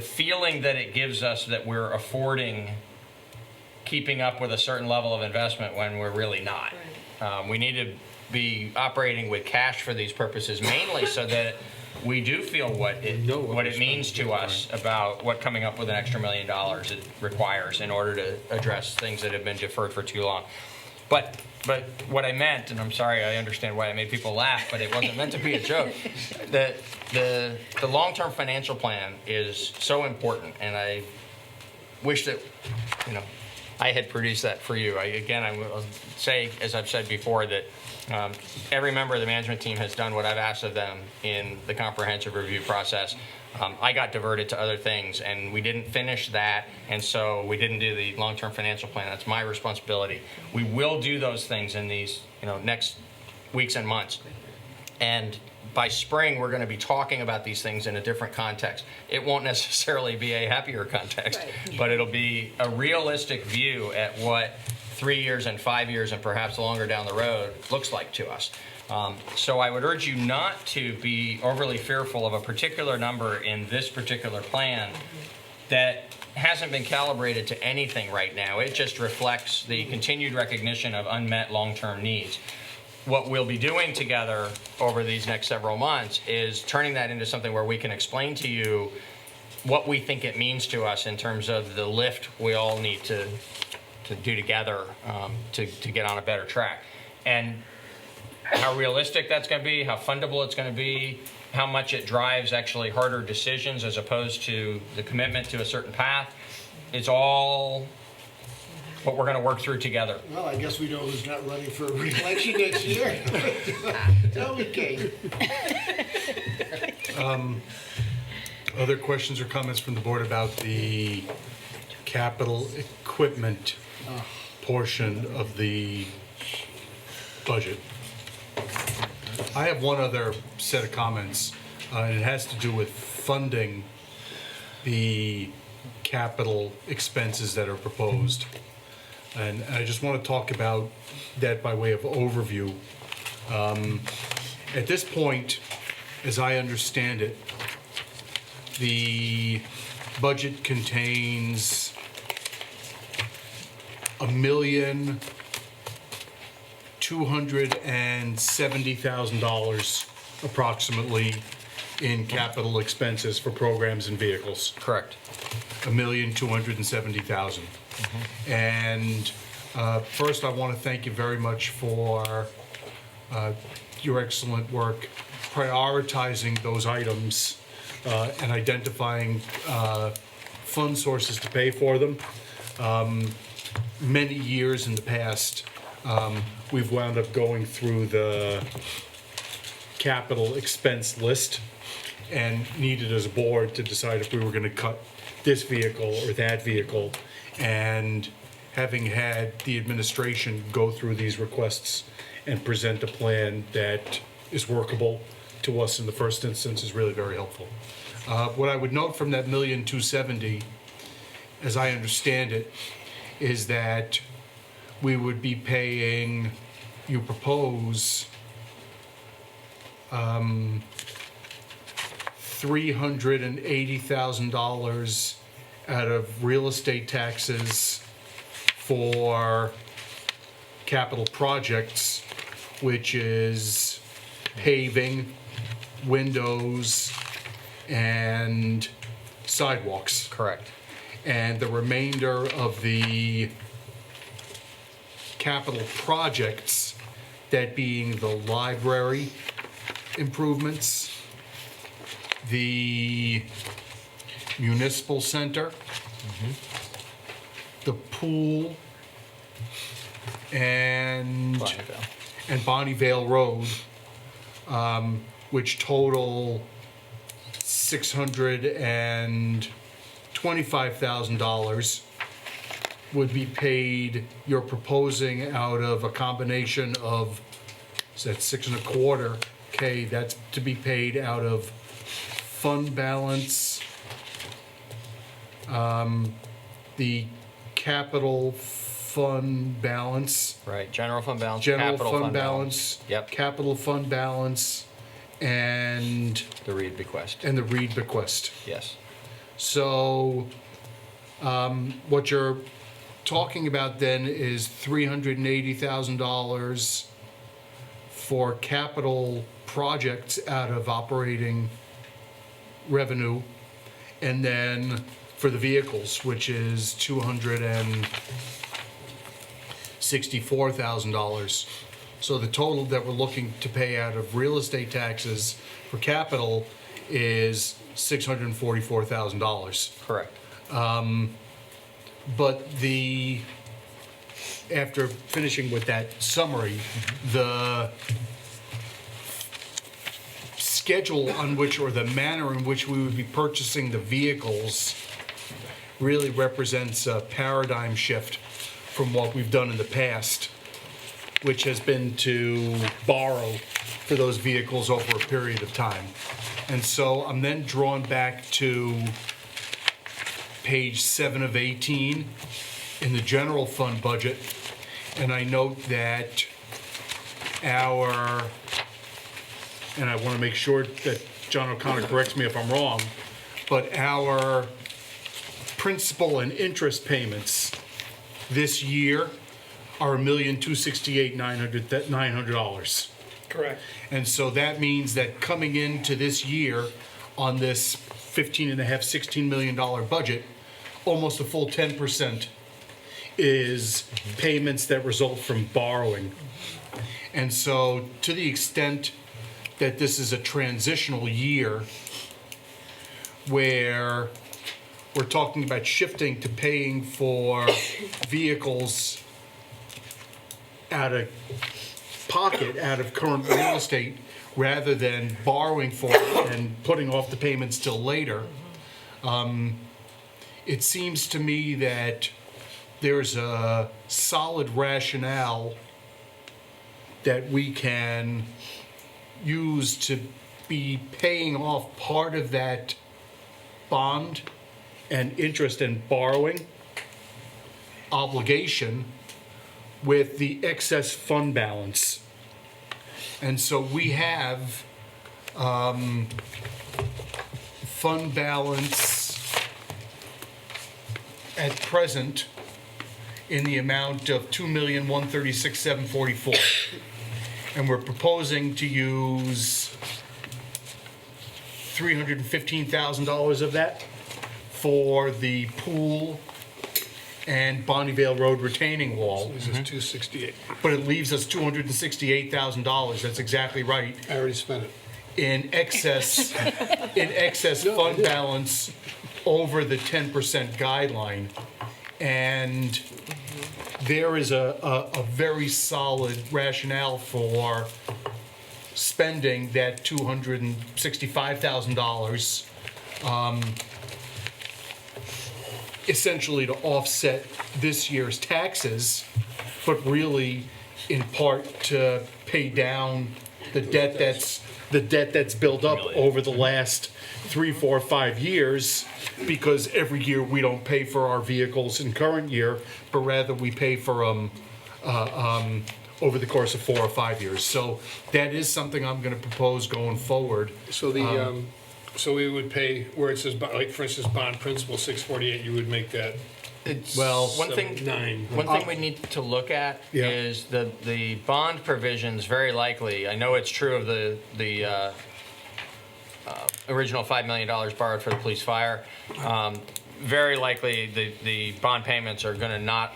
feeling that it gives us that we're affording keeping up with a certain level of investment when we're really not. We need to be operating with cash for these purposes, mainly so that we do feel what it means to us about what coming up with an extra $1 million it requires in order to address things that have been deferred for too long. But what I meant, and I'm sorry, I understand why I made people laugh, but it wasn't meant to be a joke. The long-term financial plan is so important, and I wish that I had produced that for you. I will say, as I've said before, that every member of the management team has done what I've asked of them in the comprehensive review process. I got diverted to other things, and we didn't finish that, and so we didn't do the long-term financial plan. That's my responsibility. We will do those things in these next weeks and months. And by spring, we're going to be talking about these things in a different context. It won't necessarily be a happier context, but it'll be a realistic view at what 3 years and 5 years and perhaps longer down the road looks like to us. So I would urge you not to be overly fearful of a particular number in this particular plan that hasn't been calibrated to anything right now. It just reflects the continued recognition of unmet long-term needs. What we'll be doing together over these next several months is turning that into something where we can explain to you what we think it means to us in terms of the lift we all need to do together to get on a better track. And how realistic that's going to be, how fundable it's going to be, how much it drives actually harder decisions as opposed to the commitment to a certain path. It's all what we're going to work through together. Well, I guess we know who's not running for re-election next year. Tell me, Kate. Other questions or comments from the board about the capital equipment portion of the budget? I have one other set of comments, and it has to do with funding the capital expenses that are proposed. And I just want to talk about that by way of overview. At this point, as I understand it, the budget contains $1,270,000 approximately in capital expenses for programs and vehicles. Correct. $1,270,000. And first, I want to thank you very much for your excellent work prioritizing those items and identifying fund sources to pay for them. Many years in the past, we've wound up going through the capital expense list and needed as a board to decide if we were going to cut this vehicle or that vehicle. And having had the administration go through these requests and present a plan that is workable to us in the first instance is really very helpful. What I would note from that $1,270,000, as I understand it, is that we would be paying, you propose, $380,000 out of real estate taxes for capital projects, which is paving, windows, and sidewalks. Correct. And the remainder of the capital projects, that being the library improvements, the municipal center, the pool, and Bonnievale Road, which total $625,000, would be paid, you're proposing, out of a combination of, is that 6.25K, that's to be paid out of fund balance, the capital fund balance. Right, general fund balance, General capital fund balance. Yep. Capital fund balance, and The Reed bequest. the Reed bequest. Yes. So, what you're talking about then is $380,000 for capital projects out of operating revenue, and then for the vehicles, which is $264,000. So the total that we're looking to pay out of real estate taxes for capital is $644,000. Correct. But after finishing with that summary, the schedule on which, or the manner in which we would be purchasing the vehicles really represents a paradigm shift from what we've done in the past, which has been to borrow for those vehicles over a period of time. And so I'm then drawn back to page 7 of 18 in the general fund budget, and I note that and I want to make sure that John O'Connor corrects me if I'm wrong, but our principal and interest payments this year are $1,268,900. Correct. And so that means that coming into this year on this $16 million budget, almost a full 10% is payments that result from borrowing. And so to the extent that this is a transitional year where we're talking about shifting to paying for vehicles out of pocket, out of current real estate, rather than borrowing for it and putting off the payments till later, it seems to me that there's a solid rationale that we can use to be paying off part of that bond and interest and borrowing obligation with the excess fund balance. And so we have fund balance at present in the amount of $2,136,744. And we're proposing to use $315,000 of that for the pool and Bonnievale Road retaining wall. This is 268. But it leaves us $268,000, that's exactly right, I already spent it. in excess fund balance over the 10% guideline. And there is a very solid rationale for spending that $265,000 essentially to offset this year's taxes, but really in part to pay down the debt that's built up over the last 3, 4, 5 years, because every year we don't pay for our vehicles in current year, but rather we pay for them over the course of 4 or 5 years. So that is something I'm going to propose going forward. So the, so we would pay, where it says, like, for instance, bond principal 648, you would make that Well, One thing we need to look at Yeah. is the bond provisions. Very likely, I know it's true of the original $5 million borrowed for the police fire. Very likely, the bond payments are going to not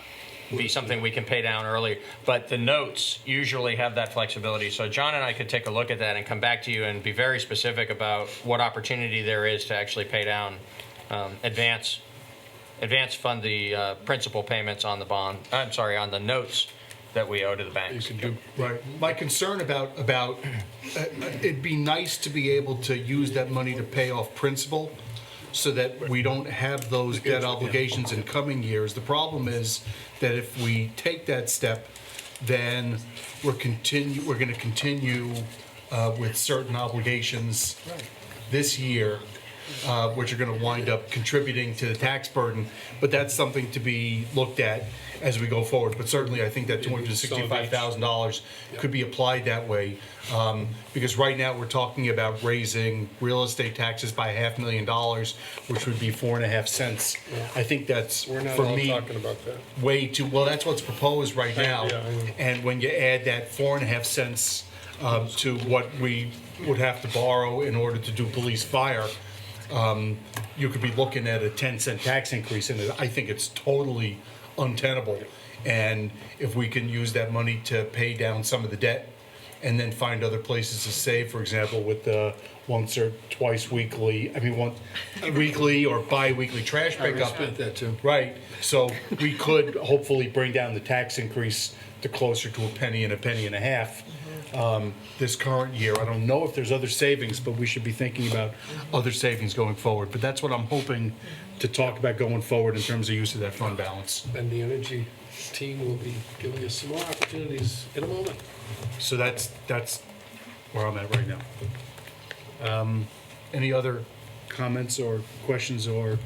be something we can pay down early, but the notes usually have that flexibility. So John and I could take a look at that and come back to you and be very specific about what opportunity there is to actually pay down, advance fund the principal payments on the bond. I'm sorry, on the notes that we owe to the banks. you could do. Right. My concern about it'd be nice to be able to use that money to pay off principal so that we don't have those debt obligations in coming years. The problem is that if we take that step, then we're going to continue with certain obligations this year, which are going to wind up contributing to the tax burden. But that's something to be looked at as we go forward. But certainly, I think that $265,000 could be applied that way. Because right now, we're talking about raising real estate taxes by $500,000, which would be 4.5 cents. I think that's, We're not for all me, talking about that. way too, well, that's what's proposed right now. Yeah, I know. And when you add that 4.5 cents to what we would have to borrow in order to do police fire, you could be looking at a 10-cent tax increase, and I think it's totally untenable. And if we can use that money to pay down some of the debt and then find other places to save, for example, with the once or twice weekly, one weekly or bi-weekly trash I already pickup. spent that too. Right, so we could hopefully bring down the tax increase to closer to $0.01 and $0.015 this current year. I don't know if there's other savings, but we should be thinking about other savings going forward. But that's what I'm hoping to talk about going forward in terms of use of that fund balance. And the energy team will be giving us some more opportunities in a moment. So that's where I'm at right now. Any other comments or questions or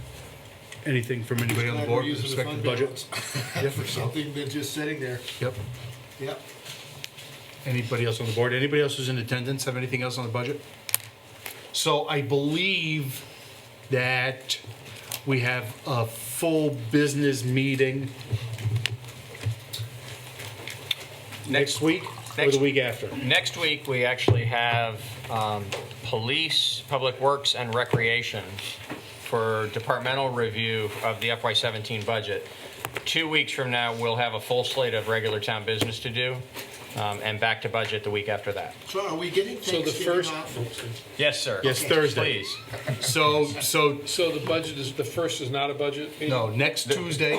anything from anybody on the Glad board we're with using the respect to fund budget? balance for something that's just sitting there. Yep. Yep. Anybody else on the board? Anybody else who's in attendance have anything else on the budget? So I believe that we have a full business meeting next week or the week after? Next week, we actually have police, public works, and recreation for departmental review of the FY17 budget. 2 weeks from now, we'll have a full slate of regular town business to do, and back to budget the week after that. So are we getting So the Thanksgiving first, off? Yes, sir. Yes, Thursday. Please. So the budget is, the first is not a budget meeting? no, next Tuesday,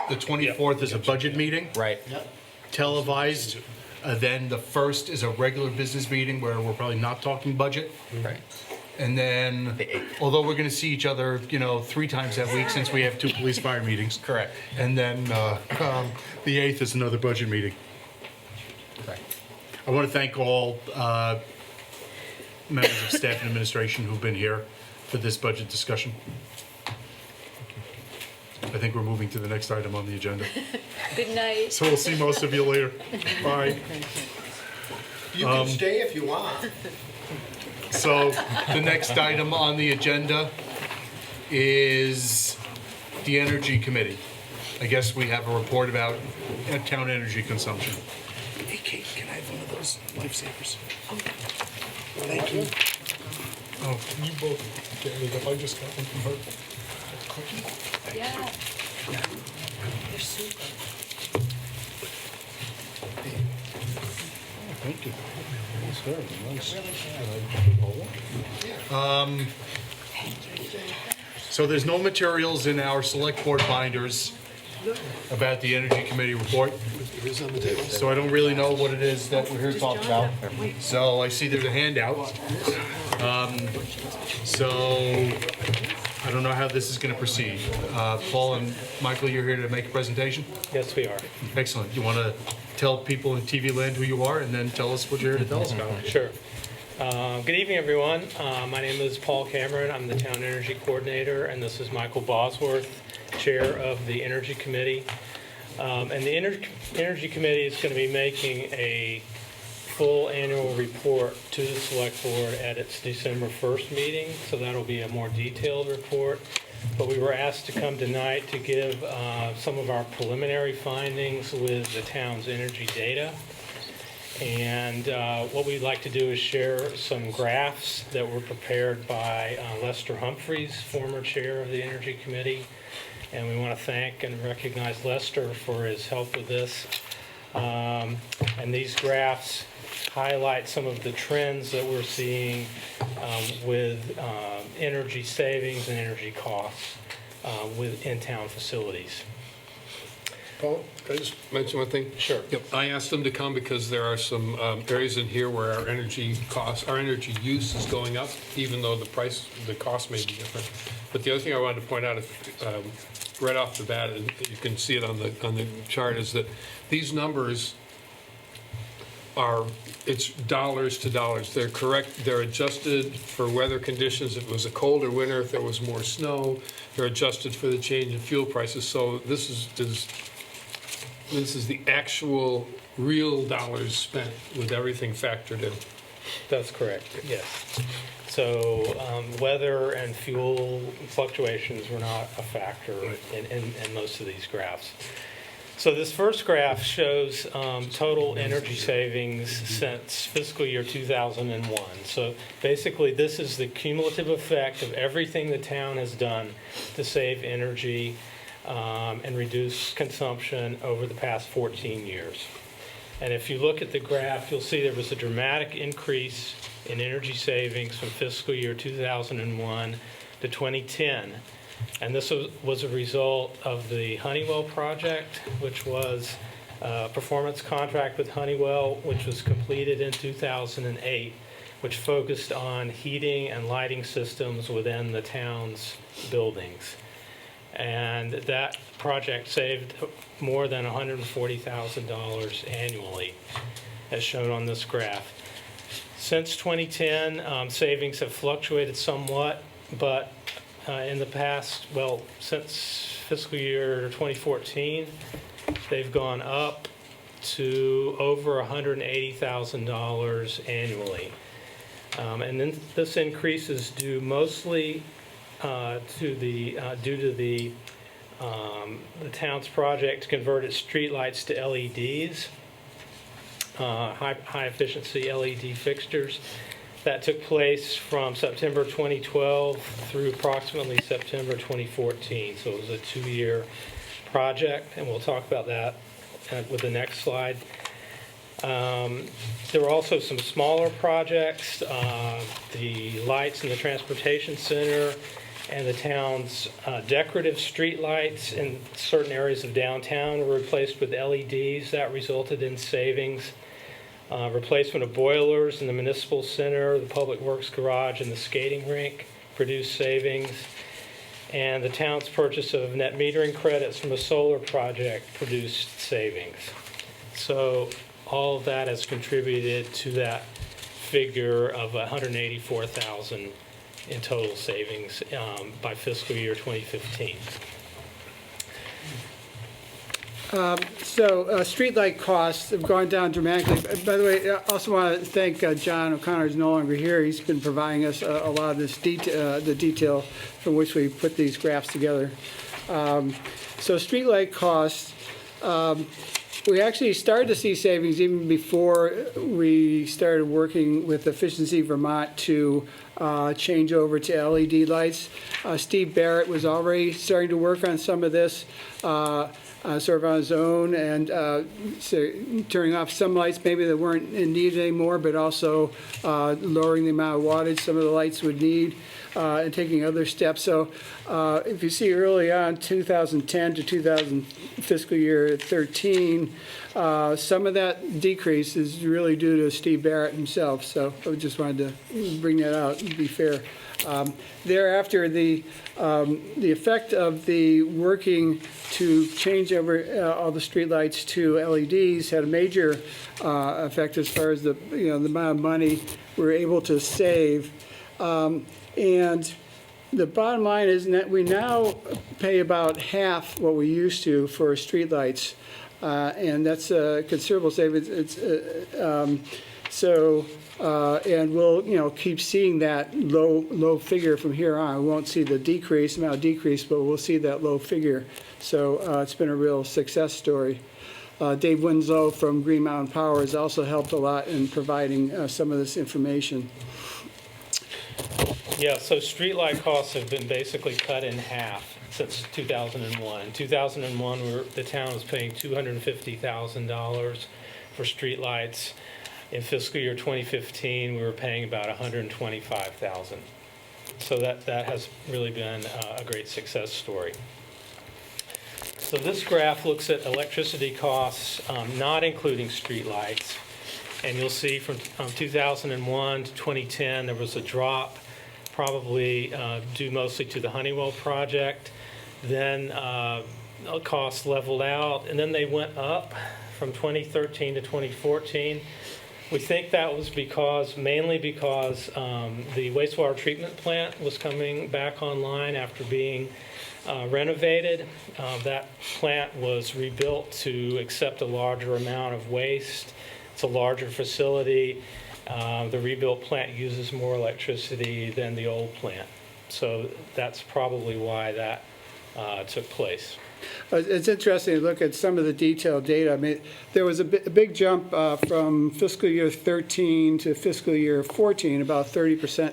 the 24th is a budget meeting, Right. Yep. televised. Then the first is a regular business meeting where we're probably not talking budget. Right. And then, although we're gonna see each other, 3 times that week since we have 2 police fire meetings. Correct. And then the 8th is another budget meeting. Correct. I want to thank all members of staff and administration who've been here for this budget discussion. I think we're moving to the next item on the agenda. Good night. So we'll see most of you later. Bye. You can stay if you want. So the next item on the agenda is the Energy Committee. I guess we have a report about town energy consumption. Hey, Kate, can I have one of those lifesavers? Thank you. Oh, you both get it. If I just got one from her. Yeah. They're super. Thank you. So there's no materials in our select board binders about the Energy Committee report. So I don't really know what it is that we're here to talk about. So I see there's a handout. So I don't know how this is going to proceed. Paul and Michael, you're here to make a presentation? Yes, we are. Excellent. You want to tell people in TV land who you are and then tell us what you're here to tell us about? Sure. Good evening, everyone. My name is Paul Cameron. I'm the Town Energy Coordinator, and this is Michael Bosworth, Chair of the Energy Committee. And the Energy Committee is going to be making a full annual report to the Select Board at its December 1st meeting, so that'll be a more detailed report. But we were asked to come tonight to give some of our preliminary findings with the town's energy data. And what we'd like to do is share some graphs that were prepared by Lester Humphreys, former chair of the Energy Committee. And we want to thank and recognize Lester for his help with this. And these graphs highlight some of the trends that we're seeing with energy savings and energy costs with in-town facilities. Paul, can I just mention one thing? Sure. Yep, I asked them to come because there are some areas in here where our energy costs, our energy use is going up, even though the cost may be different. But the other thing I wanted to point out, right off the bat, and you can see it on the chart, is that these numbers are, it's dollars to dollars. They're correct, they're adjusted for weather conditions. If it was a colder winter, if there was more snow, they're adjusted for the change in fuel prices. So this is the actual real dollars spent with everything factored in. That's correct, yes. So weather and fuel fluctuations were not a factor in most of these graphs. So this first graph shows total energy savings since fiscal year 2001. So basically this is the cumulative effect of everything the town has done to save energy and reduce consumption over the past 14 years. And if you look at the graph, you'll see there was a dramatic increase in energy savings from fiscal year 2001 to 2010. And this was a result of the Honeywell project, which was a performance contract with Honeywell, which was completed in 2008, which focused on heating and lighting systems within the town's buildings. And that project saved more than $140,000 annually, as shown on this graph. Since 2010, savings have fluctuated somewhat, but in the past, well, since fiscal year 2014, they've gone up to over $180,000 annually. And then this increase is due mostly due to the town's project to convert its streetlights to LEDs, high efficiency LED fixtures. That took place from September 2012 through approximately September 2014. So it was a 2-year project, and we'll talk about that with the next slide. There were also some smaller projects. The lights in the transportation center and the town's decorative street lights in certain areas of downtown were replaced with LEDs. That resulted in savings. Replacement of boilers in the municipal center, the public works garage, and the skating rink produced savings. And the town's purchase of net metering credits from a solar project produced savings. So all of that has contributed to that figure of $184,000 in total savings by fiscal year 2015. Streetlight costs have gone down dramatically. By the way, I also want to thank John O'Connor, who's no longer here. He's been providing us a lot of this the detail from which we put these graphs together. So streetlight costs, we actually started to see savings even before we started working with Efficiency Vermont to change over to LED lights. Steve Barrett was already starting to work on some of this. Sort of on his own, and so turning off some lights maybe that weren't in need anymore, but also lowering the amount of wattage some of the lights would need, and taking other steps. So if you see early on, 2010 to fiscal year 13, some of that decrease is really due to Steve Barrett himself. So I just wanted to bring that out and be fair. Thereafter, the effect of the working to change over all the streetlights to LEDs had a major effect as far as the amount of money we're able to save. And the bottom line is that we now pay about half what we used to for streetlights, and that's a considerable savings. And we'll keep seeing that low figure from here on. We won't see the amount of decrease, but we'll see that low figure. So it's been a real success story. Dave Winslow from Green Mountain Power has also helped a lot in providing some of this information. Yeah, so streetlight costs have been basically cut in half since 2001. In 2001, the town was paying $250,000 for streetlights. In fiscal year 2015, we were paying about $125,000. So that has really been a great success story. So this graph looks at electricity costs, not including streetlights. And you'll see from 2001 to 2010, there was a drop, probably due mostly to the Honeywell project. Then costs leveled out, and then they went up from 2013 to 2014. We think that was mainly because the wastewater treatment plant was coming back online after being renovated. That plant was rebuilt to accept a larger amount of waste. It's a larger facility. The rebuilt plant uses more electricity than the old plant. So that's probably why that took place. It's interesting to look at some of the detailed data. I mean, there was a big jump from fiscal year 13 to fiscal year 14, about 30%,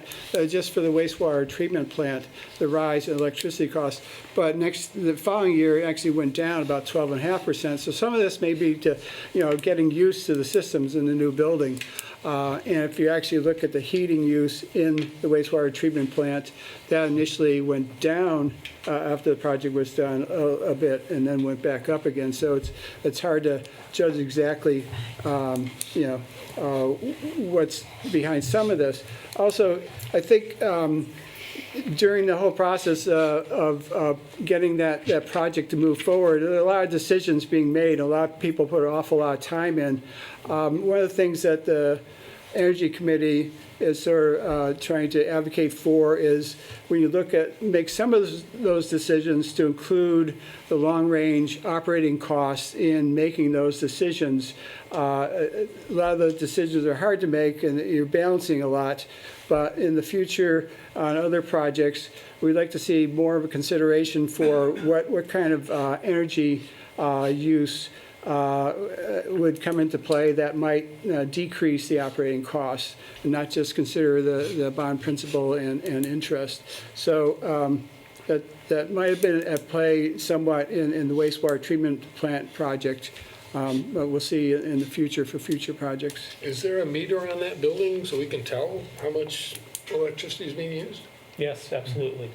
just for the wastewater treatment plant, the rise in electricity costs. But the following year, it actually went down about 12.5%. So some of this may be to, getting used to the systems in the new building. And if you actually look at the heating use in the wastewater treatment plant, that initially went down after the project was done a bit, and then went back up again. So it's hard to judge exactly, what's behind some of this. Also, I think during the whole process of getting that project to move forward, there are a lot of decisions being made. A lot of people put an awful lot of time in. One of the things that the Energy Committee is sort of trying to advocate for is when you make some of those decisions to include the long-range operating costs in making those decisions. A lot of those decisions are hard to make and you're balancing a lot, but in the future on other projects, we'd like to see more of a consideration for what kind of energy use would come into play that might decrease the operating costs and not just consider the bond principal and interest. So that might have been at play somewhat in the wastewater treatment plant project, but we'll see in the future for future projects. Is there a meter on that building so we can tell how much electricity is being used? Yes, absolutely.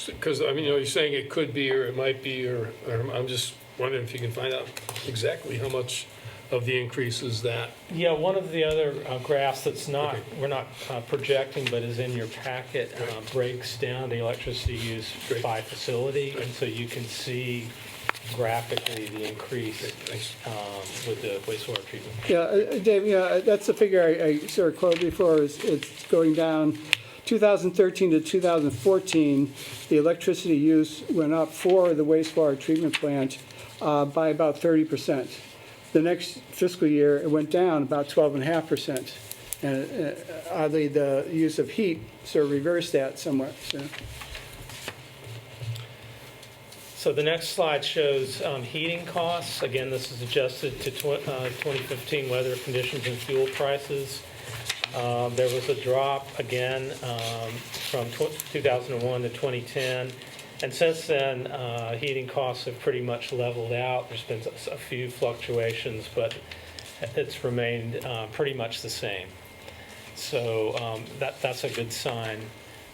Because, I mean, you're saying it could be, or it might be, or I'm just wondering if you can find out exactly how much of the increase is that. Yeah, one of the other graphs that's not, we're not projecting, but is in your packet, breaks down the electricity use by facility. And so you can see graphically the increase with the wastewater treatment. Yeah, Dave, that's the figure I sort of quoted before. It's going down 2013 to 2014. The electricity use went up for the wastewater treatment plant by about 30%. The next fiscal year, it went down about 12.5%. And oddly, the use of heat sort of reversed that somewhat. So the next slide shows heating costs. Again, this is adjusted to 2015 weather conditions and fuel prices. There was a drop again from 2001 to 2010. And since then, heating costs have pretty much leveled out. There's been a few fluctuations, but it's remained pretty much the same. So that's a good sign.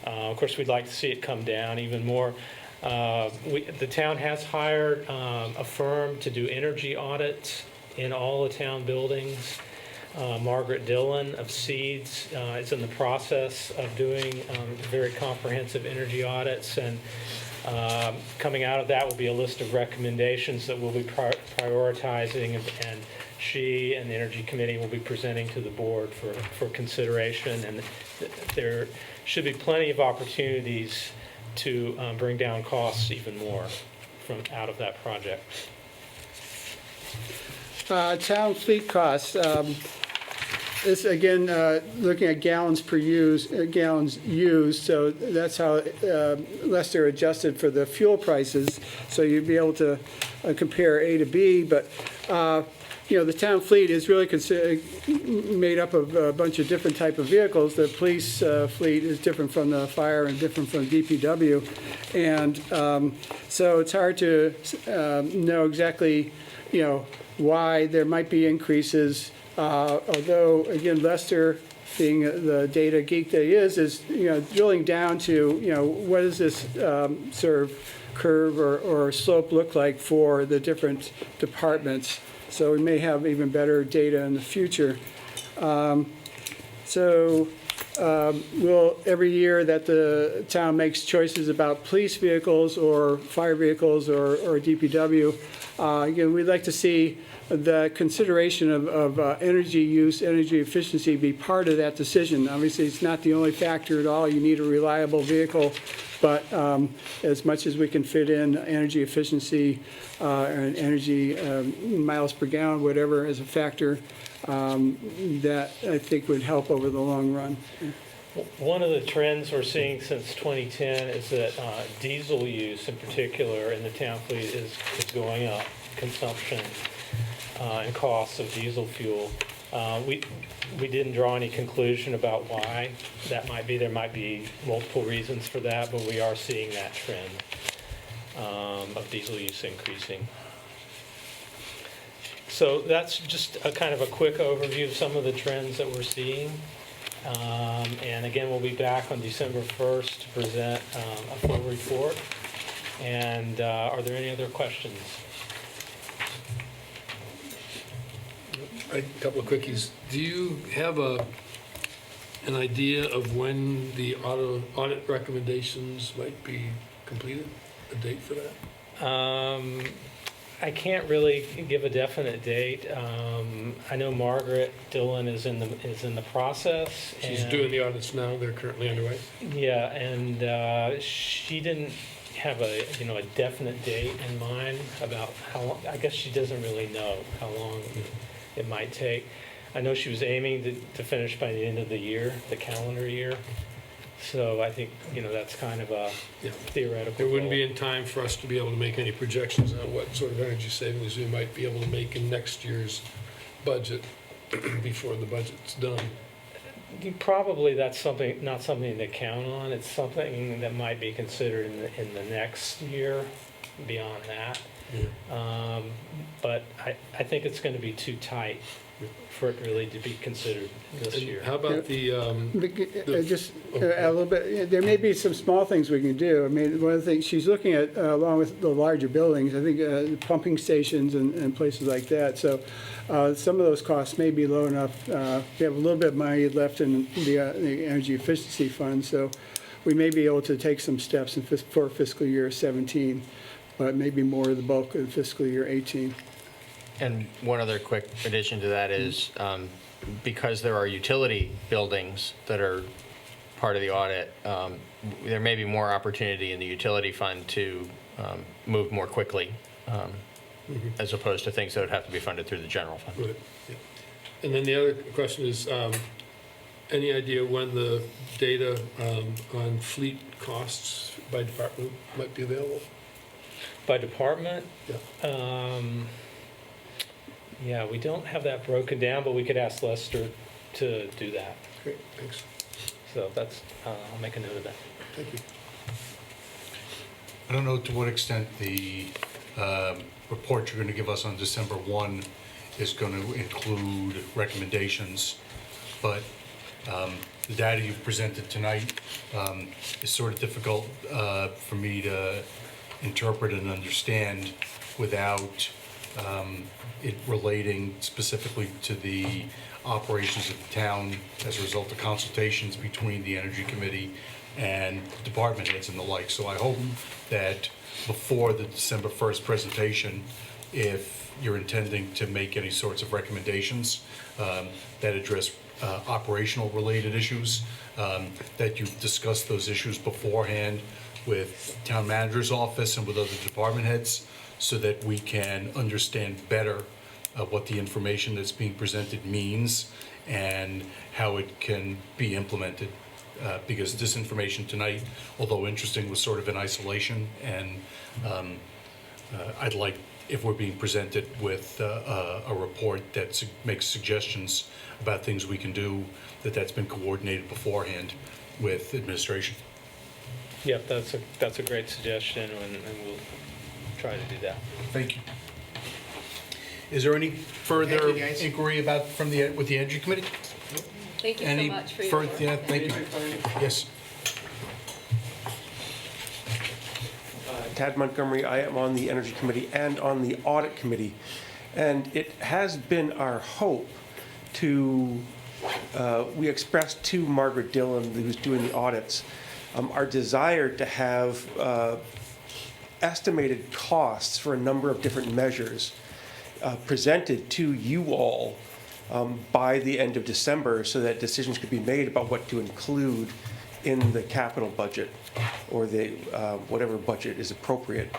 Of course, we'd like to see it come down even more. The town has hired a firm to do energy audits in all the town buildings. Margaret Dillon of Seeds is in the process of doing very comprehensive energy audits, and coming out of that will be a list of recommendations that we'll be prioritizing, and she and the Energy Committee will be presenting to the board for consideration. And there should be plenty of opportunities to bring down costs even more from out of that project. Town fleet costs. This again, looking at gallons per gallons used. So that's how Lester adjusted for the fuel prices. So you'd be able to compare A to B. But the town fleet is really made up of a bunch of different type of vehicles. The police fleet is different from the fire and different from DPW, and so it's hard to know exactly, why there might be increases. Although, again, Lester, being the data geek that he is drilling down to, what does this sort of curve or slope look like for the different departments. So we may have even better data in the future. Every year that the town makes choices about police vehicles or fire vehicles or DPW, again, we'd like to see the consideration of energy use, energy efficiency be part of that decision. Obviously, it's not the only factor at all. You need a reliable vehicle, but as much as we can fit in energy efficiency and energy miles per gallon, whatever, as a factor, that I think would help over the long run. One of the trends we're seeing since 2010 is that diesel use in particular in the town fleet is going up, consumption and costs of diesel fuel. We didn't draw any conclusion about why that might be. There might be multiple reasons for that, but we are seeing that trend of diesel use increasing. So that's just a kind of a quick overview of some of the trends that we're seeing. And again, we'll be back on December 1st to present a full report. And are there any other questions? A couple of quickies. Do you have an idea of when the audit recommendations might be completed? A date for that? I can't really give a definite date. I know Margaret Dillon is in the process. She's and- doing the audits now, they're currently underway. Yeah, and she didn't have a definite date in mind about how long. I guess she doesn't really know how long it might take. I know she was aiming to finish by the end of the year, the calendar year. So I think, that's kind of a theoretical It wouldn't goal. be in time for us to be able to make any projections on what sort of energy savings we might be able to make in next year's budget before the budget's done. Probably that's not something to count on. It's something that might be considered in the next year, beyond that. But I think it's going to be too tight for it really to be considered this And year. how about the, Just a little bit, there may be some small things we can do. I mean, one of the things she's looking at, along with the larger buildings, I think pumping stations and places like that. So some of those costs may be low enough. We have a little bit of money left in the energy efficiency fund, so we may be able to take some steps for fiscal year 17, but maybe more of the bulk of fiscal year 18. And one other quick addition to that is, because there are utility buildings that are part of the audit, there may be more opportunity in the utility fund to move more quickly, as opposed to things that would have to be funded through the general fund. right, yeah. And then the other question is, any idea when the data on fleet costs by department might be available? By department? Yeah. Yeah, we don't have that broken down, but we could ask Lester to do that. Great, thanks. So that's, I'll make a note of that. Thank you. I don't know to what extent the report you're going to give us on December 1 is going to include recommendations, but the data you've presented tonight is sort of difficult for me to interpret and understand without it relating specifically to the operations of the town as a result of consultations between the Energy Committee and department heads and the like. So I hope that before the December 1st presentation, if you're intending to make any sorts of recommendations that address operational related issues, that you discuss those issues beforehand with town manager's office and with other department heads, so that we can understand better what the information that's being presented means and how it can be implemented. Because this information tonight, although interesting, was sort of in isolation, and I'd like, if we're being presented with a report that makes suggestions about things we can do, that's been coordinated beforehand with administration. Yep, that's a great suggestion, and we'll try to do that. Thank you. Is there any further Thank you, guys. inquiry with the Energy Committee? Thank you so Any much for your further? work. Yeah, thank you. Yes. Tad Montgomery, I am on the Energy Committee and on the Audit Committee. And it has been our hope we expressed to Margaret Dillon, who's doing the audits, our desire to have estimated costs for a number of different measures presented to you all by the end of December, so that decisions could be made about what to include in the capital budget or the whatever budget is appropriate,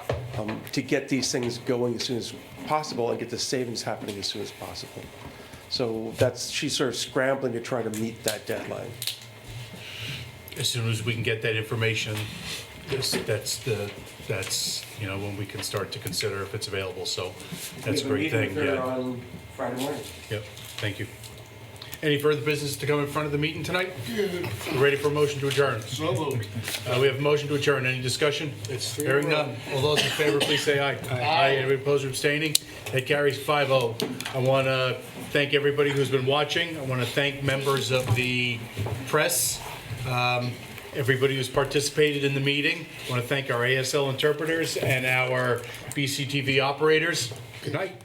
to get these things going as soon as possible and get the savings happening as soon as possible. So she's sort of scrambling to try to meet that deadline. As soon as we can get that information, that's when we can start to consider if it's available. So that's a great thing. Yeah. On Friday morning. Yep. Thank you. Any further business to come in front of the meeting tonight? We're ready for a motion to adjourn. So moved. We have a motion to adjourn. Any discussion? It's Hearing none. All those in favor, please say aye. Aye. Anybody opposed or abstaining? That carries 5-0. I want to thank everybody who's been watching. I want to thank members of the press, everybody who's participated in the meeting. I want to thank our ASL interpreters and our BCTV operators. Good night.